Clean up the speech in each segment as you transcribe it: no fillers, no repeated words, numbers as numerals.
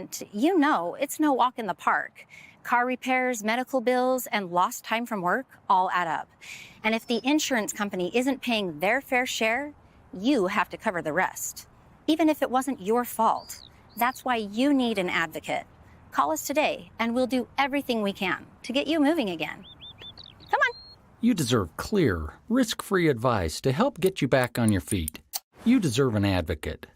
accident, you know it's no walk in the park. Car repairs, medical bills, and lost time from work all add up. And if the insurance company isn't paying their fair share, you have to cover the rest, even if it wasn't your fault. That's why you need an advocate. Call us today, and we'll do everything we can to get you moving again. Come on. You deserve clear, risk-free advice to help get you back on your feet. You deserve an advocate.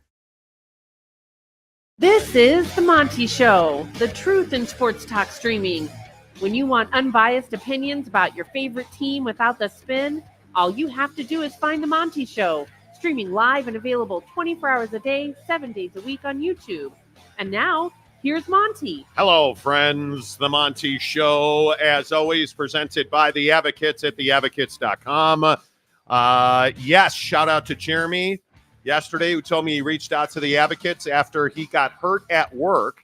This is The Monty Show, the truth in sports talk streaming. When you want unbiased opinions about your favorite team without the spin, all you have to do is find The Monty Show, streaming live and available 24 hours a day, 7 days a week on YouTube. And now, here's Monty. Hello, friends. The Monty Show, as always, presented by The Advocates at theadvocates.com. Yes, shout out to Jeremy yesterday, who told me he reached out to the Advocates after he got hurt at work.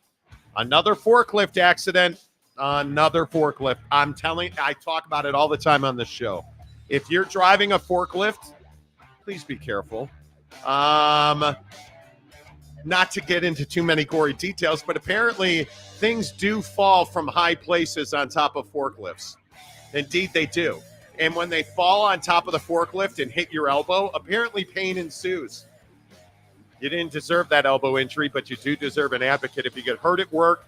Another forklift accident. I'm telling, I talk about it all the time on this show. If you're driving a forklift, please be careful. Not to get into too many gory details, but apparently things do fall from high places on top of forklifts. Indeed, they do. And when they fall on top of the forklift and hit your elbow, apparently pain ensues. You didn't deserve that elbow injury, but you do deserve an advocate. If you get hurt at work,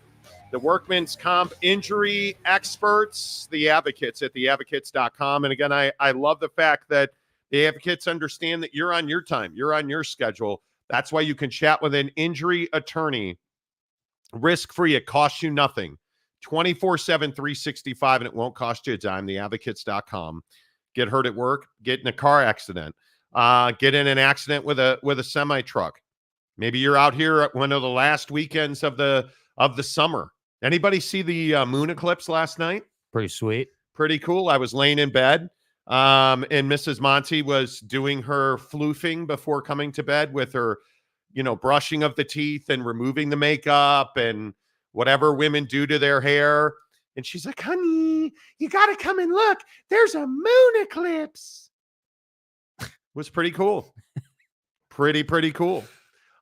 the workman's comp injury experts, the Advocates at theadvocates.com. And again, I love the fact that the Advocates understand that you're on your time. You're on your schedule. That's why you can chat with an injury attorney risk-free. It costs you nothing. 24/7, 365, and it won't cost you a dime. Theadvocates.com. Get hurt at work, get in a car accident, get in an accident with a semi-truck. Maybe you're out here at one of the last weekends of the summer. Anybody see the moon eclipse last night? Pretty sweet. Pretty cool. I was laying in bed, and Mrs. Monty was doing her floofing before coming to bed with her, brushing of the teeth and removing the makeup and whatever women do to their hair. And she's like, honey, you got to come and look. There's a moon eclipse. It was pretty cool. Pretty cool.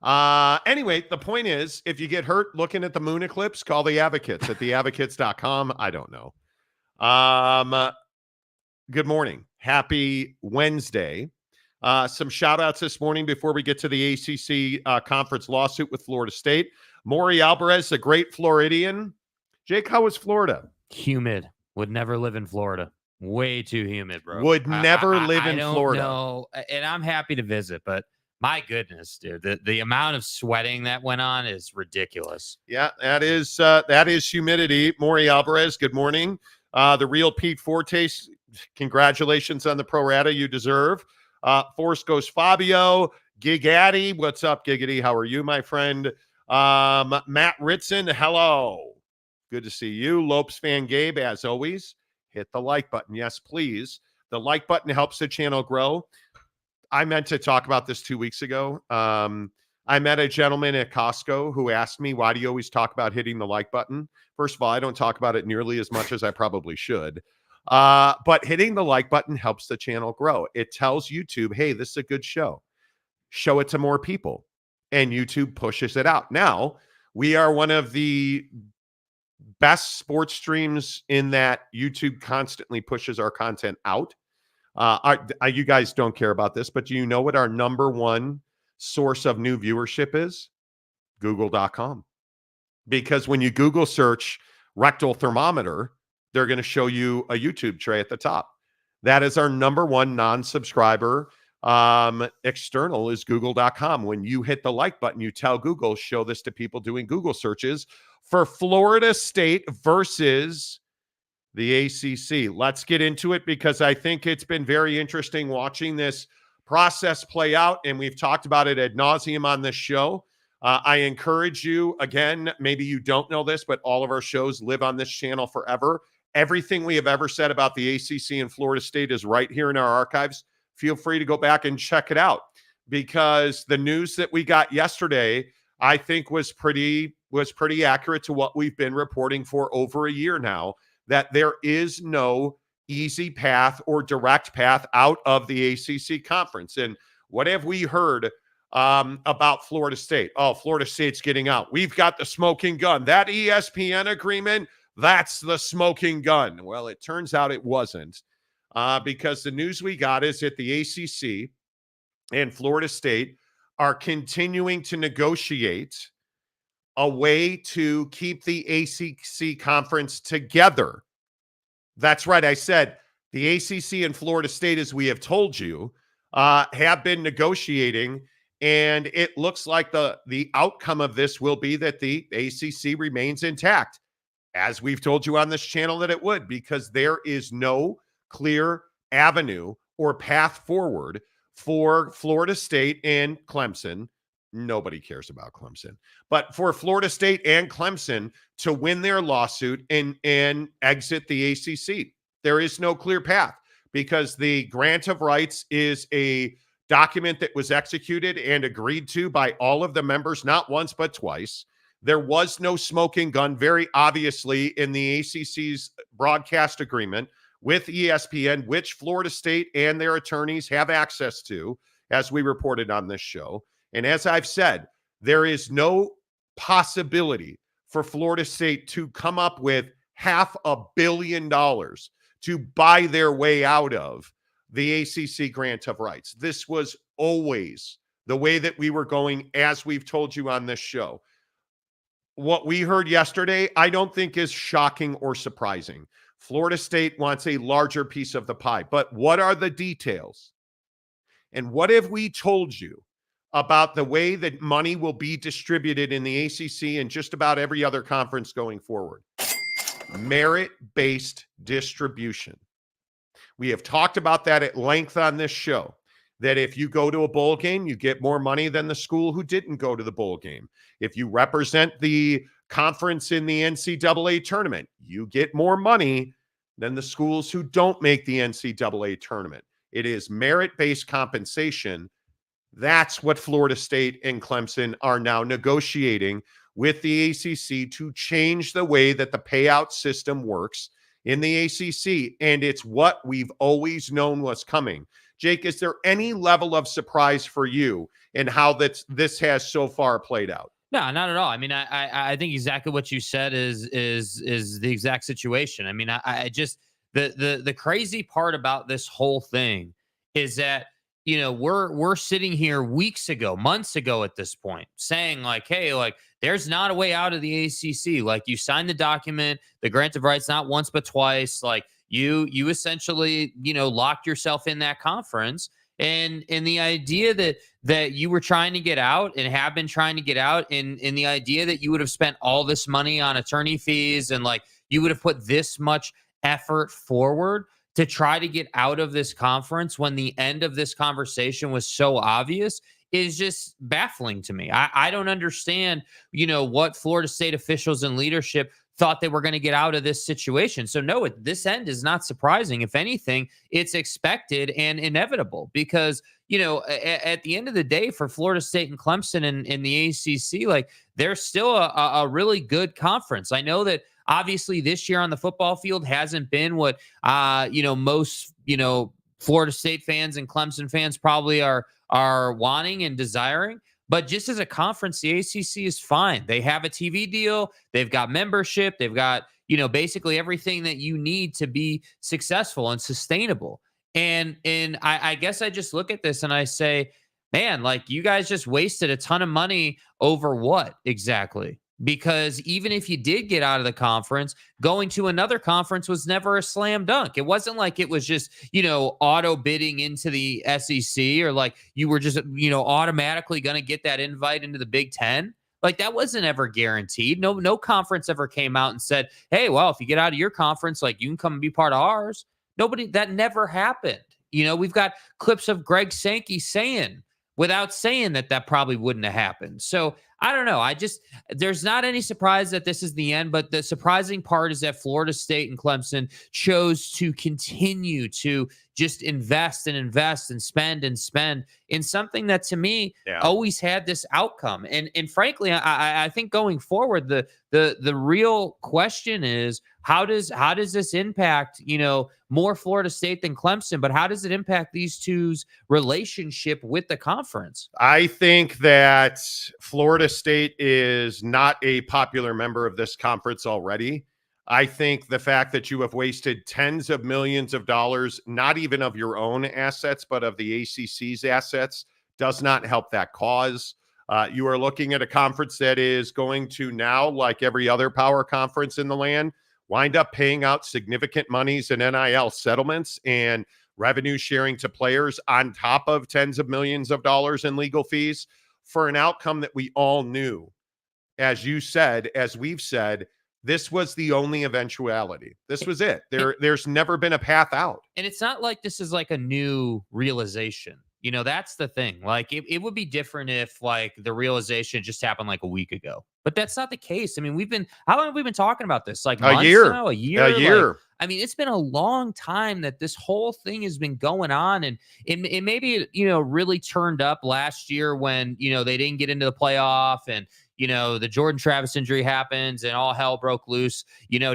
Anyway, the point is, if you get hurt looking at the moon eclipse, call the Advocates at theadvocates.com. I don't know. Good morning. Happy Wednesday. Some shout outs this morning before we get to the ACC conference lawsuit with Florida State. Maury Alvarez, a great Floridian. Jake, how was Florida? Humid. Would never live in Florida. Way too humid, bro. Would never live in Florida. No, and I'm happy to visit, but my goodness, dude, the amount of sweating that went on is ridiculous. Yeah, that is humidity. Maury Alvarez, good morning. The real Pete Fortes, congratulations on the pro rata you deserve. Force Goes Fabio, Gigaddy, what's up, Giggity? How are you, my friend? Matt Ritson, hello. Good to see you. Lopes fan Gabe, as always, hit the like button. Yes, please. The like button helps the channel grow. I meant to talk about this 2 weeks ago. I met a gentleman at Costco who asked me, why do you always talk about hitting the like button? First of all, I don't talk about it nearly as much as I probably should. But hitting the like button helps the channel grow. It tells YouTube, hey, this is a good show. Show it to more people. And YouTube pushes it out. Now, we are one of the best sports streams in that YouTube constantly pushes our content out. You guys don't care about this, but do you know what our number one source of new viewership is? Google.com. Because when you Google search rectal thermometer, they're going to show you a YouTube tray at the top. That is our number one non-subscriber external is Google.com. When you hit the like button, you tell Google, show this to people doing Google searches for Florida State versus the ACC. Let's get into it because I think it's been very interesting watching this process play out, and we've talked about it ad nauseum on this show. I encourage you, again, maybe you don't know this, but all of our shows live on this channel forever. Everything we have ever said about the ACC and Florida State is right here in our archives. Feel free to go back and check it out because the news that we got yesterday, I think was pretty accurate to what we've been reporting for over a year now, that there is no easy path or direct path out of the ACC conference. And what have we heard about Florida State. Oh, Florida State's getting out. We've got the smoking gun. That ESPN agreement, that's the smoking gun. Well, it turns out it wasn't, because the news we got is that the ACC and Florida State are continuing to negotiate a way to keep the ACC conference together. That's right. I said the ACC and Florida State, as we have told you, have been negotiating, and it looks like the outcome of this will be that the ACC remains intact, as we've told you on this channel that it would, because there is no clear avenue or path forward for Florida State and Clemson. Nobody cares about Clemson, but for Florida State and Clemson to win their lawsuit and exit the ACC. There is no clear path, because the grant of rights is a document that was executed and agreed to by all of the members, not once, but twice. There was no smoking gun, very obviously, in the ACC's broadcast agreement with ESPN, which Florida State and their attorneys have access to, as we reported on this show. And as I've said, there is no possibility for Florida State to come up with $500 million to buy their way out of the ACC grant of rights. This was always the way that we were going, as we've told you on this show. What we heard yesterday, I don't think is shocking or surprising. Florida State wants a larger piece of the pie. But what are the details? And what have we told you about the way that money will be distributed in the ACC and just about every other conference going forward? Merit-based distribution. We have talked about that at length on this show, that if you go to a bowl game, you get more money than the school who didn't go to the bowl game. If you represent the conference in the NCAA tournament, you get more money than the schools who don't make the NCAA tournament. It is merit-based compensation. That's what Florida State and Clemson are now negotiating with the ACC to change the way that the payout system works in the ACC. And it's what we've always known was coming. Jake, is there any level of surprise for you in how this has so far played out? No, not at all. I mean, I think exactly what you said is the exact situation. I mean, I just the crazy part about this whole thing is that, you know, we're sitting here weeks ago, months ago at this point, saying like, hey, like there's not a way out of the ACC. Like you signed the document, the grant of rights, not once but twice. Like you essentially, you know, locked yourself in that conference. And the idea that you were trying to get out and have been trying to get out, and the idea that you would have spent all this money on attorney fees and like you would have put this much effort forward to try to get out of this conference when the end of this conversation was so obvious is just baffling to me. I don't understand, you know, what Florida State officials and leadership thought they were going to get out of this situation. So no, this end is not surprising. If anything, it's expected and inevitable because, you know, at the end of the day for Florida State and Clemson and the ACC, like they're still a really good conference. I know that obviously this year on the football field hasn't been what, you know, most, you know, Florida State fans and Clemson fans probably are wanting and desiring. But just as a conference, the ACC is fine. They have a TV deal. They've got membership. They've got, you know, basically everything that you need to be successful and sustainable. And I guess I just look at this and I say, man, like you guys just wasted a ton of money over what exactly? Because even if you did get out of the conference, going to another conference was never a slam dunk. It wasn't like it was just, you know, auto bidding into the SEC or like you were just, you know, automatically going to get that invite into the Big Ten. Like that wasn't ever guaranteed. No conference ever came out and said, hey, well, if you get out of your conference, like you can come and be part of ours. That never happened. You know, we've got clips of Greg Sankey saying without saying that probably wouldn't have happened. So I don't know. There's not any surprise that this is the end, but the surprising part is that Florida State and Clemson chose to continue to just invest and spend in something that to me always had this outcome. And frankly, I think going forward, the real question is how does this impact, more Florida State than Clemson, but how does it impact these two's relationship with the conference? I think that Florida State is not a popular member of this conference already. I think the fact that you have wasted tens of millions of dollars, not even of your own assets, but of the ACC's assets, does not help that cause. You are looking at a conference that is going to now, like every other power conference in the land, wind up paying out significant monies in NIL settlements and revenue sharing to players on top of tens of millions of dollars in legal fees for an outcome that we all knew. As you said, as we've said, this was the only eventuality. This was it. There's never been a path out. And it's not like this is like a new realization. That's the thing. Like it would be different if like the realization just happened like a week ago, but that's not the case. I mean, how long have we been talking about this? Like months a year now? A year. Like, I mean, it's been a long time that this whole thing has been going on, and it maybe, really turned up last year when, they didn't get into the playoff and, the Jordan Travis injury happens and all hell broke loose,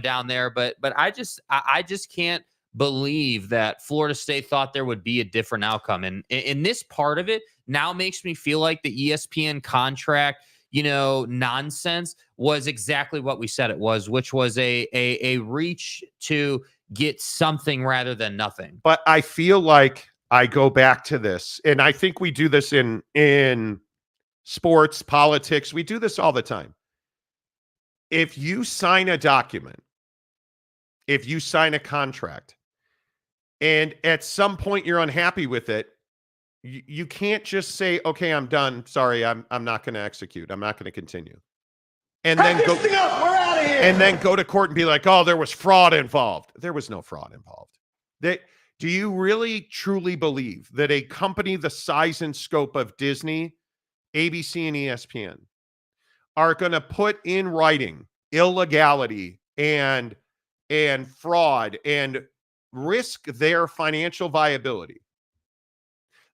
down there. But I just can't believe that Florida State thought there would be a different outcome. And in this part of it now makes me feel like the ESPN contract, nonsense was exactly what we said it was, which was a reach to get something rather than nothing. But I feel like I go back to this, and I think we do this in sports, politics. We do this all the time. If you sign a document, if you sign a contract, and at some point you're unhappy with it, you can't just say, okay, I'm done. Sorry, I'm not going to execute. I'm not going to continue. And then go, we're out of here. And then go to court and be like, oh, there was fraud involved. There was no fraud involved. Do you really truly believe that a company the size and scope of Disney, ABC, and ESPN are going to put in writing illegality and fraud and risk their financial viability?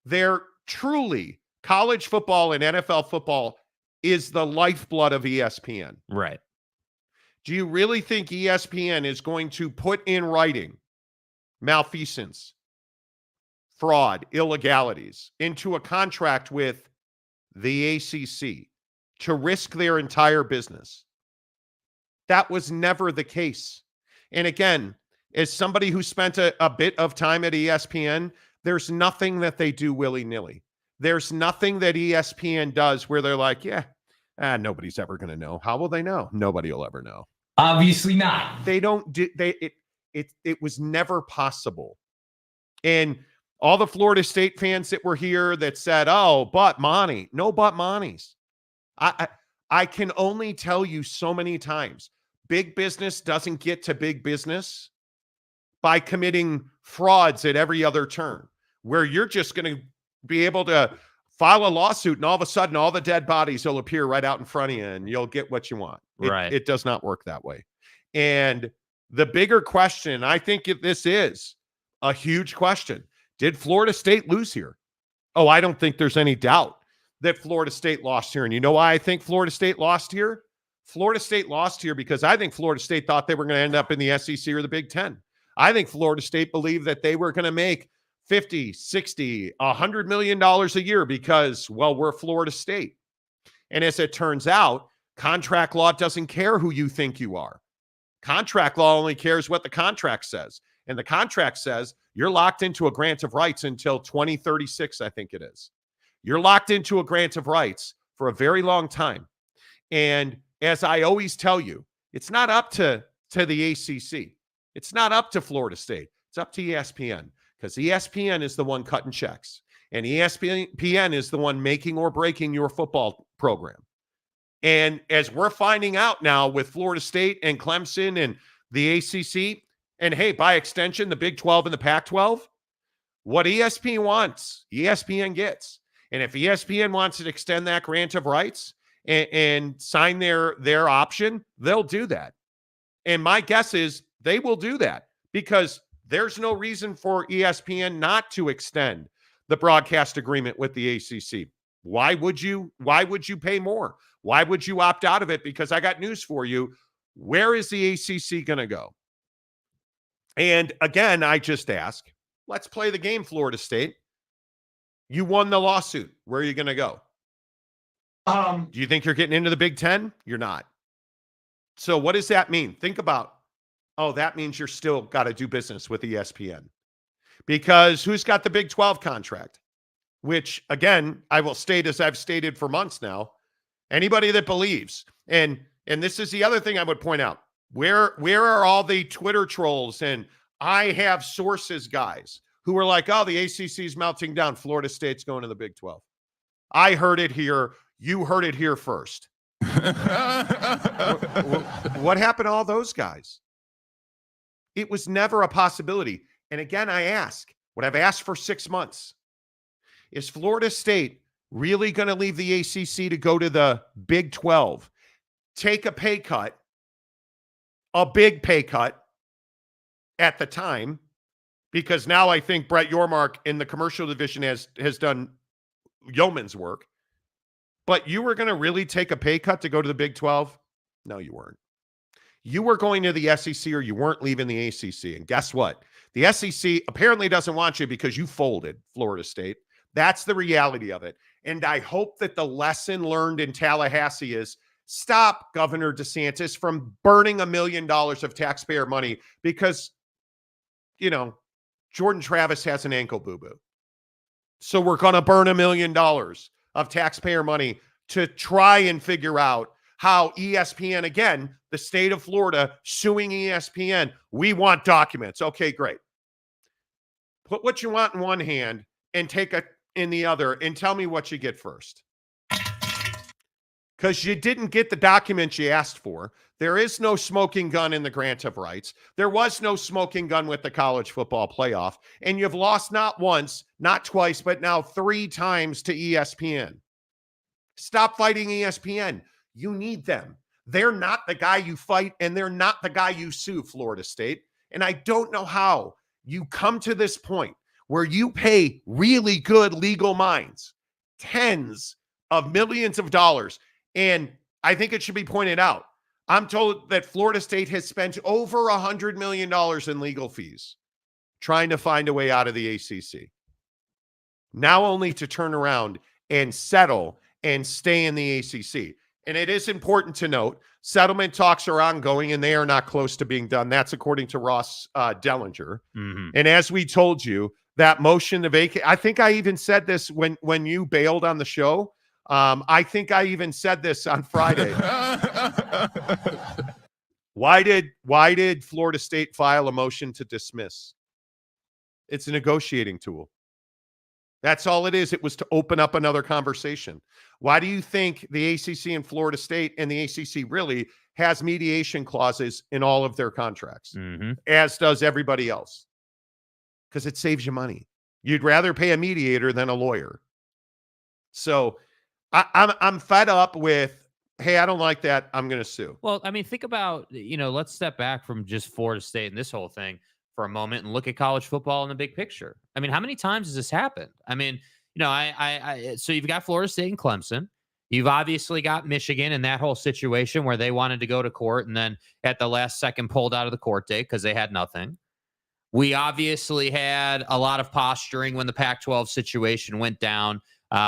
They're truly, college football and NFL football is the lifeblood of ESPN. Right. Do you really think ESPN is going to put in writing malfeasance, fraud, illegalities into a contract with the ACC to risk their entire business? That was never the case. And again, as somebody who spent a bit of time at ESPN, there's nothing that they do willy-nilly. There's nothing that ESPN does where they're like, nobody's ever going to know. How will they know? Nobody will ever know. Obviously not. They don't do it was never possible. And all the Florida State fans that were here that said, oh, but Monty, no but Monty's. I can only tell you so many times, big business doesn't get to big business by committing frauds at every other turn, where you're just going to be able to file a lawsuit and all of a sudden all the dead bodies will appear right out in front of you and you'll get what you want. It does not work that way. And the bigger question, I think this is a huge question. Did Florida State lose here? Oh, I don't think there's any doubt that Florida State lost here. And you know why I think Florida State lost here? Florida State lost here because I think Florida State thought they were going to end up in the SEC or the Big Ten. I think Florida State believed that they were going to make $50, $60, $100 million a year because, well, we're Florida State. And as it turns out, contract law doesn't care who you think you are. Contract law only cares what the contract says. And the contract says you're locked into a grant of rights until 2036, I think it is. You're locked into a grant of rights for a very long time. And as I always tell you, it's not up to the ACC. It's not up to Florida State. It's up to ESPN, because ESPN is the one cutting checks. And ESPN is the one making or breaking your football program. And as we're finding out now with Florida State and Clemson and the ACC, and hey, by extension, the Big 12 and the Pac-12, what ESPN wants, ESPN gets. And if ESPN wants to extend that grant of rights and sign their option, they'll do that. And my guess is they will do that because there's no reason for ESPN not to extend the broadcast agreement with the ACC. Why would you pay more? Why would you opt out of it? Because I got news for you. Where is the ACC going to go? And again, I just ask, let's play the game, Florida State. You won the lawsuit. Where are you going to go? Do you think you're getting into the Big Ten? You're not. So what does that mean? Think about, that means you're still got to do business with ESPN. Because who's got the Big 12 contract? Which, again, I will state as I've stated for months now, anybody that believes, and this is the other thing I would point out, where are all the Twitter trolls and I have sources guys who are like, the ACC's melting down, Florida State's going to the Big 12. I heard it here. You heard it here first. What happened to all those guys? It was never a possibility. And again, I ask, what I've asked for 6 months, is Florida State really going to leave the ACC to go to the Big 12, take a pay cut, a big pay cut at the time, because now I think Brett Yormark in the commercial division has done yeoman's work. But you were going to really take a pay cut to go to the Big 12? No, you weren't. You were going to the SEC or you weren't leaving the ACC. And guess what? The SEC apparently doesn't want you because you folded, Florida State. That's the reality of it. And I hope that the lesson learned in Tallahassee is stop Governor DeSantis from burning $1 million of taxpayer money because, Jordan Travis has an ankle boo-boo. So we're going to burn $1 million of taxpayer money to try and figure out how ESPN, again, the state of Florida suing ESPN, we want documents. Okay, great. Put what you want in one hand and take it in the other and tell me what you get first. Because you didn't get the documents you asked for. There is no smoking gun in the grant of rights. There was no smoking gun with the college football playoff. And you've lost not once, not twice, but now 3 times to ESPN. Stop fighting ESPN. You need them. They're not the guy you fight, and they're not the guy you sue, Florida State. And I don't know how you come to this point where you pay really good legal minds tens of millions of dollars. And I think it should be pointed out, I'm told that Florida State has spent over $100 million in legal fees trying to find a way out of the ACC. Now only to turn around and settle and stay in the ACC. And it is important to note, settlement talks are ongoing and they are not close to being done. That's according to Ross Dellinger. Mm-hmm. And as we told you, that motion to vacate, I think I even said this when you bailed on the show. I think I even said this on Friday. Why did Florida State file a motion to dismiss? It's a negotiating tool. That's all it is. It was to open up another conversation. Why do you think the ACC and Florida State and the ACC really has mediation clauses in all of their contracts, as does everybody else? Because it saves you money. You'd rather pay a mediator than a lawyer. So I'm fed up with, hey, I don't like that, I'm going to sue. Well, I mean, think about, let's step back from just Florida State and this whole thing for a moment and look at college football in the big picture. I mean, how many times has this happened? I mean, so you've got Florida State and Clemson. You've obviously got Michigan in that whole situation where they wanted to go to court and then at the last second pulled out of the court date because they had nothing. We obviously had a lot of posturing when the Pac-12 situation went down,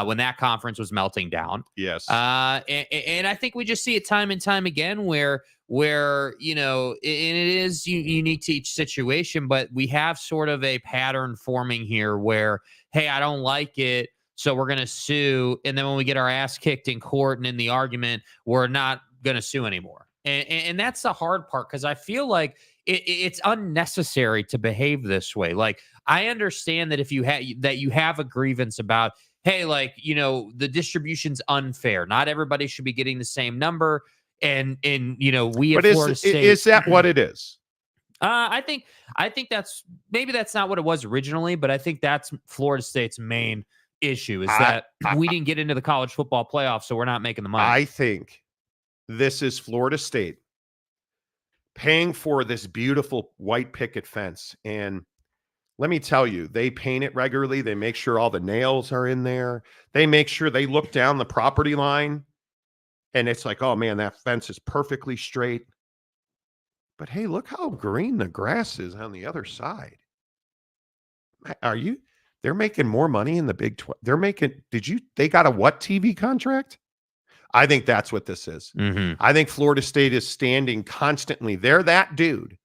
when that conference was melting down. Yes. And I think we just see it time and time again where and it is unique to each situation, but we have sort of a pattern forming here where, hey, I don't like it, so we're going to sue. And then when we get our ass kicked in court and in the argument, we're not going to sue anymore. And that's the hard part, because I feel like it's unnecessary to behave this way. Like, I understand that if you have a grievance about, hey, the distribution's unfair. Not everybody should be getting the same number. And we at Florida State. Is that what it is? I think that's not what it was originally, but I think that's Florida State's main issue is that we didn't get into the college football playoff, so we're not making the money. I think this is Florida State paying for this beautiful white picket fence. And let me tell you, they paint it regularly. They make sure all the nails are in there. They make sure they look down the property line and it's like, oh man, that fence is perfectly straight. But hey, look how green the grass is on the other side. They're making more money in the Big 12. They got a what TV contract? I think that's what this is. Mm-hmm. I think Florida State is standing constantly. They're that dude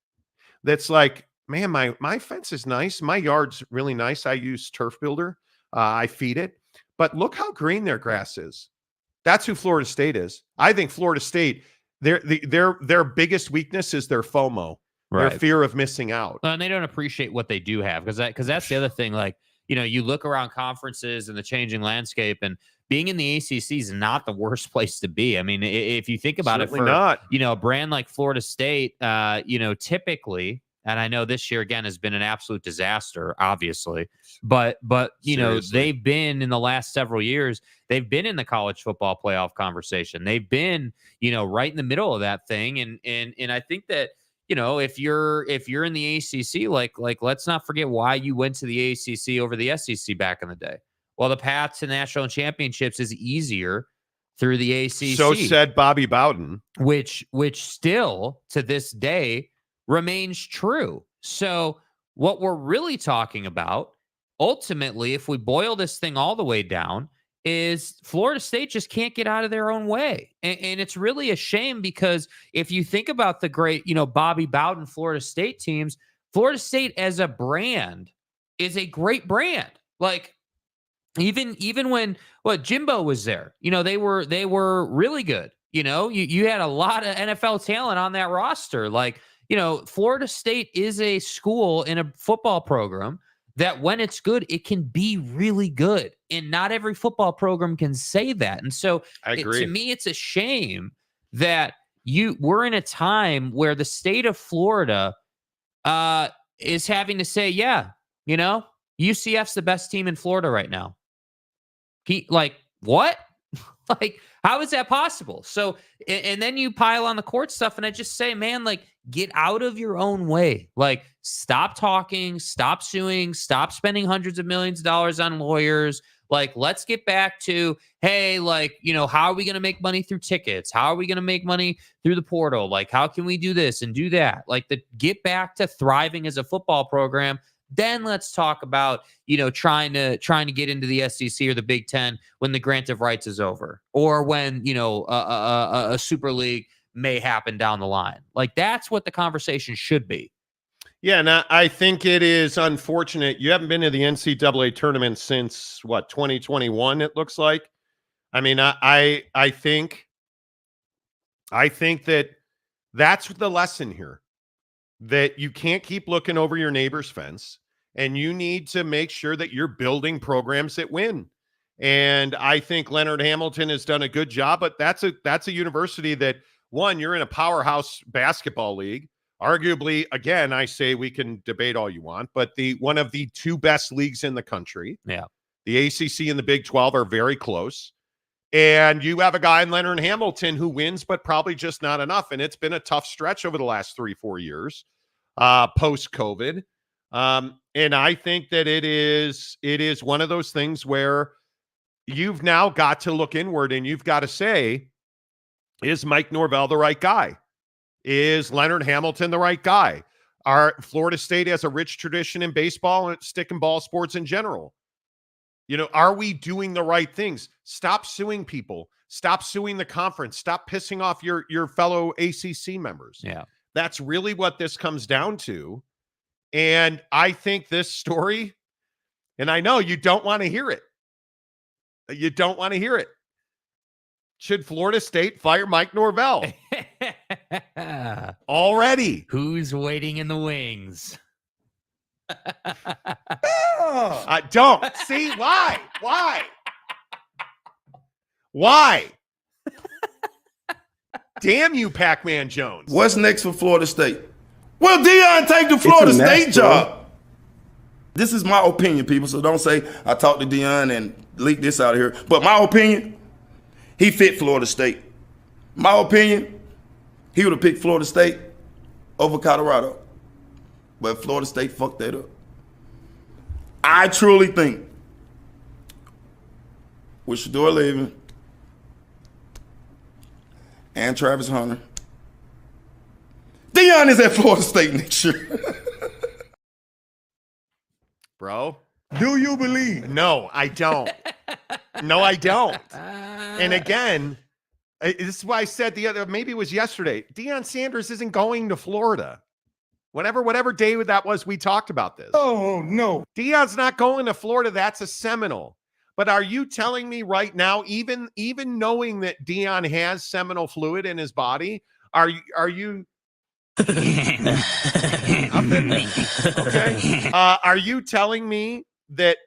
that's like, man, my fence is nice. My yard's really nice. I use Turf Builder. I feed it. But look how green their grass is. That's who Florida State is. I think Florida State, their biggest weakness is their FOMO, their fear of missing out. Well, and they don't appreciate what they do have because that's the other thing. Like, you look around conferences and the changing landscape, and being in the ACC is not the worst place to be. I mean, if you think about Certainly it, for not. A brand like Florida State, typically, and I know this year again has been an absolute disaster, obviously, but Seriously. they've been in the last several years, they've been in the college football playoff conversation. They've been, right in the middle of that thing, and I think that. If you're in the ACC, like let's not forget why you went to the ACC over the SEC back in the day. Well, the path to national championships is easier through the ACC. So said Bobby Bowden, which still to this day remains true. So what we're really talking about, ultimately, if we boil this thing all the way down, is Florida State just can't get out of their own way. And it's really a shame because if you think about the great, Bobby Bowden Florida State teams, Florida State as a brand is a great brand. Like even when Jimbo was there, they were really good. You had a lot of NFL talent on that roster. Like, Florida State is a school in a football program that when it's good, it can be really good. And not every football program can say that. And so I agree. To me, it's a shame that we're in a time where the state of Florida is having to say, UCF's the best team in Florida right now. What? How is that possible? So, and then you pile on the court stuff, and I just say, man, get out of your own way. Stop talking, stop suing, stop spending hundreds of millions of dollars on lawyers. Let's get back to, hey, how are we going to make money through tickets? How are we going to make money through the portal? How can we do this and do that? Get back to thriving as a football program. Then let's talk about, trying to get into the SEC or the Big Ten when the grant of rights is over, or when, a Super League may happen down the line. That's what the conversation should be. Yeah, and I think it is unfortunate. You haven't been to the NCAA tournament since 2021, it looks like. I mean, I think that that's the lesson here, that you can't keep looking over your neighbor's fence, and you need to make sure that you're building programs that win. And I think Leonard Hamilton has done a good job, but that's a university that, one, you're in a powerhouse basketball league. Arguably, again, I say we can debate all you want, but one of the two best leagues in the country. Yeah. The ACC and the Big 12 are very close. And you have a guy in Leonard Hamilton who wins, but probably just not enough. And it's been a tough stretch over the last 3-4 years, post-COVID. And I think that it is one of those things where you've now got to look inward and you've got to say, is Mike Norvell the right guy? Is Leonard Hamilton the right guy? Florida State has a rich tradition in baseball and stick and ball sports in general. Are we doing the right things? Stop suing people. Stop suing the conference. Stop pissing off your fellow ACC members. Yeah. That's really what this comes down to. And I think this story, and I know you don't want to hear it. You don't want to hear it. Should Florida State fire Mike Norvell? Already. Who's waiting in the wings? Don't. See, why? Why? Damn you, Pacman Jones. What's next for Florida State? Well, Deion take the Florida State job. This is my opinion, people, so don't say I talked to Deion and leaked this out of here. But my opinion, he fit Florida State. My opinion, he would have picked Florida State over Colorado. But Florida State fucked that up. I truly think with Shedeur leaving and Travis Hunter, Deion is at Florida State next year. Bro. Do you believe? No, I don't. No, I don't. And again, this is why I said maybe it was yesterday, Deion Sanders isn't going to Florida. Whatever day that was, we talked about this. Oh, no. Deion's not going to Florida. That's a Seminole. But are you telling me right now, even knowing that Deion has seminal fluid in his body, are you okay? Are you telling me that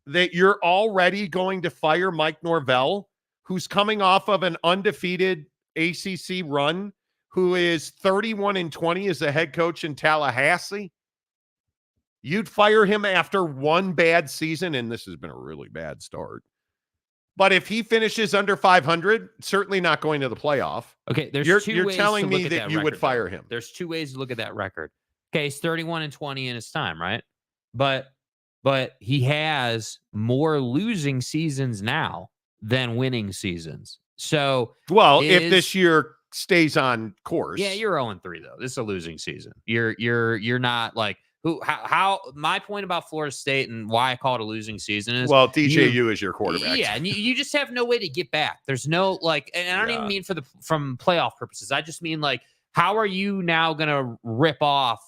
you're already going to fire Mike Norvell, who's coming off of an undefeated ACC run, who is 31-20 as a head coach in Tallahassee? You'd fire him after one bad season, and this has been a really bad start. But if he finishes under 500, certainly not going to the playoff. Okay, you're telling me that you would fire him. There's two ways to look at that record. Okay, he's 31-20 in his time, right? But he has more losing seasons now than winning seasons. So, if this year stays on course, yeah, you're 0-3 though. This is a losing season. You're not like how my point about Florida State and why I call it a losing season is DJU is your quarterback. Yeah, and you just have no way to get back. There's no and I don't even mean from playoff purposes. I just mean how are you now gonna rip off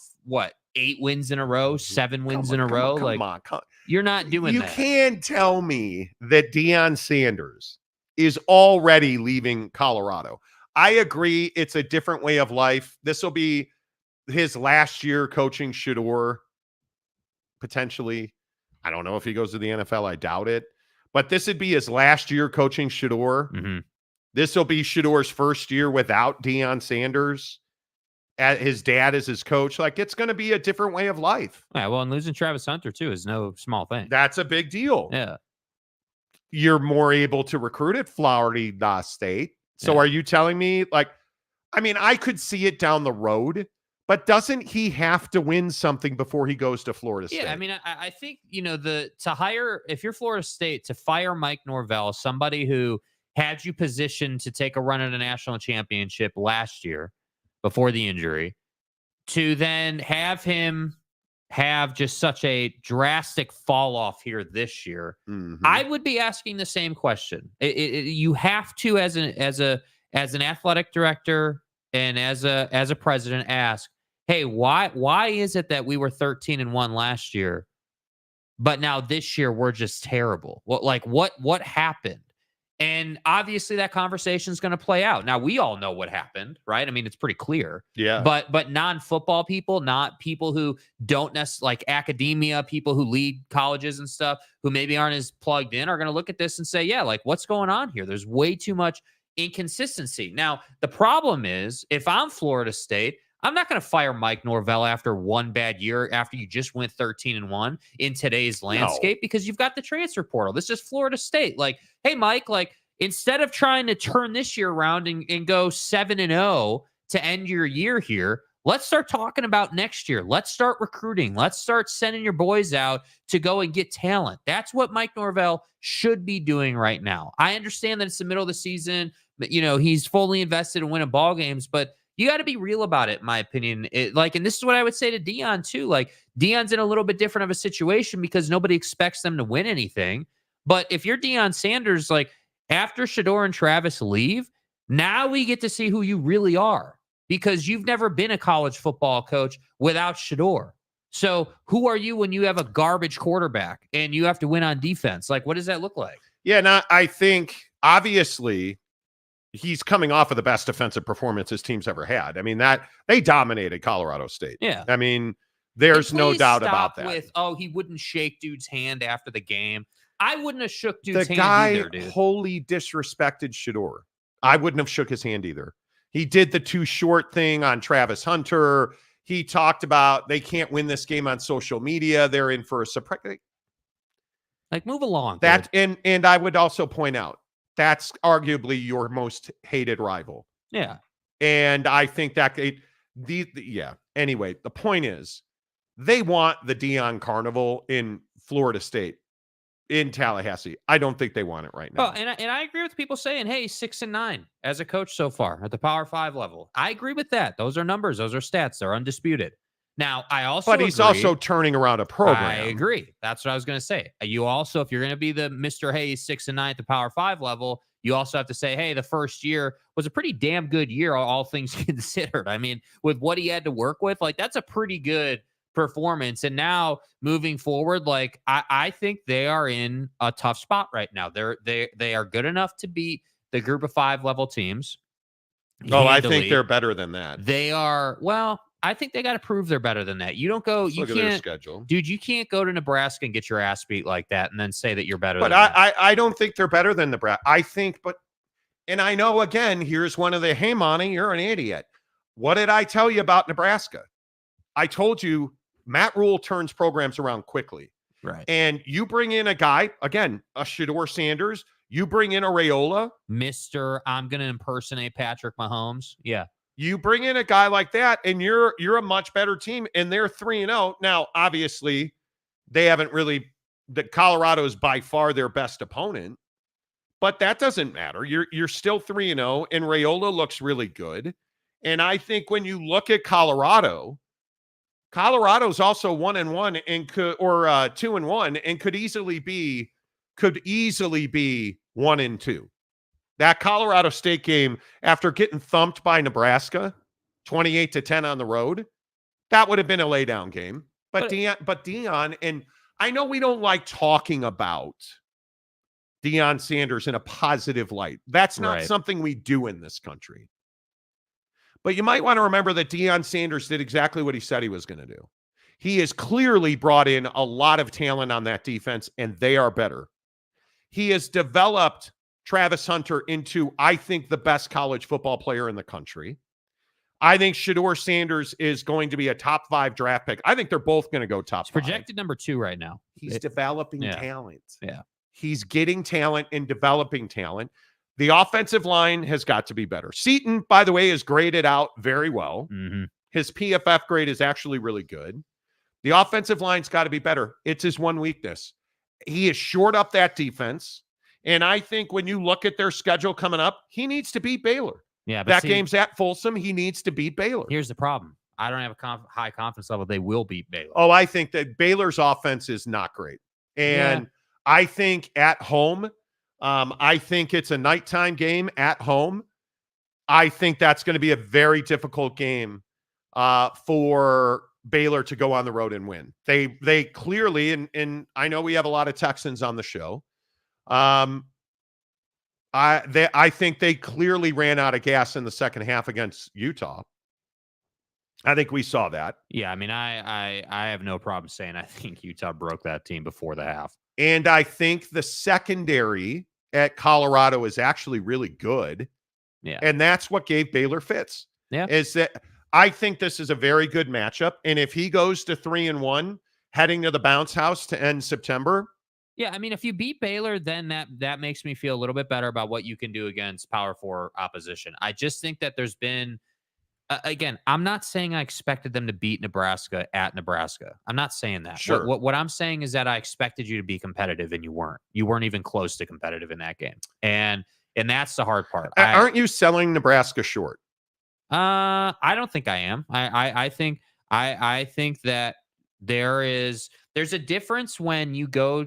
8 wins in a row, 7 wins in a row? Come on. You're not doing that. You can't tell me that Deion Sanders is already leaving Colorado. I agree. It's a different way of life. This will be his last year coaching Shedeur, potentially. I don't know if he goes to the NFL. I doubt it. But this would be his last year coaching Shedeur. Mm-hmm. This will be Shedeur's first year without Deion Sanders. His dad is his coach. It's going to be a different way of life. Yeah, well, and losing Travis Hunter, too, is no small thing. That's a big deal. Yeah. You're more able to recruit at Florida State. So are you telling me, I could see it down the road, but doesn't he have to win something before he goes to Florida State? Yeah, I think, if you're Florida State, to fire Mike Norvell, somebody who had you positioned to take a run at a national championship last year before the injury, to then have him have just such a drastic fall off here this year, I would be asking the same question. You have to, as an athletic director and as a president, ask, hey, why is it that we were 13-1 last year, but now this year we're just terrible? What happened? And obviously that conversation is going to play out. Now, we all know what happened, right? I mean, it's pretty clear. Yeah. But non-football people, not people who don't necessarily, academia, people who lead colleges and stuff, who maybe aren't as plugged in, are going to look at this and say, yeah, what's going on here? There's way too much inconsistency. Now, the problem is, if I'm Florida State, I'm not going to fire Mike Norvell after one bad year, after you just went 13-1 in today's landscape, because you've got the transfer portal. This is Florida State. Hey, Mike, instead of trying to turn this year around and go 7-0 to end your year here, let's start talking about next year. Let's start recruiting. Let's start sending your boys out to go and get talent. That's what Mike Norvell should be doing right now. I understand that it's the middle of the season, but, he's fully invested in winning ball games, but you got to be real about it, in my opinion. And this is what I would say to Deion, too. Deion's in a little bit different of a situation because nobody expects them to win anything. But if you're Deion Sanders, after Shedeur and Travis leave, now we get to see who you really are, because you've never been a college football coach without Shedeur. So who are you when you have a garbage quarterback and you have to win on defense? What does that look like? Yeah, and I think, obviously, he's coming off of the best defensive performance his team's ever had. I mean, that they dominated Colorado State. Yeah. I mean, there's no doubt about that. He wouldn't shake dude's hand after the game. I wouldn't have shook dude's hand either, dude. The guy wholly disrespected Shedeur. I wouldn't have shook his hand either. He did the too short thing on Travis Hunter. He talked about they can't win this game on social media. They're in for a surprise. Like, move along. That and I would also point out that's arguably your most hated rival. Yeah. And I think that yeah. Anyway, the point is they want the Deion Carnival in Florida State, in Tallahassee. I don't think they want it right now. Well, and I agree with people saying, hey, 6-9 as a coach so far at the Power 5 level. I agree with that. Those are numbers. Those are stats. They're undisputed. Now, I also But he's also turning around a program. I agree. That's what I was going to say. You also, if you're going to be the Mr. Hayes 6-9 at the Power 5 level, you also have to say, hey, the first year was a pretty damn good year, all things considered. I mean, with what he had to work with, like, that's a pretty good performance. And now moving forward, like, I think they are in a tough spot right now. They are good enough to beat the group of 5 level teams. Oh, I think they're better than that. They are, well, I think they got to prove they're better than that. You don't go, Let's you look can't, at their schedule. Dude, you can't go to Nebraska and get your ass beat like that and then say that you're better but than that. I don't think they're better than Nebraska. I think, and I know, again, here's one of the, hey, Monty, you're an idiot. What did I tell you about Nebraska? I told you Matt Rule turns programs around quickly. Right. And you bring in a guy, again, a Shedeur Sanders, you bring in a Raiola. Mr. I'm going to impersonate Patrick Mahomes. Yeah. You bring in a guy like that, and you're a much better team, and they're 3-0. Now, obviously, they haven't really – Colorado is by far their best opponent, but that doesn't matter. You're still 3-0, and Raiola looks really good. And I think when you look at Colorado's also 1-1 and could, or 2-1, and could easily be 1-2. That Colorado State game, after getting thumped by Nebraska, 28-10 on the road, that would have been a laydown game. But Deion, and I know we don't like talking about Deion Sanders in a positive light. That's not something we do in this country. But you might want to remember that Deion Sanders did exactly what he said he was going to do. He has clearly brought in a lot of talent on that defense, and they are better. He has developed Travis Hunter into, I think, the best college football player in the country. I think Shedeur Sanders is going to be a top 5 draft pick. I think they're both going to go top 5. Projected number 2 right now. He's developing talent. Yeah. He's getting talent and developing talent. The offensive line has got to be better. Seton, by the way, is graded out very well. Mm-hmm. His PFF grade is actually really good. The offensive line's got to be better. It's his one weakness. He has shored up that defense. And I think when you look at their schedule coming up, he needs to beat Baylor. Yeah, but that game's at Folsom. He needs to beat Baylor. Here's the problem. I don't have a high confidence level they will beat Baylor. Oh, I think that Baylor's offense is not great. And I think at home, I think it's a nighttime game at home. I think that's going to be a very difficult game for Baylor to go on the road and win. They clearly, and I know we have a lot of Texans on the show. I think they clearly ran out of gas in the second half against Utah. I think we saw that. Yeah, I mean, I have no problem saying I think Utah broke that team before the half. And I think the secondary at Colorado is actually really good. Yeah. And that's what gave Baylor fits. Yeah. Is that I think this is a very good matchup. And if he goes to 3-1, heading to the bounce house to end September. Yeah, I mean, if you beat Baylor, then that makes me feel a little bit better about what you can do against Power 4 opposition. I just think that there's been, again, I'm not saying I expected them to beat Nebraska at Nebraska. I'm not saying that. Sure. What I'm saying is that I expected you to be competitive, and you weren't. You weren't even close to competitive in that game. And that's the hard part. Aren't you selling Nebraska short? I don't think I am. I think that there's a difference when you go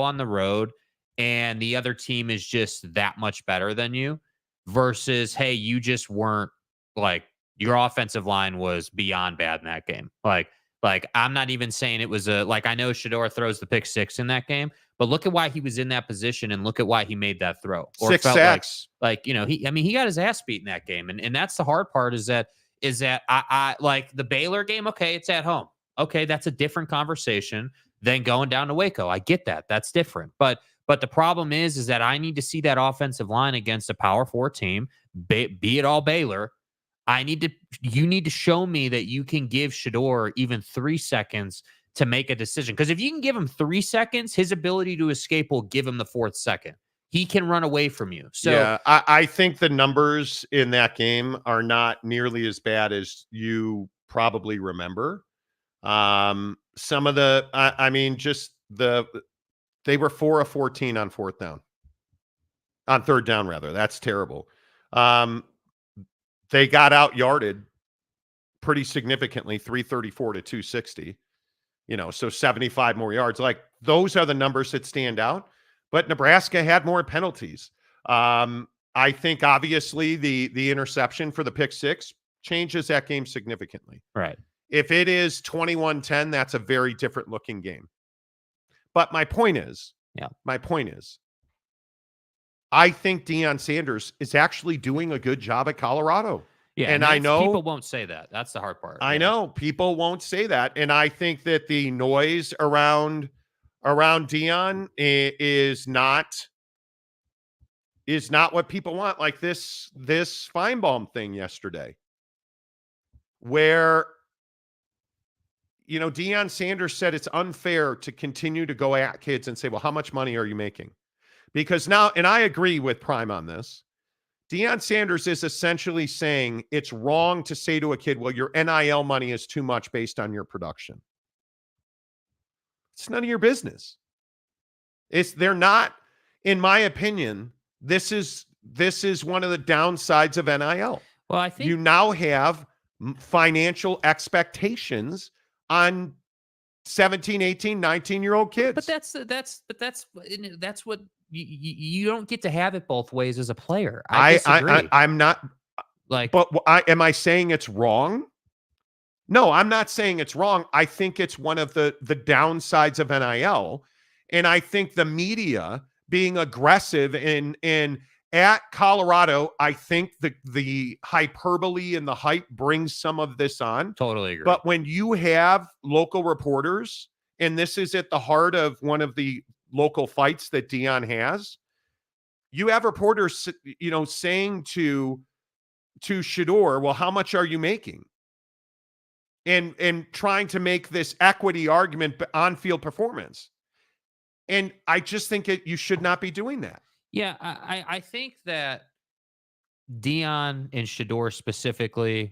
on the road and the other team is just that much better than you versus, hey, you just weren't, like, your offensive line was beyond bad in that game. Like I'm not even saying it was like, I know Shedeur throws the pick 6 in that game, but look at why he was in that position and look at why he made that throw. Or 6 sacks. Like, you know, he got his ass beat in that game. And that's the hard part is that I like the Baylor game. Okay. It's at home. Okay. That's a different conversation than going down to Waco. I get that. That's different. But the problem is that I need to see that offensive line against a Power 4 team, be it all Baylor. you need to show me that you can give Shedeur even 3 seconds to make a decision. Because if you can give him 3 seconds, his ability to escape will give him the 4th second. He can run away from you. So yeah, I think the numbers in that game are not nearly as bad as you probably remember. Some of the, I mean, just they were 4 of 14 on 4th down. On 3rd down, rather. That's terrible. They got out yarded pretty significantly, 334 to 260. So 75 more yards. Like, those are the numbers that stand out. But Nebraska had more penalties. I think obviously the interception for the pick 6 changes that game significantly. right. If it is 21-10, that's a very different looking game. But my point is, I think Deion Sanders is actually doing a good job at Colorado. Yeah, and I know people won't say that. That's the hard part. I know people won't say that. And I think that the noise around Deion is not what people want. Like this Feinbaum thing yesterday, where Deion Sanders said it's unfair to continue to go at kids and say, well, how much money are you making? Because now, and I agree with Prime on this, Deion Sanders is essentially saying it's wrong to say to a kid, well, your NIL money is too much based on your production. It's none of your business. They're not, in my opinion, this is one of the downsides of NIL. Well, I think you now have financial expectations on 17, 18, 19-year-old kids. But that's what you don't get to have it both ways as a player. I disagree. I'm not like, but am I saying it's wrong? No, I'm not saying it's wrong. I think it's one of the downsides of NIL. And I think the media being aggressive in at Colorado, I think the hyperbole and the hype brings some of this on. Totally agree. But when you have local reporters, and this is at the heart of one of the local fights that Deion has, you have reporters, saying to Shedeur, well, how much are you making? And trying to make this equity argument on-field performance. And I just think you should not be doing that. Yeah, I think that Deion and Shedeur specifically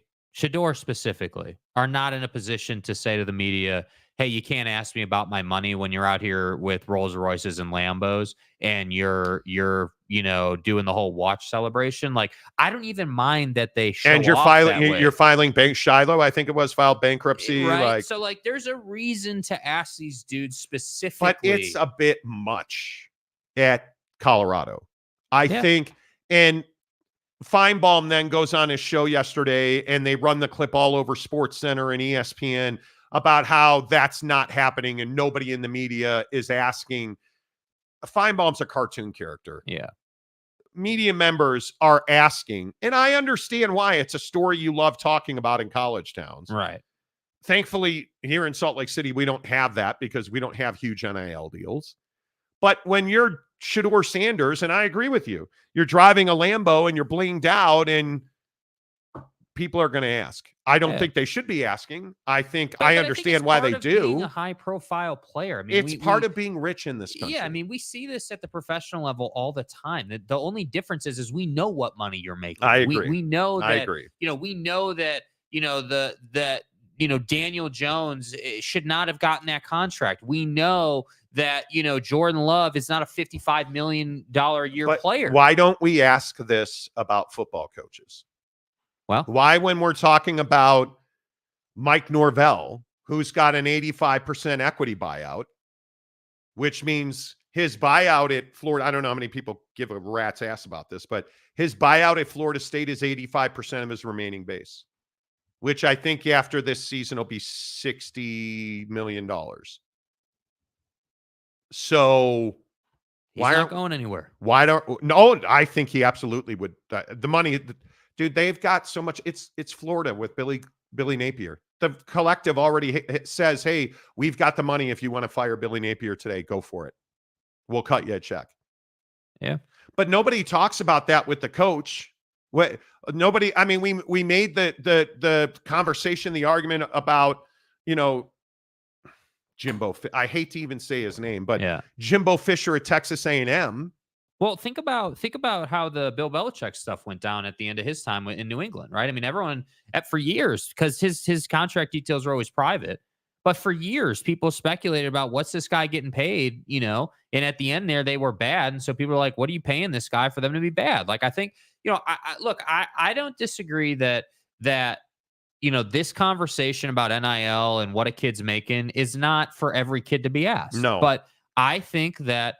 are not in a position to say to the media, hey, you can't ask me about my money when you're out here with Rolls Royces and Lambos and you're doing the whole watch celebration. Like, I don't even mind that they show and you're off filing that way. You're filing Shiloh, I think it was, filed bankruptcy. Right. So there's a reason to ask these dudes specifically. But it's a bit much at Colorado, I think. And Feinbaum then goes on his show yesterday and they run the clip all over SportsCenter and ESPN about how that's not happening and nobody in the media is asking. Feinbaum's a cartoon character. Yeah. Media members are asking, and I understand why. It's a story you love talking about in college towns. Right. Thankfully, here in Salt Lake City, we don't have that because we don't have huge NIL deals. But when you're Shedeur Sanders, and I agree with you, you're driving a Lambo and you're blinged out and people are going to ask. I don't think they should be asking. I understand why they do. Being a high-profile player. I mean, it's part of being rich in this country. Yeah, I mean, we see this at the professional level all the time. The only difference is we know what money you're making. I agree. We know that. I agree. We know that. Daniel Jones should not have gotten that contract. We know that Jordan Love is not a $55 million a year player. Why don't we ask this about football coaches? Well, why, when we're talking about Mike Norvell, who's got an 85% equity buyout, which means his buyout at Florida, I don't know how many people give a rat's ass about this, but his buyout at Florida State is 85% of his remaining base, which I think after this season will be $60 million. So he's not going anywhere. No, I think he absolutely would. The money, dude, they've got so much. It's Florida with Billy Napier. The collective already says, hey, we've got the money. If you want to fire Billy Napier today, go for it. We'll cut you a check. Yeah. But nobody talks about that with the coach. What nobody? I mean, we made the conversation, the argument about Jimbo. I hate to even say his name, but Yeah. Jimbo Fisher at Texas A&M. Well, think about how the Bill Belichick stuff went down at the end of his time in New England, right? I mean, everyone for years, because his contract details were always private, but for years people speculated about what's this guy getting paid, and at the end there they were bad, and so people were like, "What are you paying this guy for them to be bad?" Like I think I don't disagree that this conversation about NIL and what a kid's making is not for every kid to be asked. No, but I think that.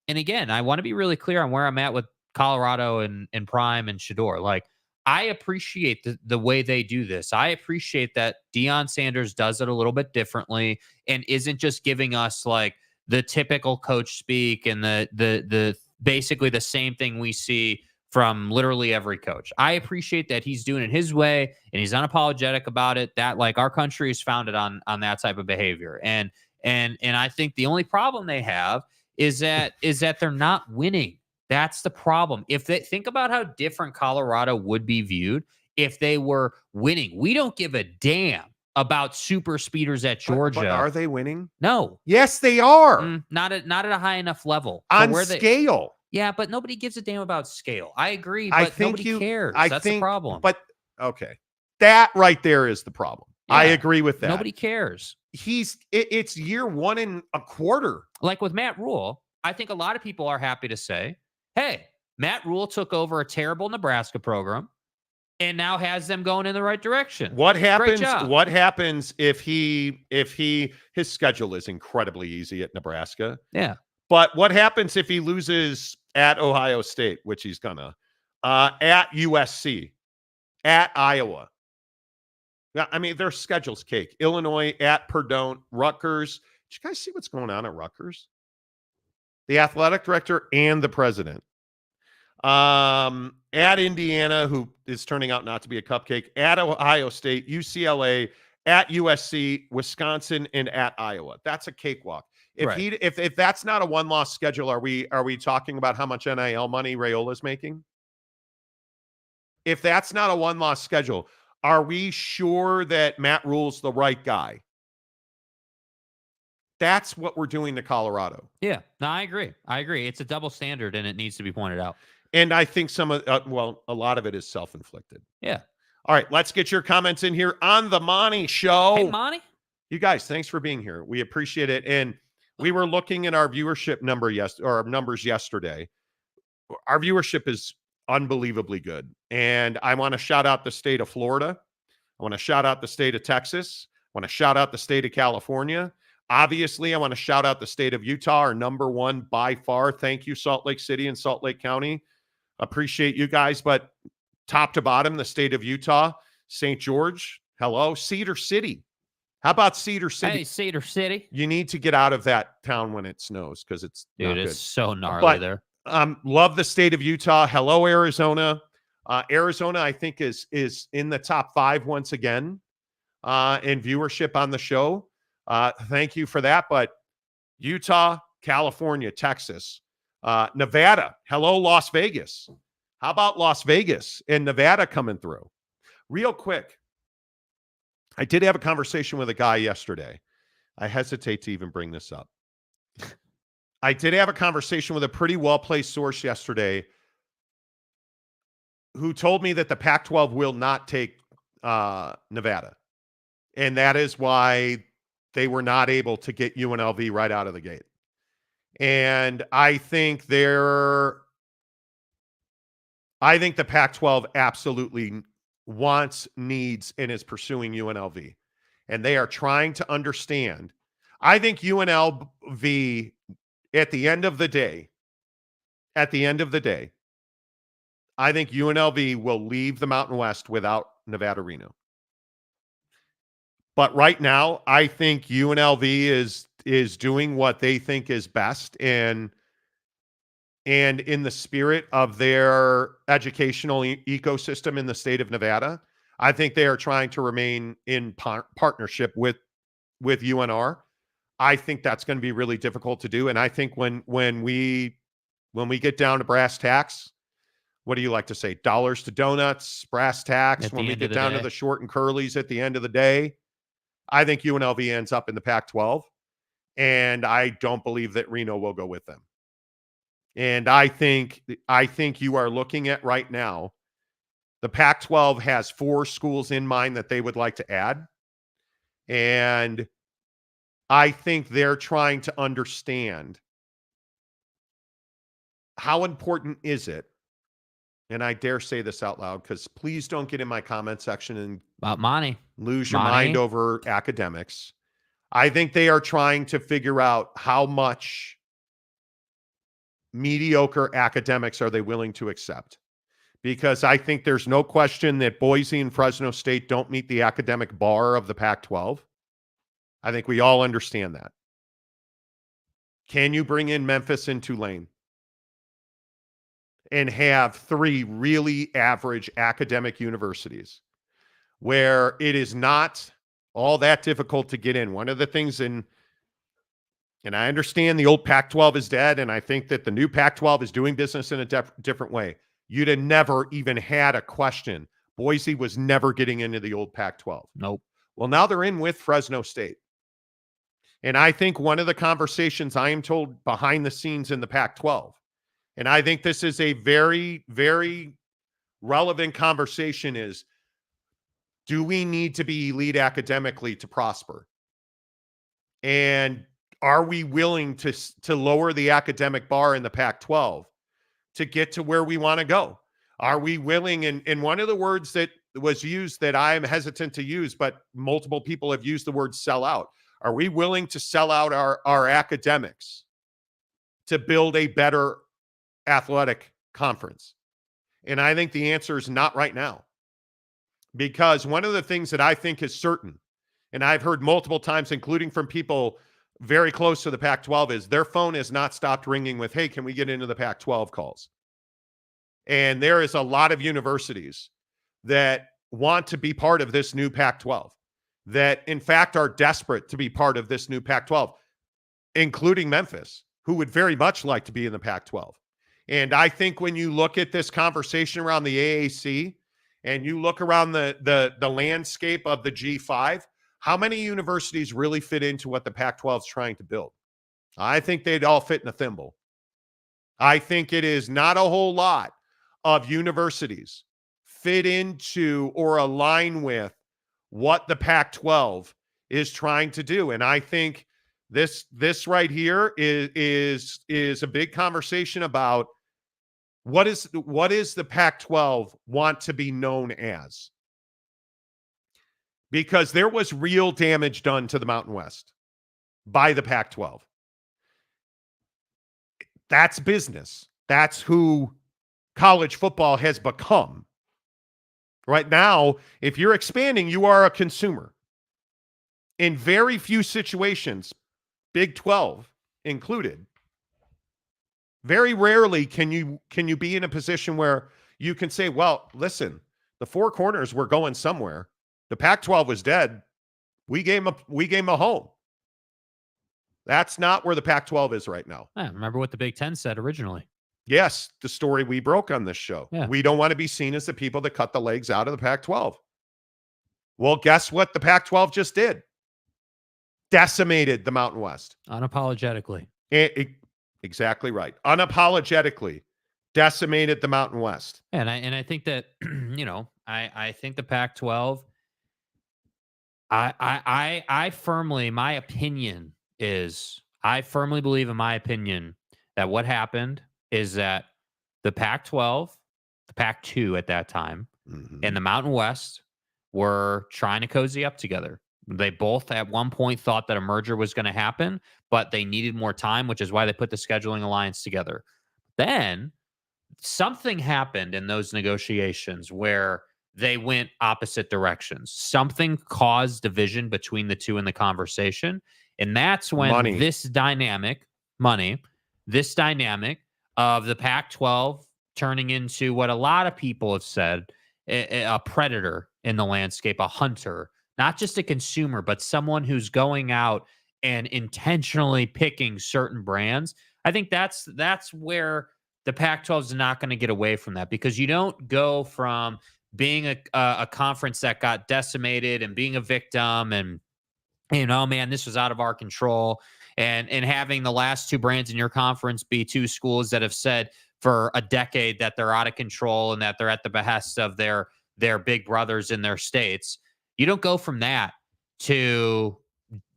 And again, I want to be really clear on where I'm at with Colorado and Prime and Shador. Like, I appreciate the way they do this. I appreciate that Deion Sanders does it a little bit differently and isn't just giving us like the typical coach speak and the basically the same thing we see from literally every coach. I appreciate that he's doing it his way and he's unapologetic about it. That like our country is founded on that type of behavior. And I think the only problem they have is that they're not winning. That's the problem. If they think about how different Colorado would be viewed if they were winning. We don't give a damn about super speeders at Georgia. But are they winning? No. Yes, they are. Not at a high enough level. On scale. Yeah, but nobody gives a damn about scale. I agree, but nobody cares. That's the problem. But okay. That right there is the problem. Yeah, I agree with that. Nobody cares. It's year 1 1/4. Like with Matt Rule, I think a lot of people are happy to say, hey, Matt Rule took over a terrible Nebraska program and now has them going in the right direction. What happens if his schedule is incredibly easy at Nebraska? Yeah. But what happens if he loses at Ohio State, which he's gonna, at USC, at Iowa? Yeah, I mean, their schedule's cake. Illinois, at Purdue, Rutgers. Did you guys see what's going on at Rutgers? The athletic director and the president. At Indiana, who is turning out not to be a cupcake. At Ohio State, UCLA, at USC, Wisconsin, and at Iowa. That's a cakewalk. If that's not a one-loss schedule, are we talking about how much NIL money Rayola's making? If that's not a one-loss schedule, are we sure that Matt Rule's the right guy? That's what we're doing to Colorado. Yeah, no, I agree. It's a double standard, and it needs to be pointed out. And I think a lot of it is self-inflicted. Yeah. All right, let's get your comments in here on the Monty Show. Hey, Monty. You guys, thanks for being here. We appreciate it. And we were looking at our viewership numbers yesterday. Our viewership is unbelievably good. And I want to shout out the state of Florida. I want to shout out the state of Texas. I want to shout out the state of California. Obviously, I want to shout out the state of Utah, our number one by far. Thank you, Salt Lake City and Salt Lake County. Appreciate you guys. But top to bottom, the state of Utah, St. George, hello, Cedar City. How about Cedar City? Hey, Cedar City. You need to get out of that town when it snows because it's not good. It's so gnarly there. Love the state of Utah. Hello, Arizona. Arizona, I think, is in the top 5 once again in viewership on the show. Thank you for that. But Utah, California, Texas, Nevada. Hello, Las Vegas. How about Las Vegas and Nevada coming through? Real quick, I did have a conversation with a guy yesterday. I hesitate to even bring this up. I did have a conversation with a pretty well-placed source yesterday who told me that the Pac-12 will not take Nevada. And that is why they were not able to get UNLV right out of the gate. And I think the Pac-12 absolutely wants, needs, and is pursuing UNLV. And they are trying to understand. I think UNLV, at the end of the day, I think UNLV will leave the Mountain West without Nevada Reno. But right now, I think UNLV is doing what they think is best, and in the spirit of their educational ecosystem in the state of Nevada, I think they are trying to remain in partnership with UNR. I think that's going to be really difficult to do, and I think when we get down to brass tacks, what do you like to say? Dollars to donuts, brass tacks At when the we end get of the down to day. the short and curlies at the end of the day. I think UNLV ends up in the Pac-12, and I don't believe that Reno will go with them. And I think you are looking at right now, the Pac-12 has 4 schools in mind that they would like to add. And I think they're trying to understand how important is it, and I dare say this out loud because please don't get in my comment section and About money. lose your Money. mind over academics. I think they are trying to figure out how much mediocre academics are they willing to accept. Because I think there's no question that Boise and Fresno State don't meet the academic bar of the Pac-12. I think we all understand that. Can you bring in Memphis and Tulane and have 3 really average academic universities where it is not all that difficult to get in? One of the things and I understand the old Pac-12 is dead, and I think that the new Pac-12 is doing business in a different way. You'd have never even had a question. Boise was never getting into the old Pac-12. Nope. Well, now they're in with Fresno State. And I think one of the conversations I am told behind the scenes in the Pac-12, and I think this is a very, very relevant conversation, is do we need to be elite academically to prosper? And are we willing to lower the academic bar in the Pac-12 to get to where we want to go? Are we willing? And one of the words that was used that I'm hesitant to use, but multiple people have used the word sell out. Are we willing to sell out our academics to build a better athletic conference? And I think the answer is not right now. Because one of the things that I think is certain, and I've heard multiple times, including from people very close to the Pac-12, is their phone has not stopped ringing with, hey, can we get into the Pac-12 calls? And there is a lot of universities that want to be part of this new Pac-12, that in fact are desperate to be part of this new Pac-12, including Memphis, who would very much like to be in the Pac-12. And I think when you look at this conversation around the AAC and you look around the landscape of the G5, how many universities really fit into what the Pac-12 is trying to build? I think they'd all fit in a thimble. I think it is not a whole lot of universities fit into or align with what the Pac-12 is trying to do. And I think this right here is a big conversation about what is the Pac-12 want to be known as? Because there was real damage done to the Mountain West by the Pac-12. That's business. That's who college football has become. Right now, if you're expanding, you are a consumer. In very few situations, Big 12 included, very rarely can you be in a position where you can say, well, listen, the 4 corners were going somewhere. The Pac-12 was dead. We gave them a home. That's not where the Pac-12 is right now. Yeah, remember what the Big Ten said originally. Yes, the story we broke on this show. Yeah. We don't want to be seen as the people that cut the legs out of the Pac-12. Well, guess what the Pac-12 just did? Decimated the Mountain West. Unapologetically. Exactly right. Unapologetically decimated the Mountain West. And I think that, I think the Pac-12, I firmly, my opinion is, I firmly believe in my opinion that what happened is that the Pac-12, the Pac-2 at that time, and the Mountain West were trying to cozy up together. They both at one point thought that a merger was going to happen, but they needed more time, which is why they put the scheduling alliance together. Then something happened in those negotiations where they went opposite directions. Something caused division between the two in the conversation. And that's when this dynamic of the Pac-12 turning into what a lot of people have said, a predator in the landscape, a hunter, not just a consumer, but someone who's going out and intentionally picking certain brands. I think that's where the Pac-12 is not going to get away from that, because you don't go from being a conference that got decimated and being a victim and, oh man, this was out of our control, and having the last two brands in your conference be two schools that have said for a decade that they're out of control and that they're at the behest of their big brothers in their states. You don't go from that to,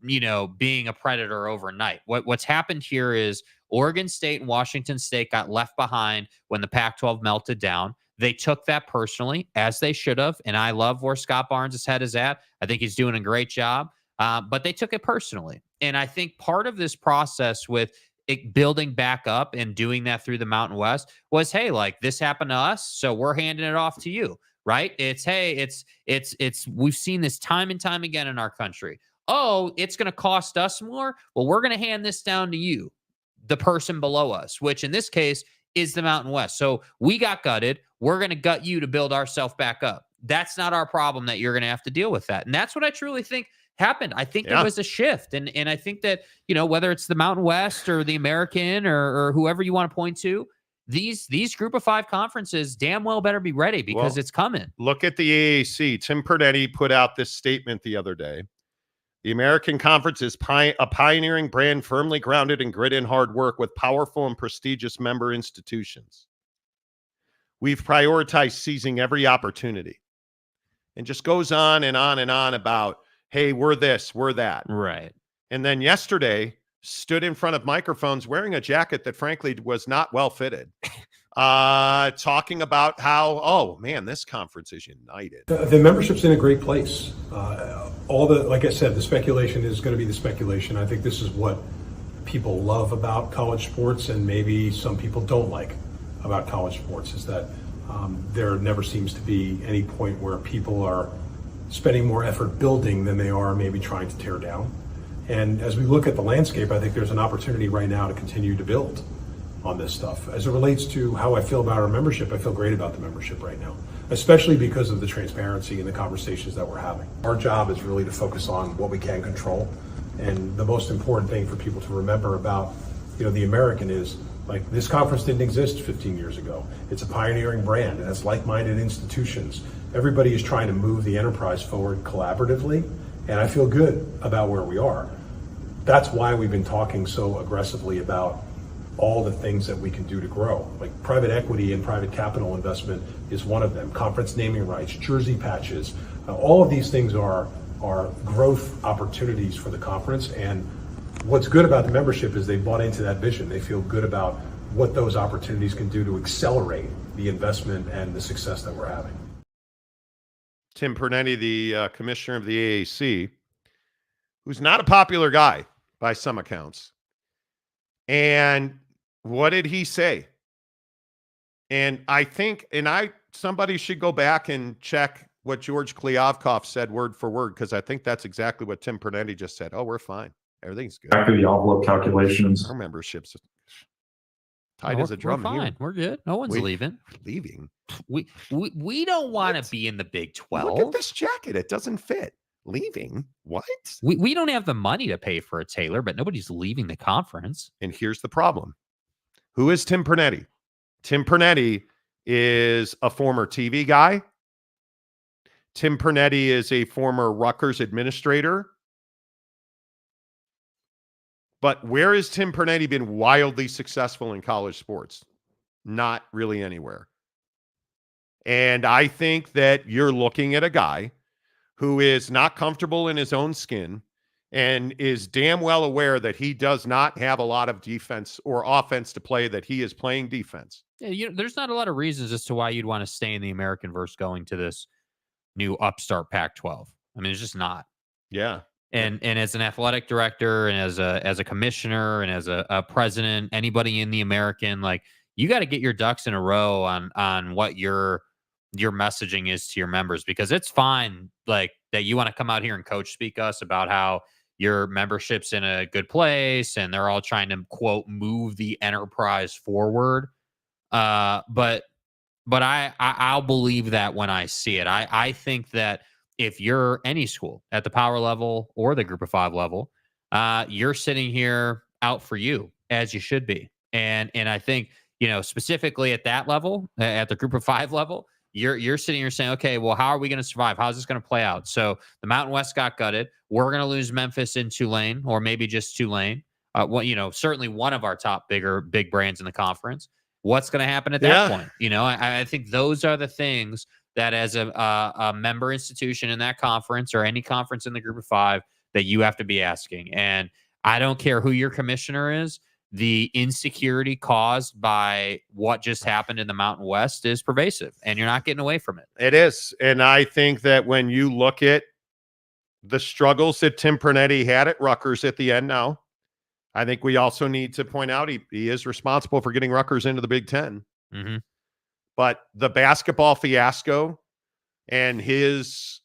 being a predator overnight. What's happened here is Oregon State and Washington State got left behind when the Pac-12 melted down. They took that personally, as they should have. And I love where Scott Barnes' head is at. I think he's doing a great job. But they took it personally. And I think part of this process with it building back up and doing that through the Mountain West was, hey, like, this happened to us, so we're handing it off to you, right? It's we've seen this time and time again in our country. Oh, it's going to cost us more. Well, we're going to hand this down to you, the person below us, which in this case is the Mountain West. So we got gutted. We're going to gut you to build ourselves back up. That's not our problem that you're going to have to deal with that. And that's what I truly think happened. I think there was a shift. And I think that, whether it's the Mountain West or the American or whoever you want to point to, these group of 5 conferences damn well better be ready, because it's coming. Look at the AAC. Tim Pernetti put out this statement the other day. The American Conference is a pioneering brand firmly grounded in grit and hard work with powerful and prestigious member institutions. We've prioritized seizing every opportunity. And just goes on and on and on about, hey, we're this, we're that. Right. And then yesterday stood in front of microphones wearing a jacket that frankly was not well fitted, talking about how, oh man, this conference is united. The membership's in a great place. Like I said, the speculation is going to be the speculation. I think this is what people love about college sports, and maybe some people don't like about college sports, is that there never seems to be any point where people are spending more effort building than they are maybe trying to tear down. And as we look at the landscape, I think there's an opportunity right now to continue to build on this stuff. As it relates to how I feel about our membership, I feel great about the membership right now, especially because of the transparency and the conversations that we're having. Our job is really to focus on what we can control. And the most important thing for people to remember about, the American is, like, this conference didn't exist 15 years ago. It's a pioneering brand, and it's like-minded institutions. Everybody is trying to move the enterprise forward collaboratively, and I feel good about where we are. That's why we've been talking so aggressively about all the things that we can do to grow. Like private equity and private capital investment is one of them. Conference naming rights, jersey patches, all of these things are growth opportunities for the conference. And what's good about the membership is they bought into that vision. They feel good about what those opportunities can do to accelerate the investment and the success that we're having. Tim Pernetti, the commissioner of the AAC, who's not a popular guy by some accounts. And what did he say? And I think, somebody should go back and check what George Kliavkoff said word for word, because I think that's exactly what Tim Pernetti just said. Oh, we're fine. Everything's good. After the envelope calculations. Our membership's tight as a drum. We're fine. Here. We're good. No one's leaving. Leaving? We don't want to be in the Big 12. Look at this jacket. It doesn't fit. Leaving? What? We don't have the money to pay for a tailor, but nobody's leaving the conference. And here's the problem. Who is Tim Pernetti? Tim Pernetti is a former TV guy. Tim Pernetti is a former Rutgers administrator. But where has Tim Pernetti been wildly successful in college sports? Not really anywhere. And I think that you're looking at a guy who is not comfortable in his own skin and is damn well aware that he does not have a lot of defense or offense to play, that he is playing defense. Yeah, there's not a lot of reasons as to why you'd want to stay in the American versus going to this new upstart Pac-12. I mean, it's just not. Yeah. And as an athletic director and as a commissioner and as a president, anybody in the American, like, you got to get your ducks in a row on what your messaging is to your members, because it's fine, like, that you want to come out here and coach speak us about how your membership's in a good place and they're all trying to, quote, move the enterprise forward. But I'll believe that when I see it. I think that if you're any school at the power level or the group of 5 level, you're sitting here out for you, as you should be. And I think specifically at that level, at the group of 5 level, you're sitting here saying, okay, well, how are we going to survive? How's this going to play out? So the Mountain West got gutted. We're going to lose Memphis and Tulane, or maybe just Tulane. Certainly one of our top big brands in the conference. What's going to happen at that point? I think those are the things that as a member institution in that conference, or any conference in the group of 5, that you have to be asking. And I don't care who your commissioner is, the insecurity caused by what just happened in the Mountain West is pervasive, and you're not getting away from it. It is. And I think that when you look at the struggles that Tim Pernetti had at Rutgers at the end now, I think we also need to point out he is responsible for getting Rutgers into the Big Ten. Mm-hmm. But the basketball fiasco and his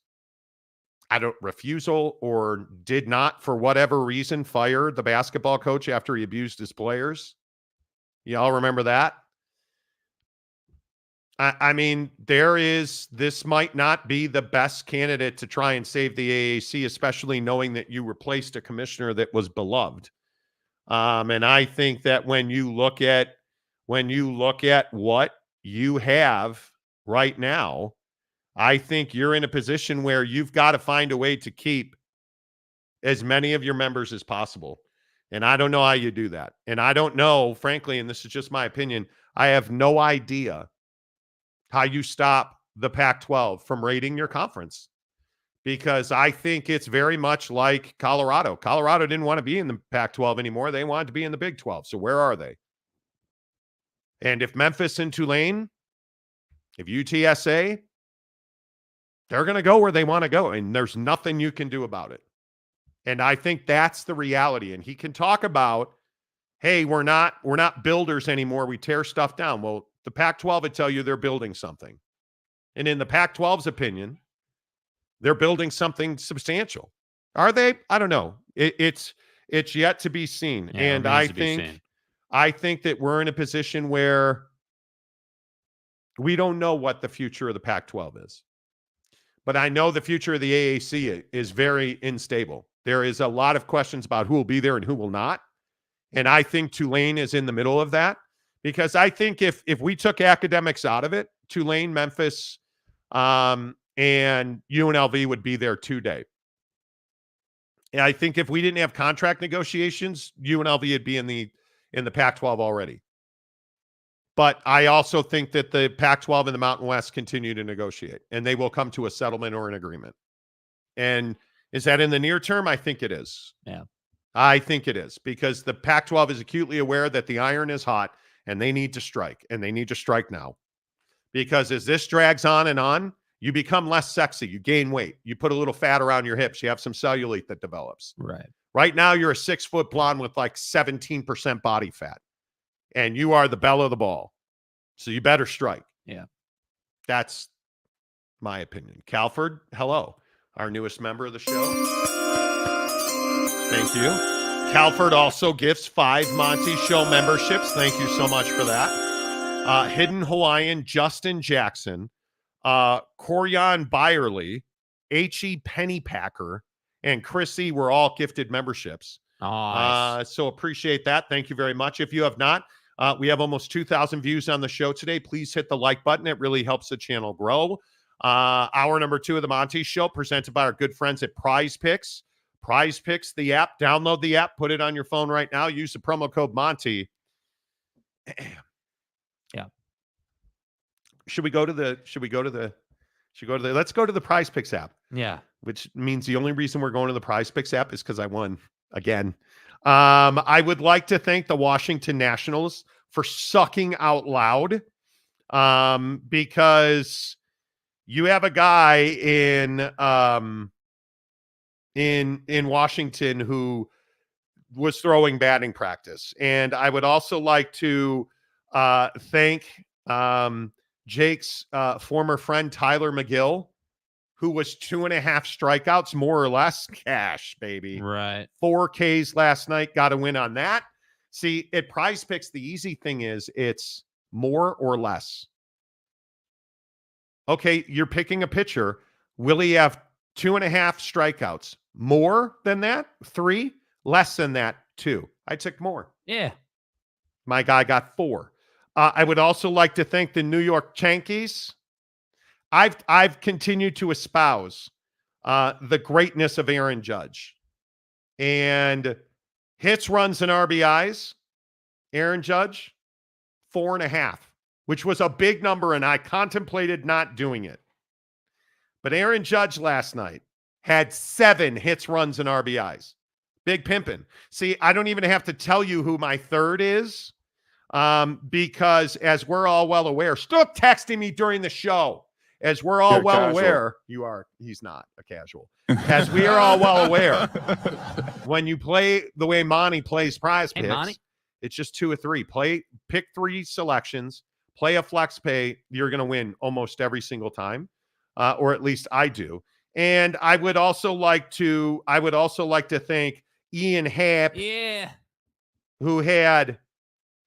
refusal, or did not, for whatever reason, fire the basketball coach after he abused his players. Y'all remember that? I mean, this might not be the best candidate to try and save the AAC, especially knowing that you replaced a commissioner that was beloved. And I think that when you look at what you have right now, I think you're in a position where you've got to find a way to keep as many of your members as possible. And I don't know how you do that. And I don't know, frankly, and this is just my opinion, I have no idea how you stop the Pac-12 from raiding your conference. Because I think it's very much like Colorado. Colorado didn't want to be in the Pac-12 anymore. They wanted to be in the Big 12. So where are they? And if Memphis and Tulane, if UTSA, they're going to go where they want to go, and there's nothing you can do about it. And I think that's the reality. And he can talk about, hey, we're not builders anymore. We tear stuff down. Well, the Pac-12 would tell you they're building something. And in the Pac-12's opinion, they're building something substantial. Are they? I don't know. It's yet to be seen. Yeah, and I think that we're in a position where we don't know what the future of the Pac-12 is. But I know the future of the AAC is very unstable. There is a lot of questions about who will be there and who will not. And I think Tulane is in the middle of that, because I think if we took academics out of it, Tulane, Memphis, and UNLV would be there today. And I think if we didn't have contract negotiations, UNLV would be in the Pac-12 already. But I also think that the Pac-12 and the Mountain West continue to negotiate, and they will come to a settlement or an agreement. And is that in the near term? I think it is. Yeah. I think it is, because the Pac-12 is acutely aware that the iron is hot and they need to strike, and they need to strike now. Because as this drags on, you become less sexy. You gain weight. You put a little fat around your hips. You have some cellulite that develops. Right. Right now, you're a 6-foot blonde with like 17% body fat, and you are the belle of the ball. So you better strike. Yeah. That's my opinion. Calford, hello. Our newest member of the show. Thank you. Calford also gifts 5 Monty Show memberships. Thank you so much for that. Hidden Hawaiian, Justin Jackson, Corian Byerly, H.E. Pennypacker, and Chrissy were all gifted memberships. Nice. So appreciate that. Thank you very much. If you have not, we have almost 2,000 views on the show today. Please hit the like button. It really helps the channel grow. Hour number 2 of the Monty Show, presented by our good friends at Prize Picks. Prize Picks, the app. Download the app. Put it on your phone right now. Use the promo code Monty. Yeah. Let's go to the Prize Picks app. Yeah. Which means the only reason we're going to the Prize Picks app is because I won again. I would like to thank the Washington Nationals for sucking out loud, because you have a guy in Washington who was throwing batting practice. And I would also like to thank Jake's former friend Tyler McGill, who was 2.5 strikeouts, more or less. Cash, baby. Right. 4 Ks last night. Got a win on that. See, at Prize Picks, the easy thing is it's more or less. Okay, you're picking a pitcher. Will he have 2.5 strikeouts? More than that? 3? Less than that? 2. I took more. Yeah. My guy got 4. I would also like to thank the New York Yankees. I've continued to espouse the greatness of Aaron Judge. And hits, runs, and RBIs, Aaron Judge, 4.5, which was a big number, and I contemplated not doing it. But Aaron Judge last night had 7 hits, runs, and RBIs. Big pimpin'. See, I don't even have to tell you who my third is, because as we're all well aware, stop texting me during the show. As we're all aware, he's not a casual. As we are all well aware, when you play the way Monty plays prize picks, it's just 2 or 3. Pick 3 selections, play a flex pay, you're going to win almost every single time, or at least I do. And I would also like to thank Ian Happ, who had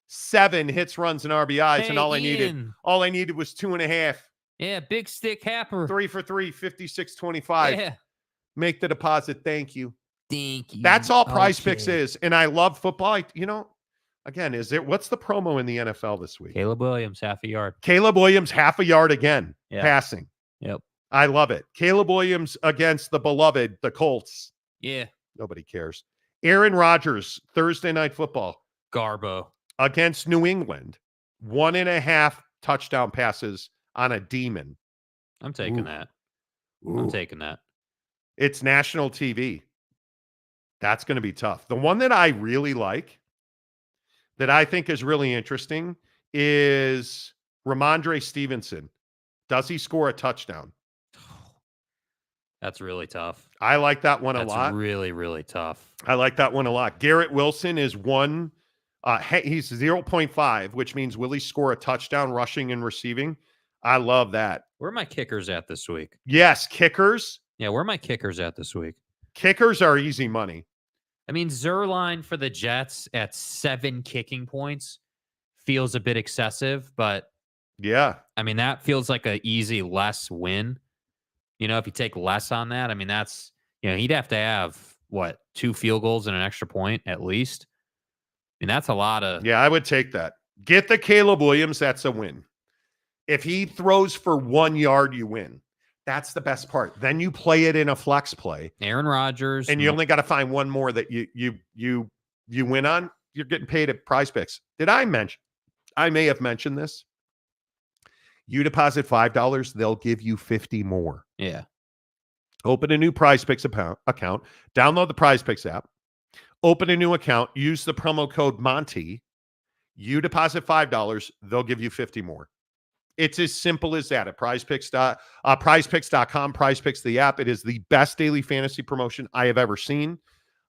7 hits, runs, and RBIs, and all I needed was 2.5. Yeah, big stick Happer. 3 for 3, 56.25. Yeah. Make the deposit. Thank you. Thank you. That's all Prize Picks is. And I love football. Again, what's the promo in the NFL this week? Caleb Williams, half a yard. Caleb Williams, half a yard again, passing. Yep. I love it. Caleb Williams against the beloved, the Colts. Yeah. Nobody cares. Aaron Rodgers, Thursday Night Football. Garbo. Against New England. 1.5 touchdown passes on a demon. I'm taking that. I'm taking that. It's national TV. That's going to be tough. The one that I really like, that I think is really interesting, is Ramondre Stevenson. Does he score a touchdown? That's really tough. I like that one a lot. That's really, really tough. I like that one a lot. Garrett Wilson is 1. He's 0.5, which means will he score a touchdown rushing and receiving? I love that. Where are my kickers at this week? Yes, kickers. Yeah, where are my kickers at this week? Kickers are easy money. I mean, Zerline for the Jets at 7 kicking points feels a bit excessive, but yeah, I mean, that feels like an easy less win. If you take less on that, I mean, that's, he'd have to have 2 field goals and an extra point at least. I mean, that's a lot of. Yeah, I would take that. Get the Caleb Williams. That's a win. If he throws for 1 yard, you win. That's the best part. Then you play it in a flex play. Aaron Rodgers. And you only got to find one more that you win on. You're getting paid at Prize Picks. I may have mentioned this. You deposit $5, they'll give you 50 more. Yeah. Open a new Prize Picks account. Download the Prize Picks app. Open a new account. Use the promo code Monty. You deposit $5, they'll give you 50 more. It's as simple as that at prizepicks.com, Prize Picks, the app. It is the best daily fantasy promotion I have ever seen.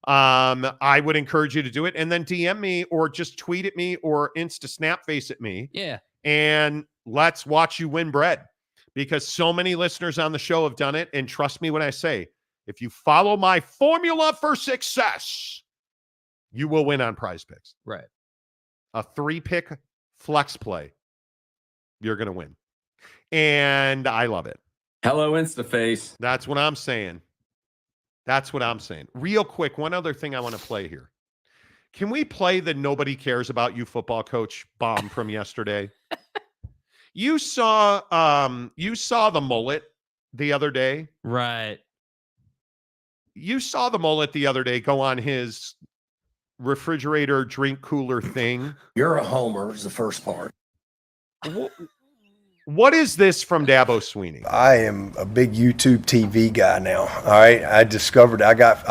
I would encourage you to do it, and then DM me or just tweet at me or Insta snap face at me. Yeah. And let's watch you win bread, because so many listeners on the show have done it. And trust me when I say, if you follow my formula for success, you will win on Prize Picks. Right. A 3-pick flex play. You're going to win. And I love it. Hello, Instaface. That's what I'm saying. Real quick, one other thing I want to play here. Can we play the Nobody Cares About You football coach bomb from yesterday? You saw the mullet the other day. Right. You saw the mullet the other day go on his refrigerator drink cooler thing. You're a homer is the first part. What is this from Dabo Sweeney? I am a big YouTube TV guy now. All right. I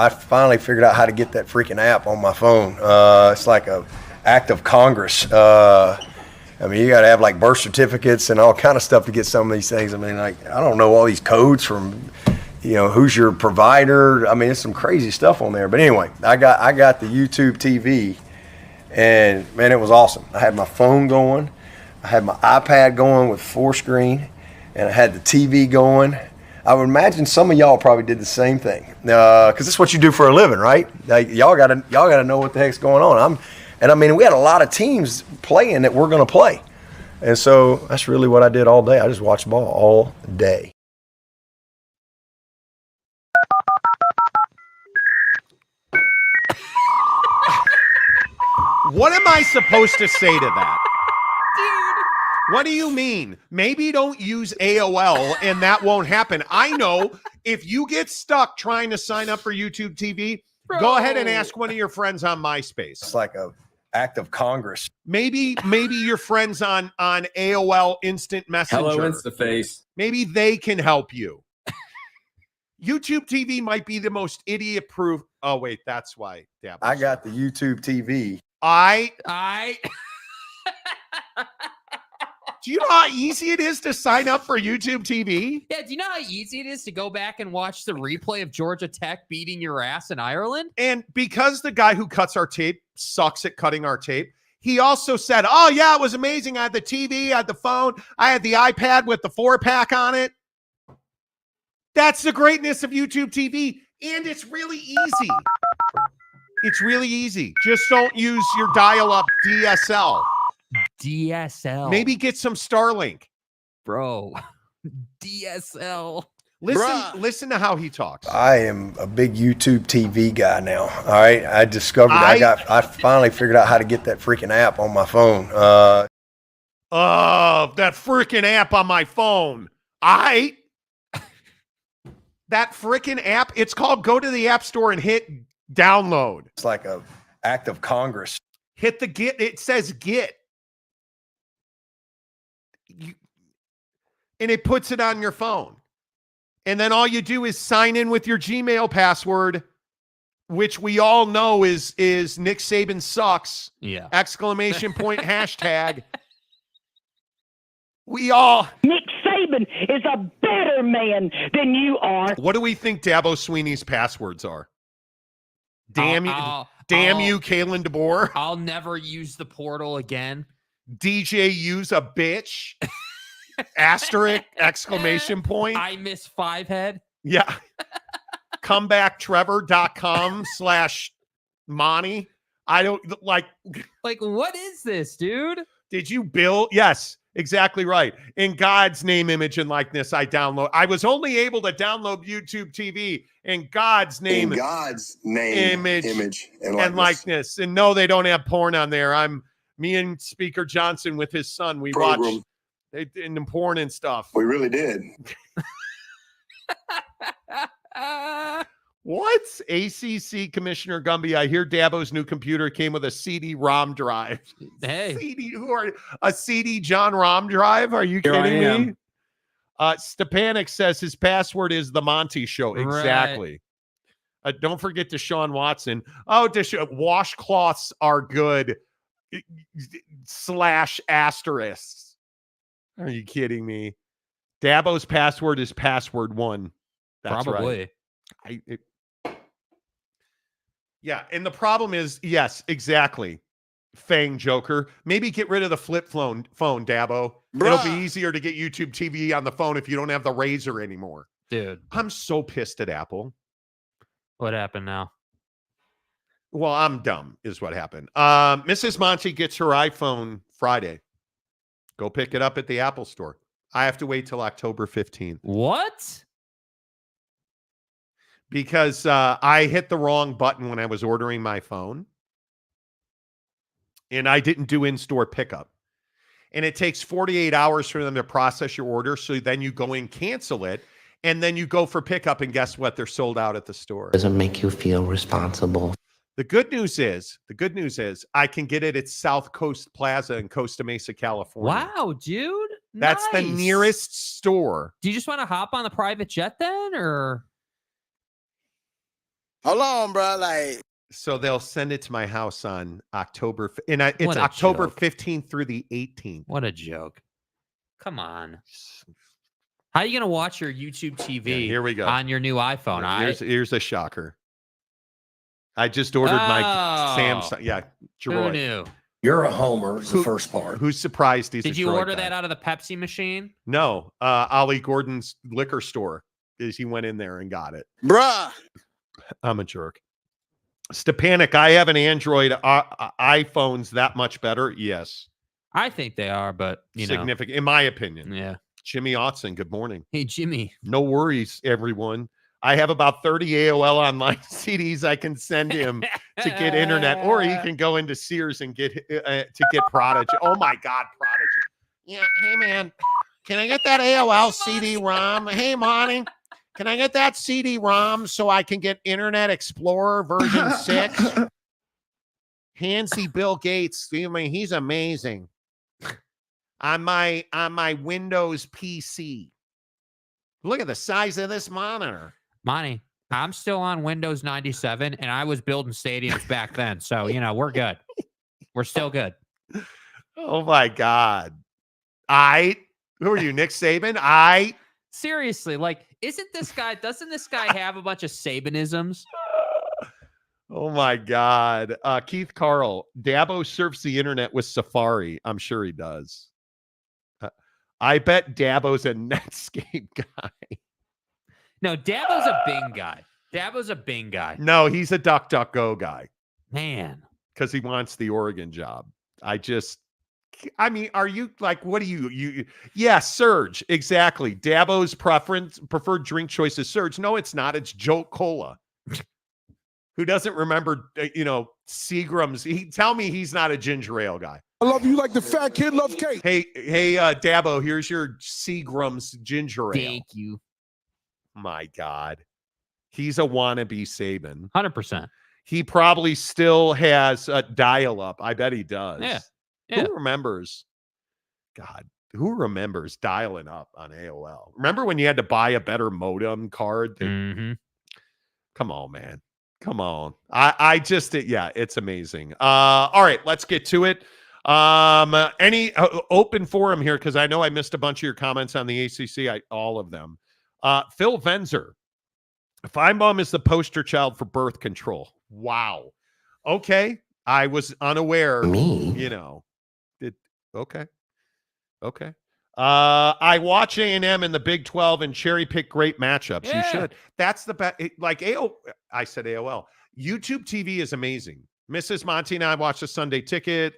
finally figured out how to get that freaking app on my phone. It's like a act of Congress. I mean, you got to have like birth certificates and all kind of stuff to get some of these things. I mean, like, I don't know all these codes from, who's your provider. I mean, it's some crazy stuff on there. But anyway, I got the YouTube TV, and man, it was awesome. I had my phone going. I had my iPad going with 4-screen, and I had the TV going. I would imagine some of y'all probably did the same thing, because this is what you do for a living, right? Like, y'all gotta know what the heck's going on. We had a lot of teams playing that we're going to play, and so that's really what I did all day. I just watched ball all day. What am I supposed to say to that? What do you mean? Maybe don't use AOL and that won't happen. I know if you get stuck trying to sign up for YouTube TV, go ahead and ask one of your friends on MySpace. It's like a act of Congress. Maybe your friends on AOL Instant Messenger. Hello, InstaFace. Maybe they can help you. YouTube TV might be the most idiot-proof. Oh, wait, that's why. I got the YouTube TV. Do you know how easy it is to sign up for YouTube TV? Yeah, do you know how easy it is to go back and watch the replay of Georgia Tech beating your ass in Ireland? And because the guy who cuts our tape sucks at cutting our tape, he also said, oh, yeah, it was amazing. I had the TV, I had the phone, I had the iPad with the 4-pack on it. That's the greatness of YouTube TV. And it's really easy. It's really easy. Just don't use your dial-up DSL. DSL. Maybe get some Starlink. Bro. DSL. Listen to how he talks. I am a big YouTube TV guy now. All right. I discovered I finally figured out how to get that freaking app on my phone. That freaking app on my phone. That freaking app, it's called go to the App Store and hit download. It's like a act of Congress. Hit the get. It says get. And it puts it on your phone. And then all you do is sign in with your Gmail password, which we all know is Nick Saban sucks. Yeah. ! Hashtag. Nick Saban is a better man than you are. What do we think Dabo Sweeney's passwords are? Damn you, Kalen DeBoer. I'll never use the portal again. DJ use a bitch. Asterisk, ! I miss 5head. Yeah. Comebacktrevor.com/Monty. I don't like what is this, dude? Did you build? Yes, exactly right. In God's name, image, and likeness, I was only able to download YouTube TV in God's name. In God's name, image, and likeness. And no, they don't have porn on there. Me and Speaker Johnson with his son, we watched in the porn and stuff. We really did. What? ACC Commissioner Gumby, I hear Dabo's new computer came with a CD-ROM drive. Hey. A CD-John ROM drive? Are you kidding me? Stepanek says his password is the Monty Show. Exactly. Right. Don't forget Deshaun Watson. Oh, washcloths are good. /*. Are you kidding me? Dabo's password is password 1. That's probably right. Yeah, and the problem is, yes, exactly. Fang Joker. Maybe get rid of the flip phone, Dabo. Bruh. It'll be easier to get YouTube TV on the phone if you don't have the Razor anymore. Dude. I'm so pissed at Apple. What happened now? Well, I'm dumb is what happened. Mrs. Monty gets her iPhone Friday. Go pick it up at the Apple store. I have to wait till October 15th. What? Because I hit the wrong button when I was ordering my phone. And I didn't do in-store pickup. And it takes 48 hours for them to process your order. So then you go and cancel it. And then you go for pickup. And guess what? They're sold out at the store. Doesn't make you feel responsible. The good news is I can get it at South Coast Plaza in Costa Mesa, California. Wow, dude. That's nice. the nearest store. Do you just want to hop on the private jet then, or? Hold on, bro. So they'll send it to my house on October, and it's October 15th through the 18th. What a joke. Come on. How are you going to watch your YouTube TV here we go. On your new iPhone? Here's a shocker. I just ordered my Samsung. Yeah, Jeroy. Who knew? You're a homer is the first part. Who's surprised he's Did you order that out of the Pepsi machine? No. Ollie Gordon's liquor store. He went in there and got it. Bruh. I'm a jerk. Stepanek, I have an Android. iPhone's that much better? Yes. I think they are, but significant, in my opinion. Yeah. Jimmy Otson, good morning. Hey, Jimmy. No worries, everyone. I have about 30 AOL online CDs I can send him to get internet, or he can go into Sears and get Prodigy. Oh my God, Prodigy! Yeah, hey man, can I get that AOL CD-ROM? Hey, Monty, can I get that CD-ROM so I can get Internet Explorer version 6? Handsy Bill Gates, I mean, he's amazing. On my Windows PC. Look at the size of this monitor. Monty, I'm still on Windows 97, and I was building stadiums back then. So, we're good. We're still good. Oh, my God. Who are you, Nick Saban? Seriously, doesn't this guy have a bunch of Sabanisms? Oh, my God. Keith Carl, Dabo surfs the internet with Safari. I'm sure he does. I bet Dabo's a Netscape guy. No, Dabo's a Bing guy. Dabo's a Bing guy. No, he's a DuckDuckGo guy. Man. Because he wants the Oregon job. I mean, are you what do you? Yeah, Surge. Exactly. Dabo's preferred drink choice is Surge. No, it's not. It's Jolt Cola. Who doesn't remember, Seagram's? Tell me he's not a ginger ale guy. I love you like the fat kid loves cake. Hey, Dabo, here's your Seagram's ginger ale. Thank you. My God. He's a wannabe Saban. 100%. He probably still has a dial-up. I bet he does. Yeah. Who remembers? God, who remembers dialing up on AOL? Remember when you had to buy a better modem card? Come on, man. Come on. It's amazing. All right, let's get to it. Any open forum here, because I know I missed a bunch of your comments on the ACC, all of them. Phil Venzer, Feinbaum is the poster child for birth control. Wow. Okay. I was unaware. Me? Okay. I watch A&M in the Big 12 and cherry pick great matchups. Yeah. You should. That's the best. I said AOL. YouTube TV is amazing. Mrs. Monty and I watched the Sunday Ticket,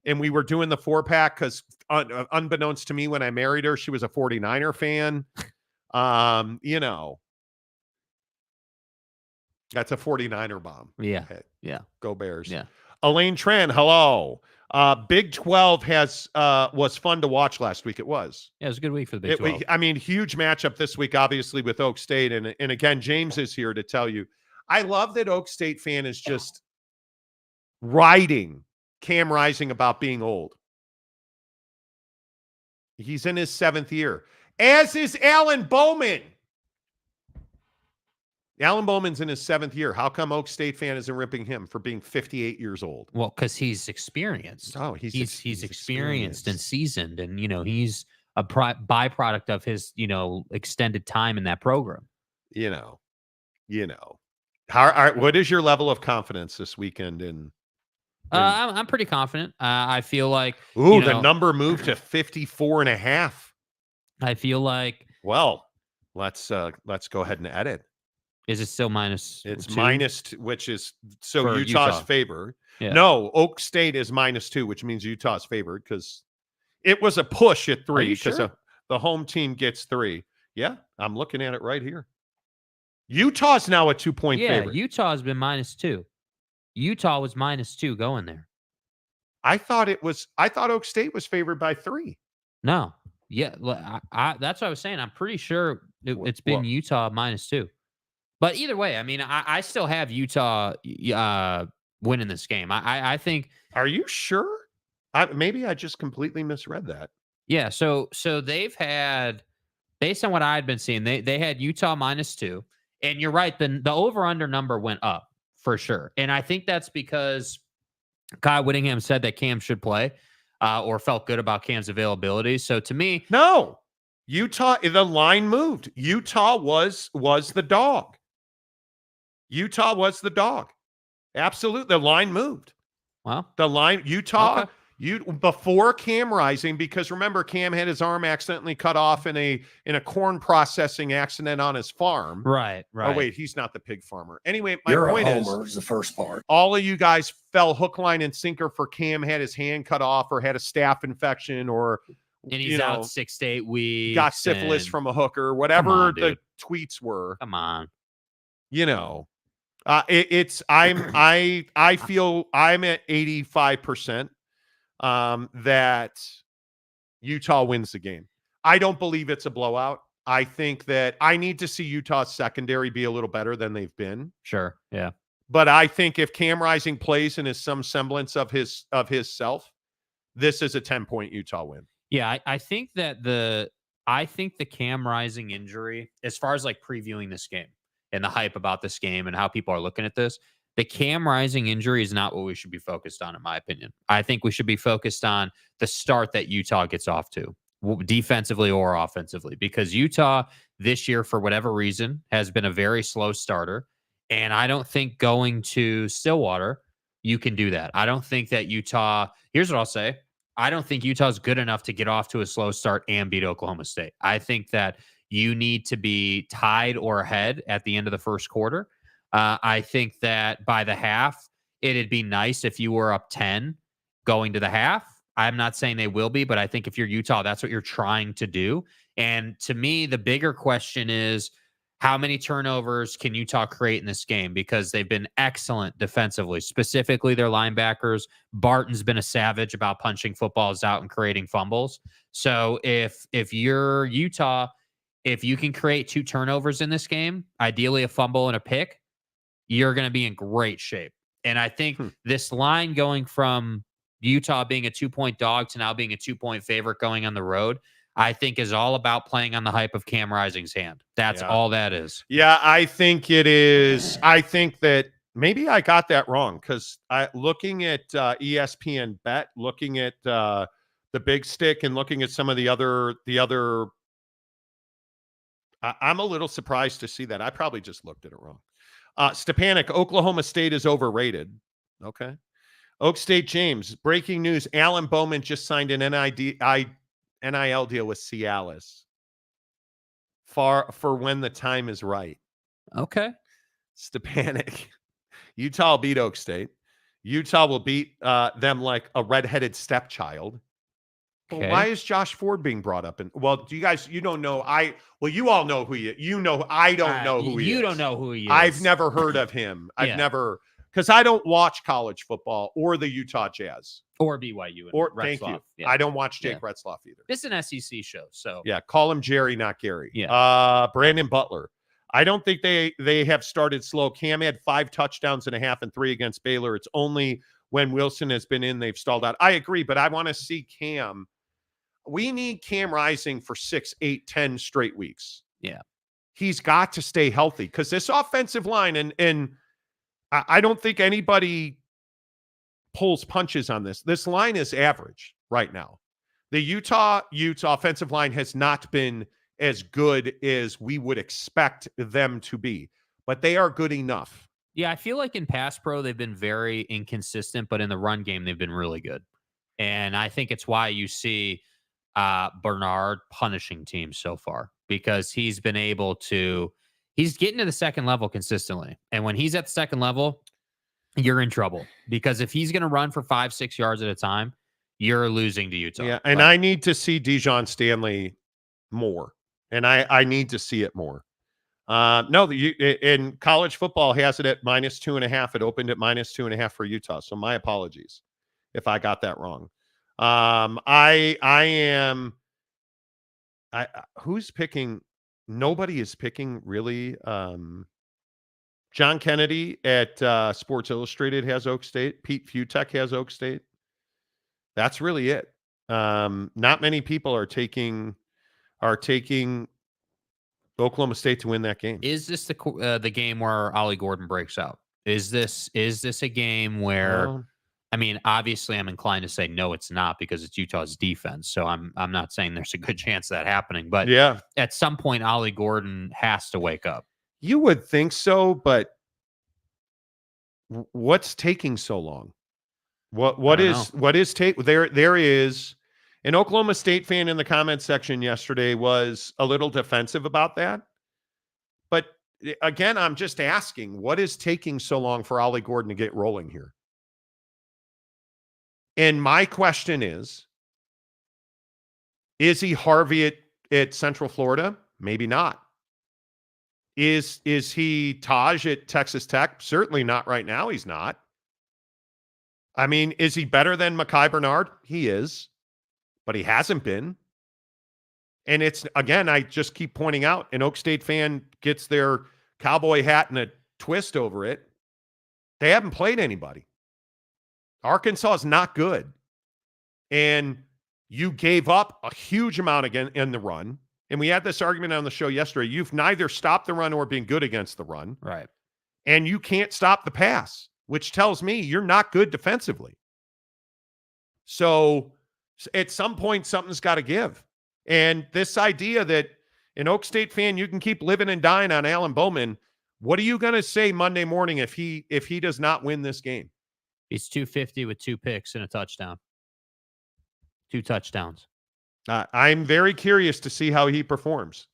and we were doing the 4-pack because unbeknownst to me, when I married her, she was a 49er fan. That's a 49er bomb. Yeah. Okay. Yeah. Go Bears. Yeah. Elaine Tran, hello. Big 12 was fun to watch last week. It was. Yeah, it was a good week for the Big 12. Huge matchup this week, obviously, with Oak State. And again, James is here to tell you. I love that Oak State fan is just riding Cam Rising about being old. He's in his 7th year, as is Alan Bowman. Alan Bowman's in his 7th year. How come Oak State fan isn't ripping him for being 58 years old? Well, because he's experienced. Oh, he's experienced and seasoned, and he's a byproduct of his extended time in that program. What is your level of confidence this weekend? I'm pretty confident. I feel like the number moved to 54.5. I feel like let's go ahead and edit. Is it still minus? It's 2? -2, which is For Utah's favored. Yeah. No, Oak State is -2, which means Utah's favored because it was a push at 3 because the home team gets 3. Yeah, I'm looking at it right here. Utah's now a 2-point favorite. Utah's been -2. Utah was -2 going there. I thought Oak State was favored by 3. No. Yeah, that's what I was saying. I'm pretty sure it's been Utah -2. But either way, I mean, I still have Utah winning this game. I think. Are you sure? Maybe I just completely misread that. Yeah. So they've had, based on what I had been seeing, they had Utah -2, and you're right. The over/under number went up for sure, and I think that's because Kyle Whittingham said that Cam should play, or felt good about Cam's availability. So to me, no, Utah. The line moved. Utah was the dog. Utah was the dog. Absolutely. The line moved. Well, the line, Utah, before Cam Rising, because remember, Cam had his arm accidentally cut off in a corn processing accident on his farm. Right. Oh, wait, he's not the pig farmer. Anyway, my You're point a homer is the first part. All of you guys fell hook, line, and sinker for Cam had his hand cut off or had a staph infection or and he's out 6 to 8 weeks. Got syphilis from a hooker, whatever the tweets were. Come on. I feel I'm at 85% that Utah wins the game. I don't believe it's a blowout. I think that I need to see Utah's secondary be a little better than they've been. Sure. Yeah. But I think if Cam Rising plays and is some semblance of his self, this is a 10-point Utah win. Yeah, I think that the Cam Rising injury, as far as like previewing this game and the hype about this game and how people are looking at this, the Cam Rising injury is not what we should be focused on, in my opinion. I think we should be focused on the start that Utah gets off to, defensively or offensively, because Utah this year, for whatever reason, has been a very slow starter. And I don't think going to Stillwater, you can do that. I don't think that Utah, here's what I'll say. I don't think Utah's good enough to get off to a slow start and beat Oklahoma State. I think that you need to be tied or ahead at the end of the first quarter. I think that by the half, it'd be nice if you were up 10 going to the half. I'm not saying they will be, but I think if you're Utah, that's what you're trying to do. And to me, the bigger question is, how many turnovers can Utah create in this game? Because they've been excellent defensively, specifically their linebackers. Barton's been a savage about punching footballs out and creating fumbles. So if you're Utah, if you can create 2 turnovers in this game, ideally a fumble and a pick, you're going to be in great shape. And I think this line going from Utah being a 2-point dog to now being a 2-point favorite going on the road, I think is all about playing on the hype of Cam Rising's hand. That's all that is. Yeah, I think it is. I think that maybe I got that wrong because looking at ESPN Bet, looking at the Big Stick, and looking at some of the other. I'm a little surprised to see that. I probably just looked at it wrong. Stepanek, Oklahoma State is overrated. Okay. Oak State James, breaking news. Alan Bowman just signed an NIL deal with Cialis for when the time is right. Okay. Stepanek. Utah will beat Oak State. Utah will beat them like a redheaded stepchild. Okay. Well, why is Josh Ford being brought up? Well, do you guys, you don't know. You all know who he is. You know, I don't know who he is. You don't know who he is. I've never heard of him. Because I don't watch college football or the Utah Jazz. Or BYU. Or thank you. Yeah. I don't watch Jake Retzloff either. This is an SEC show. So yeah, call him Jerry, not Gary. Yeah. Brandon Butler. I don't think they have started slow. Cam had 5 touchdowns and a half and 3 against Baylor. It's only when Wilson has been in, they've stalled out. I agree, but I want to see Cam. We need Cam Rising for 6, 8, 10 straight weeks. Yeah. He's got to stay healthy because this offensive line, and I don't think anybody pulls punches on this. This line is average right now. The Utah offensive line has not been as good as we would expect them to be, but they are good enough. Yeah, I feel like in pass pro, they've been very inconsistent, but in the run game, they've been really good. And I think it's why you see Bernard punishing teams so far, because he's been able to, he's getting to the second level consistently. And when he's at the second level, you're in trouble, because if he's going to run for 5-6 yards at a time, you're losing to Utah. Yeah, and I need to see Deion Stanley more, and I need to see it more. No, in college football has it at -2.5. It opened at -2.5 for Utah. So my apologies if I got that wrong. Who's picking? Nobody is picking really. John Kennedy at Sports Illustrated has Oak State. Pete Futek has Oak State. That's really it. Not many people are taking Oklahoma State to win that game. Is this the game where Ollie Gordon breaks out? Is this a game where? I mean, obviously, I'm inclined to say no, it's not, because it's Utah's defense. So I'm not saying there's a good chance of that happening. But yeah, at some point, Ollie Gordon has to wake up. You would think so, but what's taking so long? What is take? There is an Oklahoma State fan in the comments section yesterday was a little defensive about that. But again, I'm just asking, what is taking so long for Ollie Gordon to get rolling here? And my question is he Harvey at Central Florida? Maybe not. Is he Taj at Texas Tech? Certainly not right now. He's not. I mean, is he better than Mekhi Bernard? He is. but he hasn't been. And it's, again, I just keep pointing out, an Oak State fan gets their cowboy hat and a twist over it. They haven't played anybody. Arkansas is not good. And you gave up a huge amount again in the run. And we had this argument on the show yesterday. You've neither stopped the run or been good against the run. Right. And you can't stop the pass, which tells me you're not good defensively. So at some point, something's got to give. And this idea that an Oak State fan, you can keep living and dying on Alan Bowman. What are you going to say Monday morning if he does not win this game? He's 250 with 2 picks and a touchdown. 2 touchdowns. I'm very curious to see how he performs.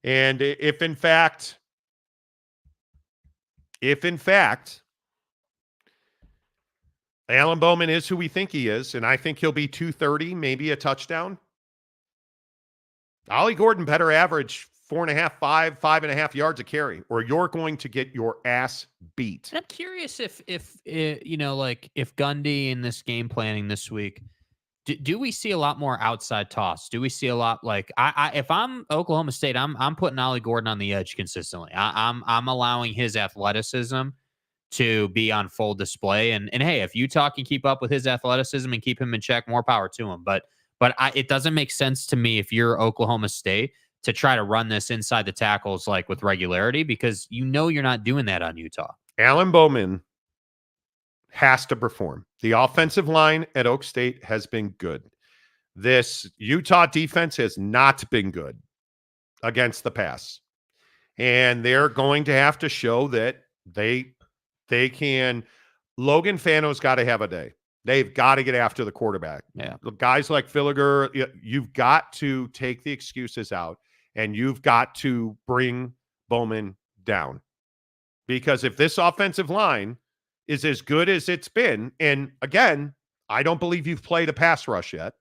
And if in fact, Alan Bowman is who we think he is, and I think he'll be 230, maybe a touchdown. Ollie Gordon better average 4.5, 5.5 yards a carry, or you're going to get your ass beat. I'm curious if Gundy in this game planning this week, do we see a lot more outside toss? Do we see a lot like if I'm Oklahoma State, I'm putting Ollie Gordon on the edge consistently. I'm allowing his athleticism to be on full display. And hey, if Utah can keep up with his athleticism and keep him in check, more power to him. But it doesn't make sense to me if you're Oklahoma State to try to run this inside the tackles like with regularity, because you're not doing that on Utah. Alan Bowman has to perform. The offensive line at Oak State has been good. This Utah defense has not been good against the pass. And they're going to have to show that they can. Logan Fano's got to have a day. They've got to get after the quarterback. Yeah. Guys like Filliger, you've got to take the excuses out, and you've got to bring Bowman down. Because if this offensive line is as good as it's been, and again, I don't believe you've played a pass rush yet.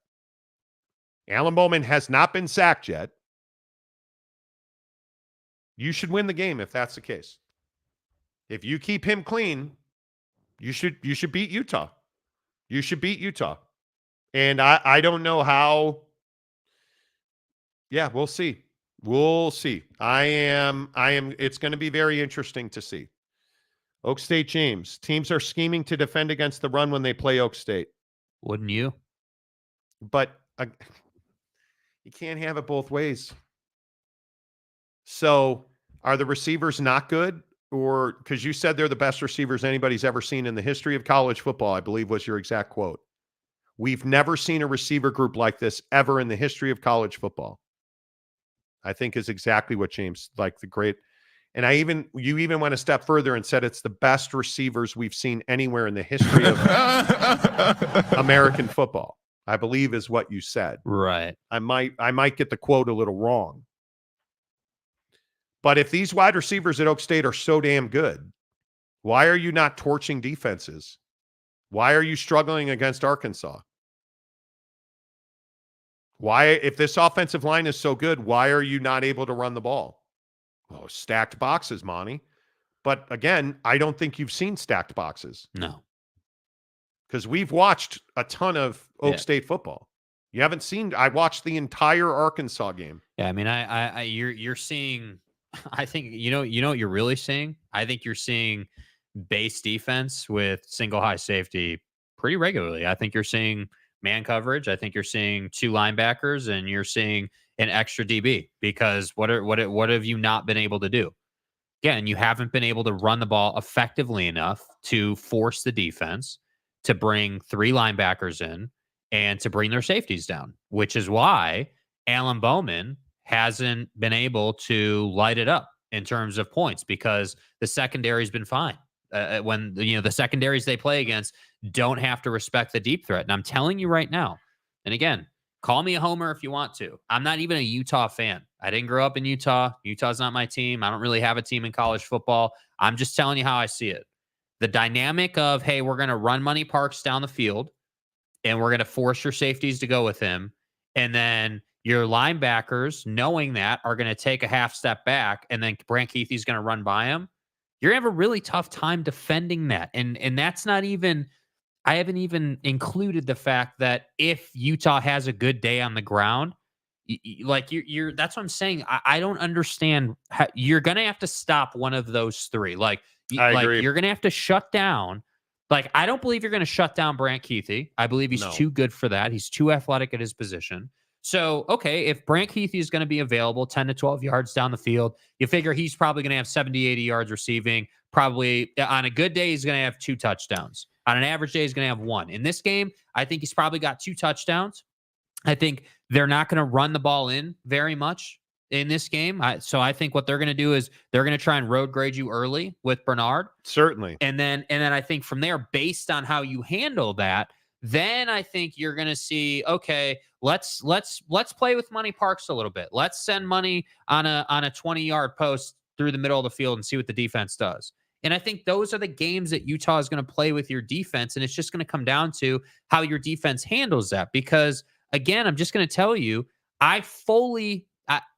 Alan Bowman has not been sacked yet. You should win the game if that's the case. If you keep him clean, you should beat Utah. You should beat Utah. And I don't know how. Yeah, we'll see. We'll see. It's going to be very interesting to see. Oak State James. Teams are scheming to defend against the run when they play Oak State. Wouldn't you? But you can't have it both ways. So are the receivers not good? Or because you said they're the best receivers anybody's ever seen in the history of college football, I believe was your exact quote. We've never seen a receiver group like this ever in the history of college football. I think is exactly what James, like the great. And you even went a step further and said it's the best receivers we've seen anywhere in the history of American football, I believe is what you said. Right. I might get the quote a little wrong. But if these wide receivers at Oak State are so damn good, why are you not torching defenses? Why are you struggling against Arkansas? Why, if this offensive line is so good, why are you not able to run the ball? Oh, stacked boxes, Monty. But again, I don't think you've seen stacked boxes. No. Because we've watched a ton of Oak State football. You haven't seen, I watched the entire Arkansas game. Yeah, I mean, you're seeing, I think, you know what you're really seeing? I think you're seeing base defense with single high safety pretty regularly. I think you're seeing man coverage. I think you're seeing 2 linebackers, and you're seeing an extra DB, because what have you not been able to do? Again, you haven't been able to run the ball effectively enough to force the defense to bring 3 linebackers in and to bring their safeties down, which is why Alan Bowman hasn't been able to light it up in terms of points, because the secondary's been fine. When the secondaries they play against don't have to respect the deep threat. And I'm telling you right now, and again, call me a homer if you want to. I'm not even a Utah fan. I didn't grow up in Utah. Utah's not my team. I don't really have a team in college football. I'm just telling you how I see it. The dynamic of, hey, we're going to run Money Parks down the field, and we're going to force your safeties to go with him. And then your linebackers, knowing that, are going to take a half step back, and then Brant Keithy's going to run by him. You're going to have a really tough time defending that. And that's not even I haven't even included the fact that if Utah has a good day on the ground, you're that's what I'm saying. I don't understand how you're going to have to stop one of those three. I agree. You're going to have to shut down. I don't believe you're going to shut down Brant Kuithe. I believe he's too good for that. He's too athletic at his position. So, okay, if Brant Kuithe is going to be available 10 to 12 yards down the field, you figure he's probably going to have 70, 80 yards receiving. Probably on a good day, he's going to have 2 touchdowns. On an average day, he's going to have 1. In this game, I think he's probably got 2 touchdowns. I think they're not going to run the ball in very much in this game. So I think what they're going to do is they're going to try and road grade you early with Bernard. Certainly. And then I think from there, based on how you handle that, then I think you're going to see, okay, let's play with Money Parks a little bit. Let's send Money on a 20-yard post through the middle of the field and see what the defense does. And I think those are the games that Utah is going to play with your defense. And it's just going to come down to how your defense handles that. Because, again, I'm just going to tell you, I fully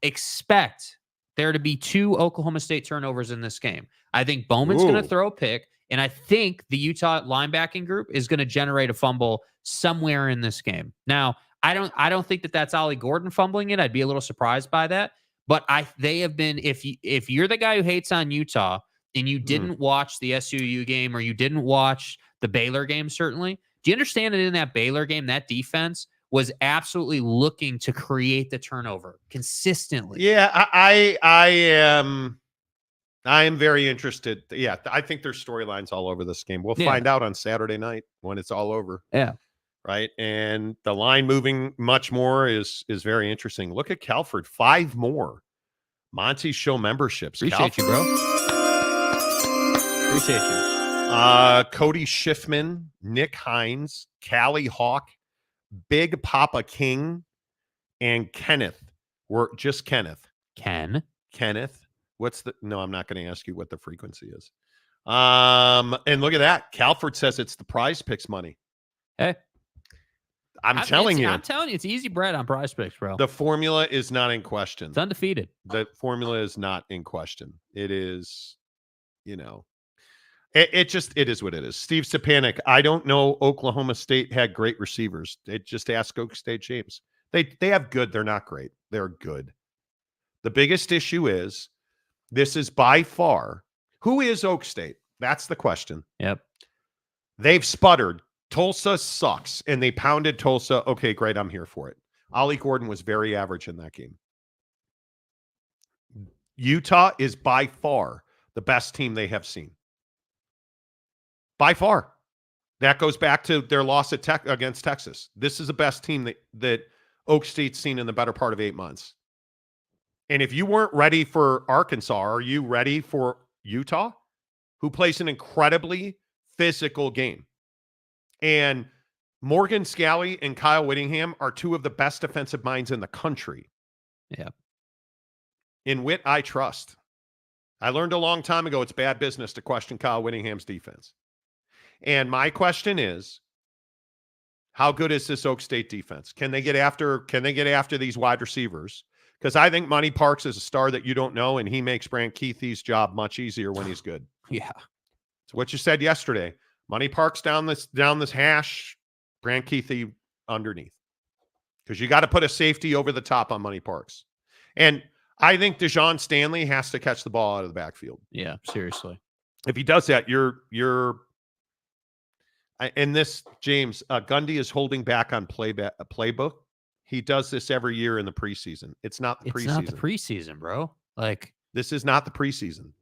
expect there to be 2 Oklahoma State turnovers in this game. I think Bowman's going to throw a pick. And I think the Utah linebacking group is going to generate a fumble somewhere in this game. Now, I don't think that that's Ollie Gordon fumbling it. I'd be a little surprised by that. But they have been, if you're the guy who hates on Utah and you didn't watch the SUU game or you didn't watch the Baylor game, certainly, do you understand that in that Baylor game, that defense was absolutely looking to create the turnover consistently? Yeah, I am very interested. Yeah, I think there's storylines all over this game. We'll find out on Saturday night when it's all over. Yeah. Right. And the line moving much more is very interesting. Look at Calford. 5 more Monty Show memberships. Appreciate you, bro. Appreciate you. Cody Schiffman, Nick Hines, Callie Hawk, Big Papa King, and Kenneth. We're just Kenneth. Kenneth. No, I'm not going to ask you what the frequency is. And look at that. Calford says it's the Prize Picks money. Hey. I'm telling you, it's easy bread on Prize Picks, bro. The formula is not in question. It's undefeated. The formula is not in question. It is, it is what it is. Steve Stepanek, I don't know. Oklahoma State had great receivers. Just ask Oak State James. They have good. They're not great. They're good. The biggest issue is this is by far, who is Oak State? That's the question. Yep. They've sputtered. Tulsa sucks, and they pounded Tulsa. Okay, great. I'm here for it. Ollie Gordon was very average in that game. Utah is by far the best team they have seen. By far. That goes back to their loss against Texas. This is the best team that Oak State's seen in the better part of 8 months. And if you weren't ready for Arkansas, are you ready for Utah, who plays an incredibly physical game? And Morgan Scalley and Kyle Whittingham are 2 of the best defensive minds in the country. Yeah. In Witt, I trust. I learned a long time ago it's bad business to question Kyle Whittingham's defense. And my question is, how good is this Oak State defense? Can they get after these wide receivers? Because I think Money Parks is a star that you don't know, and he makes Brant Kuithe's job much easier when he's good. Yeah. It's what you said yesterday. Money Parks down this hash, Brant Kuithe underneath. Because you got to put a safety over the top on Money Parks. And I think Dejon Stanley has to catch the ball out of the backfield. Yeah, seriously. If he does that, you're in this, James, Gundy is holding back on playbook. He does this every year in the preseason. It's not the preseason. It's not the preseason, bro. This is not the preseason.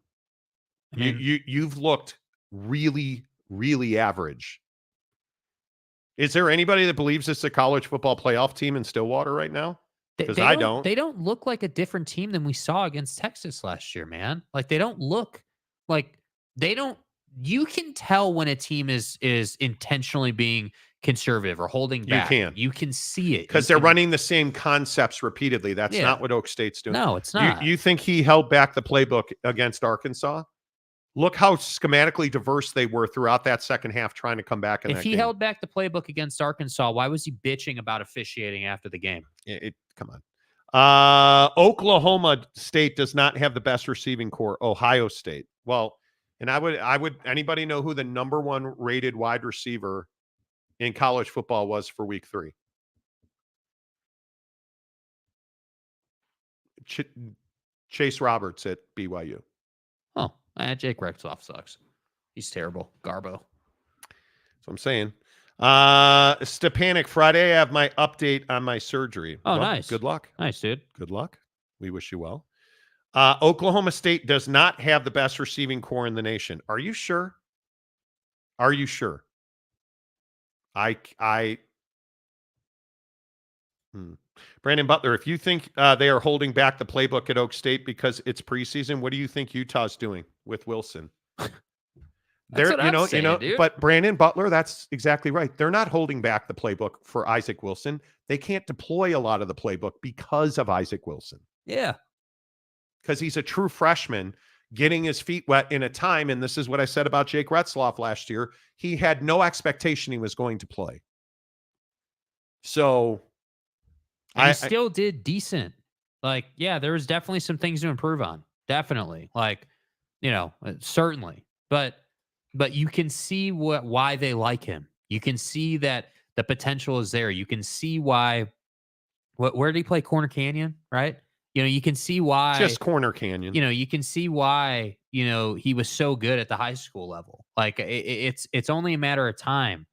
I mean, You've looked really, really average. Is there anybody that believes this is a college football playoff team in Stillwater right now? Because I don't. They don't look like a different team than we saw against Texas last year, man. They don't look like they don't. You can tell when a team is intentionally being conservative or holding back. You can see it because they're running the same concepts repeatedly. That's not what Oak State's doing. No, it's not. You think he held back the playbook against Arkansas? Look how schematically diverse they were throughout that second half trying to come back in that game. If he held back the playbook against Arkansas, why was he bitching about officiating after the game? Come on. Oklahoma State does not have the best receiving core. Ohio State. Well, and I would anybody know who the number 1 rated wide receiver in college football was for week 3? Chase Roberts at BYU. Oh, Jake Retzloff sucks. He's terrible. Garbo. That's what I'm saying. Stepanic Friday, I have my update on my surgery. Oh, nice. Good luck. Nice, dude. Good luck. We wish you well. Oklahoma State does not have the best receiving core in the nation. Are you sure? Are you sure? Brandon Butler, if you think they are holding back the playbook at Oak State because it's preseason, what do you think Utah's doing with Wilson? Dude. But Brandon Butler, that's exactly right. They're not holding back the playbook for Isaac Wilson. They can't deploy a lot of the playbook because of Isaac Wilson. Yeah. Because he's a true freshman getting his feet wet in a time, and this is what I said about Jake Retzloff last year, he had no expectation he was going to play. So And he still did decent. Like, yeah, there was definitely some things to improve on. Definitely. Like, certainly. But you can see why they like him. You can see that the potential is there. You can see why. Where did he play? Corner Canyon, right? You can see why. Just Corner Canyon. You can see why, he was so good at the high school level. Like, it's only a matter of time.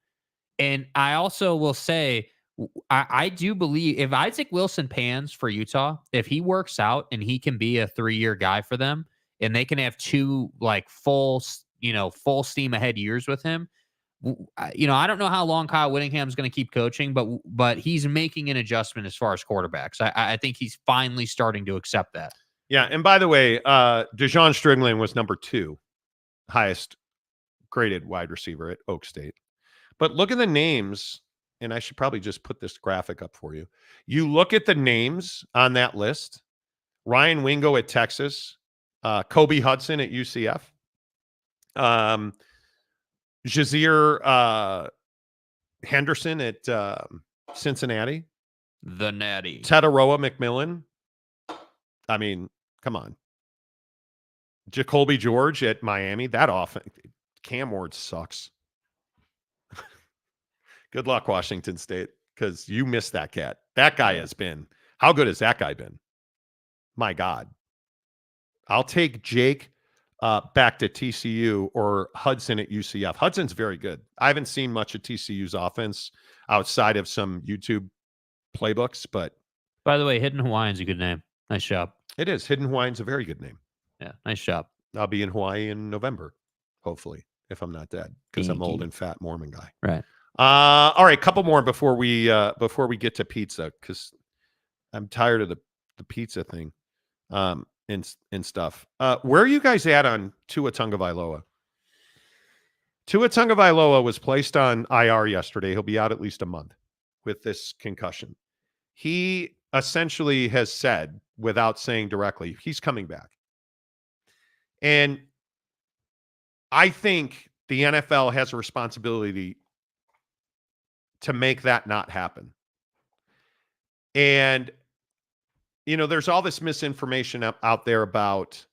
And I also will say, I do believe if Isaac Wilson pans for Utah, if he works out and he can be a 3-year guy for them, and they can have 2 like full steam ahead years with him. I don't know how long Kyle Whittingham's going to keep coaching, but he's making an adjustment as far as quarterbacks. I think he's finally starting to accept that. Yeah, and by the way, DeJon Strickland was number 2 highest graded wide receiver at Oak State. But look at the names, and I should probably just put this graphic up for you. You look at the names on that list: Ryan Wingo at Texas, Kobe Hudson at UCF, Jazeer Henderson at Cincinnati, the Natty, Tataroa McMillan. I mean, come on. Jacoby George at Miami. That offense, Cam Ward sucks. Good luck, Washington State, because you missed that cat. That guy has been. How good has that guy been? My God. I'll take Jake back to TCU or Hudson at UCF. Hudson's very good. I haven't seen much of TCU's offense outside of some YouTube playbooks, but. By the way, Hidden Hawaiian's a good name. Nice job. It is. Hidden Hawaiian's a very good name. Yeah, nice job. I'll be in Hawaii in November, hopefully, if I'm not dead, because I'm old and fat Mormon guy. Right. All right, couple more before we get to pizza, because I'm tired of the pizza thing and stuff. Where are you guys at on Tua Tagovailoa? Tua Tagovailoa was placed on IR yesterday. He'll be out at least a month with this concussion. He essentially has said, without saying directly, he's coming back. And I think the NFL has a responsibility to make that not happen. And, there's all this misinformation out there about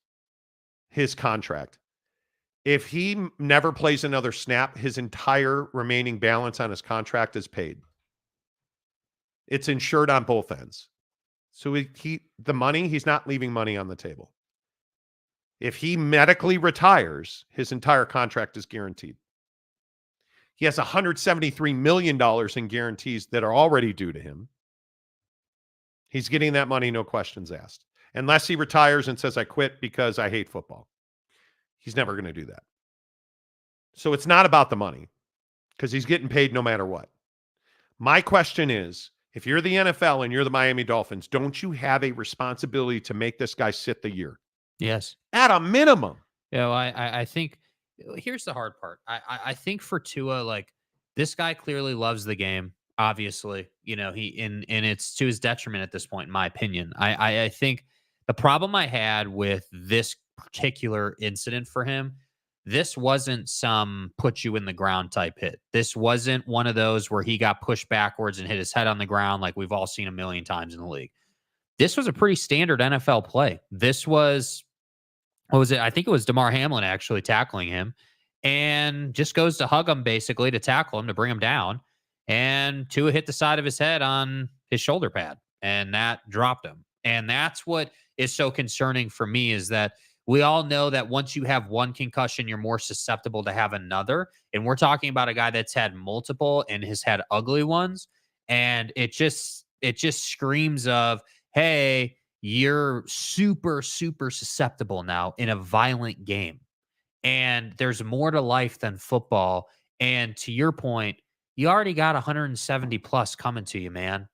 his contract. If he never plays another snap, his entire remaining balance on his contract is paid. It's insured on both ends. So the money, he's not leaving money on the table. If he medically retires, his entire contract is guaranteed. He has $173 million in guarantees that are already due to him. He's getting that money, no questions asked. Unless he retires and says, I quit because I hate football. He's never going to do that. So it's not about the money, because he's getting paid no matter what. My question is, if you're the NFL and you're the Miami Dolphins, don't you have a responsibility to make this guy sit the year? Yes. At a minimum. I think here's the hard part. I think for Tua, like, this guy clearly loves the game. Obviously, and it's to his detriment at this point, in my opinion. I think the problem I had with this particular incident for him, this wasn't some put you in the ground type hit. This wasn't one of those where he got pushed backwards and hit his head on the ground like we've all seen a million times in the league. This was a pretty standard NFL play. This was, what was it? I think it was Damar Hamlin actually tackling him, and just goes to hug him basically to tackle him, to bring him down. and Tua hit the side of his head on his shoulder pad, and that dropped him. And that's what is so concerning for me, is that we all know that once you have one concussion, you're more susceptible to have another. And we're talking about a guy that's had multiple and has had ugly ones. And it just screams of, hey, you're super, super susceptible now in a violent game. And there's more to life than football. And to your point, you already got 170 plus coming to you, man.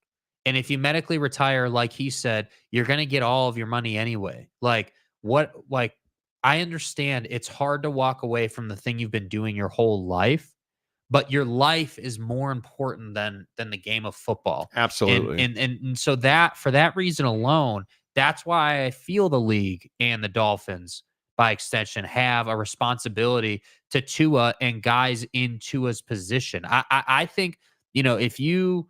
And if you medically retire, like he said, you're going to get all of your money anyway. I understand it's hard to walk away from the thing you've been doing your whole life, but your life is more important than the game of football. Absolutely. And so that, for that reason alone, that's why I feel the league and the Dolphins, by extension, have a responsibility to Tua and guys in Tua's position. I think, if you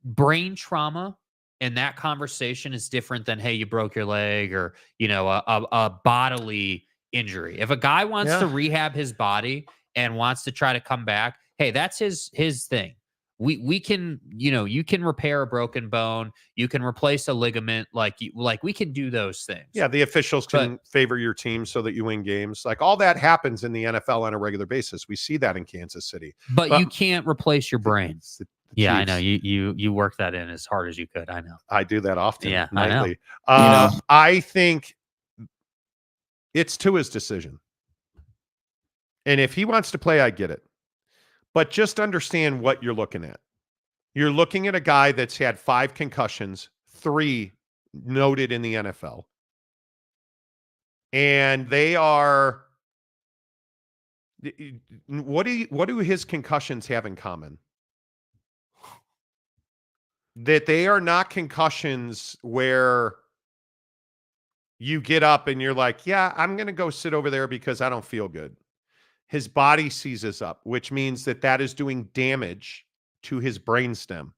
brain trauma, and that conversation is different than, hey, you broke your leg, or, a bodily injury. If a guy wants to rehab his body and wants to try to come back, hey, that's his thing. We can, you can repair a broken bone, you can replace a ligament, we can do those things. Yeah, the officials can favor your team so that you win games. Like, all that happens in the NFL on a regular basis. We see that in Kansas City. But you can't replace your brain. Yeah, Chiefs. I know. You work that in as hard as you could. I know. I do that often. Yeah, nightly. I know. I think it's Tua's decision. And if he wants to play, I get it. But just understand what you're looking at. You're looking at a guy that's had 5 concussions, 3 noted in the NFL. And they are, what do his concussions have in common? That they are not concussions where you get up and you're like, yeah, I'm going to go sit over there because I don't feel good. His body seizes up, which means that is doing damage to his brainstem.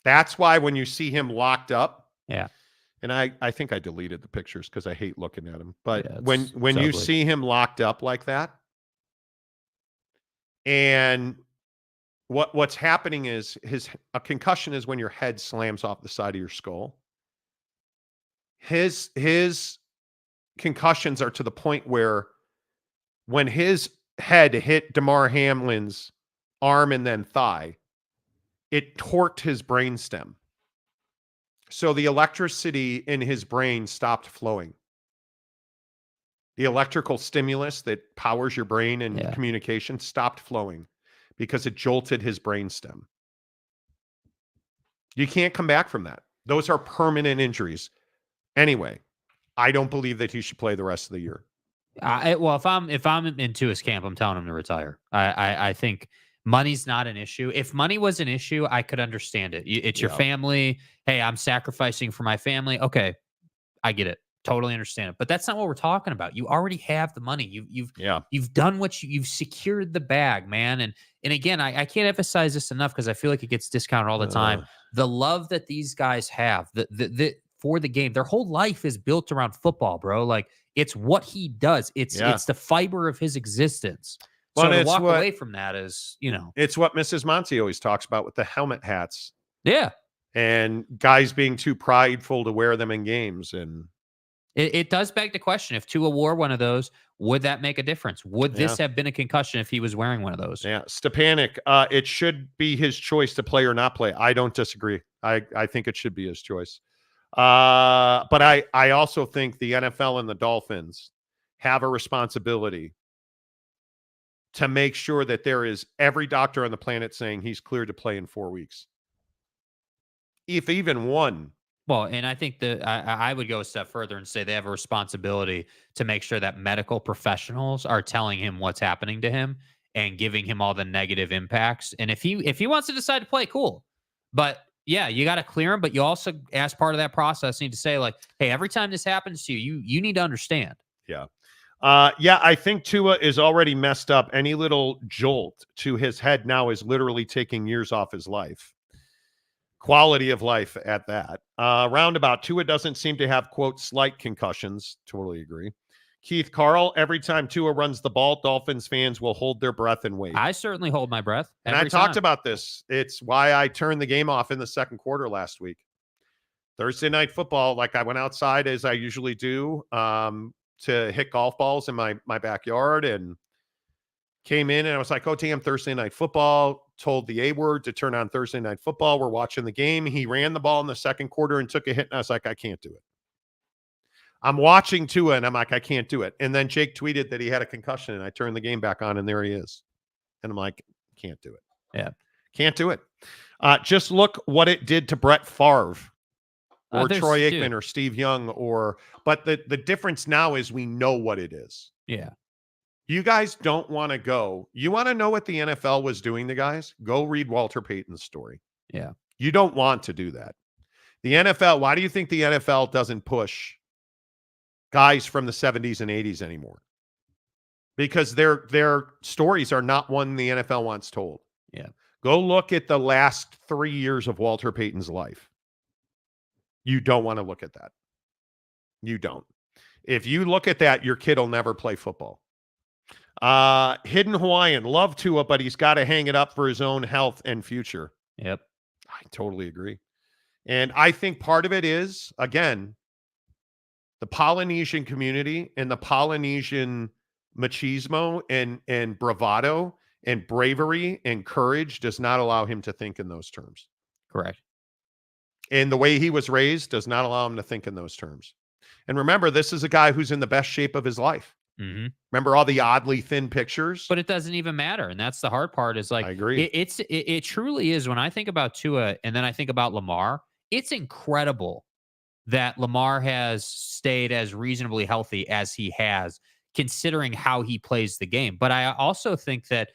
That's why when you see him locked up, and I think I deleted the pictures because I hate looking at him. But when you see him locked up like that, and what's happening is a concussion is when your head slams off the side of your skull. His concussions are to the point where when his head hit Damar Hamlin's arm and then thigh, it torqued his brainstem. So the electricity in his brain stopped flowing. The electrical stimulus that powers your brain and communication stopped flowing because it jolted his brainstem. You can't come back from that. Those are permanent injuries. Anyway, I don't believe that he should play the rest of the year. If I'm into his camp, I'm telling him to retire. I think money's not an issue. If money was an issue, I could understand it. It's your family. Hey, I'm sacrificing for my family. Okay, I get it. Totally understand it. But that's not what we're talking about. You already have the money. You've done what you've secured the bag, man. And again, I can't emphasize this enough because I feel like it gets discounted all the time. The love that these guys have, for the game, their whole life is built around football, bro. Like, it's what he does. It's the fiber of his existence. So to walk away from that is, it's what Mrs. Monty always talks about with the helmet hats. Yeah. And guys being too prideful to wear them in games. And it does beg the question, if Tua wore one of those, would that make a difference? Would this have been a concussion if he was wearing one of those? Yeah. Stepanik, it should be his choice to play or not play. I don't disagree. I think it should be his choice. But I also think the NFL and the Dolphins have a responsibility to make sure that there is every doctor on the planet saying he's cleared to play in 4 weeks. If even one. Well, and I think I would go a step further and say they have a responsibility to make sure that medical professionals are telling him what's happening to him and giving him all the negative impacts. And if he wants to decide to play, cool. But yeah, you got to clear him. But you also, as part of that process, need to say, like, hey, every time this happens to you need to understand. Yeah. I think Tua is already messed up. Any little jolt to his head now is literally taking years off his life. Quality of life at that. Roundabout, Tua doesn't seem to have, quote, slight concussions. Totally agree. Keith Carl, every time Tua runs the ball, Dolphins fans will hold their breath and wait. I certainly hold my breath. And I talked about this. It's why I turned the game off in the second quarter last week. Thursday night football, like I went outside as I usually do to hit golf balls in my backyard and came in and I was like, oh, damn, Thursday night football. Told the A word to turn on Thursday night football. We're watching the game. He ran the ball in the second quarter and took a hit. And I was like, I can't do it. I'm watching Tua and I'm like, I can't do it. And then Jake tweeted that he had a concussion and I turned the game back on and there he is. And I'm like, can't do it. Yeah. Can't do it. Just look what it did to Brett Favre or Troy Aikman or Steve Young but the difference now is we know what it is. Yeah. You guys don't want to go. You want to know what the NFL was doing to guys? Go read Walter Payton's story. Yeah. You don't want to do that. The NFL, why do you think the NFL doesn't push guys from the 70s and 80s anymore? Because their stories are not one the NFL wants told. Yeah. Go look at the last 3 years of Walter Payton's life. You don't want to look at that. You don't. If you look at that, your kid will never play football. Hidden Hawaiian, love Tua, but he's got to hang it up for his own health and future. Yep. I totally agree. And I think part of it is, again, the Polynesian community and the Polynesian machismo and bravado and bravery and courage does not allow him to think in those terms. Correct. And the way he was raised does not allow him to think in those terms. And remember, this is a guy who's in the best shape of his life. Mm-hmm. Remember all the oddly thin pictures? But it doesn't even matter. And that's the hard part is like, I agree. It truly is. When I think about Tua and then I think about Lamar, it's incredible that Lamar has stayed as reasonably healthy as he has, considering how he plays the game. But I also think that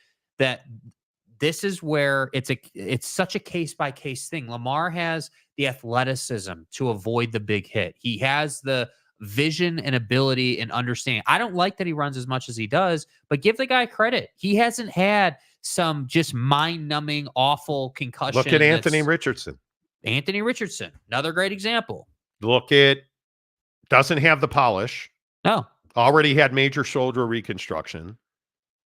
this is where it's such a case-by-case thing. Lamar has the athleticism to avoid the big hit. He has the vision and ability and understanding. I don't like that he runs as much as he does, but give the guy credit. He hasn't had some just mind-numbing, awful concussion. Look at Anthony Richardson. Anthony Richardson, another great example. Look at, doesn't have the polish. No. Already had major shoulder reconstruction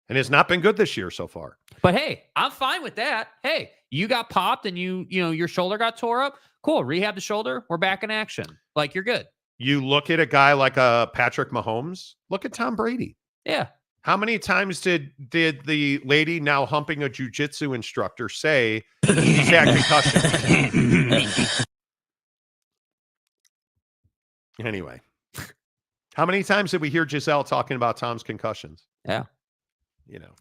and has not been good this year so far. But hey, I'm fine with that. Hey, you got popped and your shoulder got tore up. Cool. Rehab the shoulder. We're back in action. Like, you're good. You look at a guy like Patrick Mahomes. Look at Tom Brady. Yeah. How many times did the lady now humping a jiu-jitsu instructor say he's had concussion? Anyway, how many times did we hear Giselle talking about Tom's concussions? Yeah.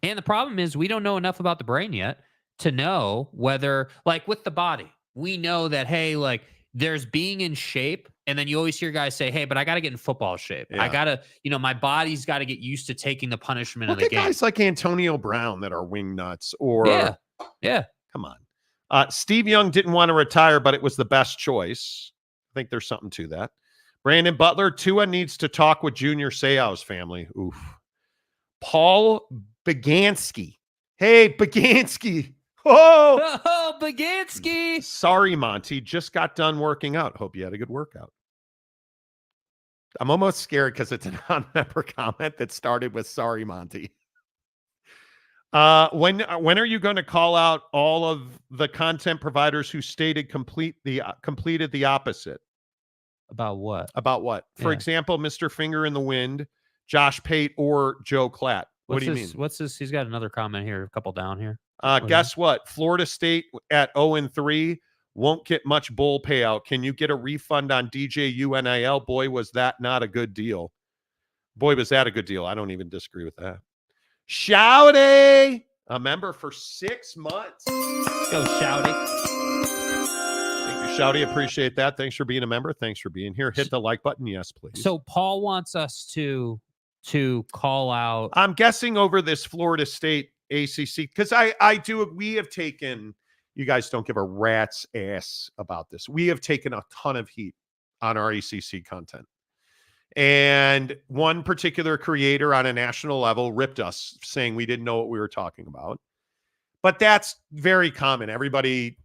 And the problem is we don't know enough about the brain yet to know whether, like with the body, we know that, hey, like there's being in shape. And then you always hear guys say, hey, but I got to get in football shape. Yeah. I got to, my body's got to get used to taking the punishment of the game. Guys like Antonio Brown that are wing nuts or. Yeah. Come on. Steve Young didn't want to retire, but it was the best choice. I think there's something to that. Brandon Butler, Tua needs to talk with Junior Seau's family. Oof. Paul Bagansky. Hey, Bagansky. Oh, Bagansky. Sorry, Monty. Just got done working out. Hope you had a good workout. I'm almost scared because it's a non-member comment that started with sorry, Monty. When are you going to call out all of the content providers who stated completed the opposite? About what? For example, Mr. Finger in the Wind, Josh Pate, or Joe Klatt. What do you mean? What's this? He's got another comment here, a couple down here. Guess what? Florida State at 0-3 won't get much bowl payout. Can you get a refund on DJ UNIL? Boy, was that not a good deal. Boy, was that a good deal. I don't even disagree with that. Shouty, a member for 6 months. Let's go, Shouty. Thank you, Shouty. Appreciate that. Thanks for being a member. Thanks for being here. Hit the like button. Yes, please. So Paul wants us to call out. I'm guessing over this Florida State ACC, because we have taken, you guys don't give a rat's ass about this. We have taken a ton of heat on our ACC content. And one particular creator on a national level ripped us saying we didn't know what we were talking about. But that's very common. Everybody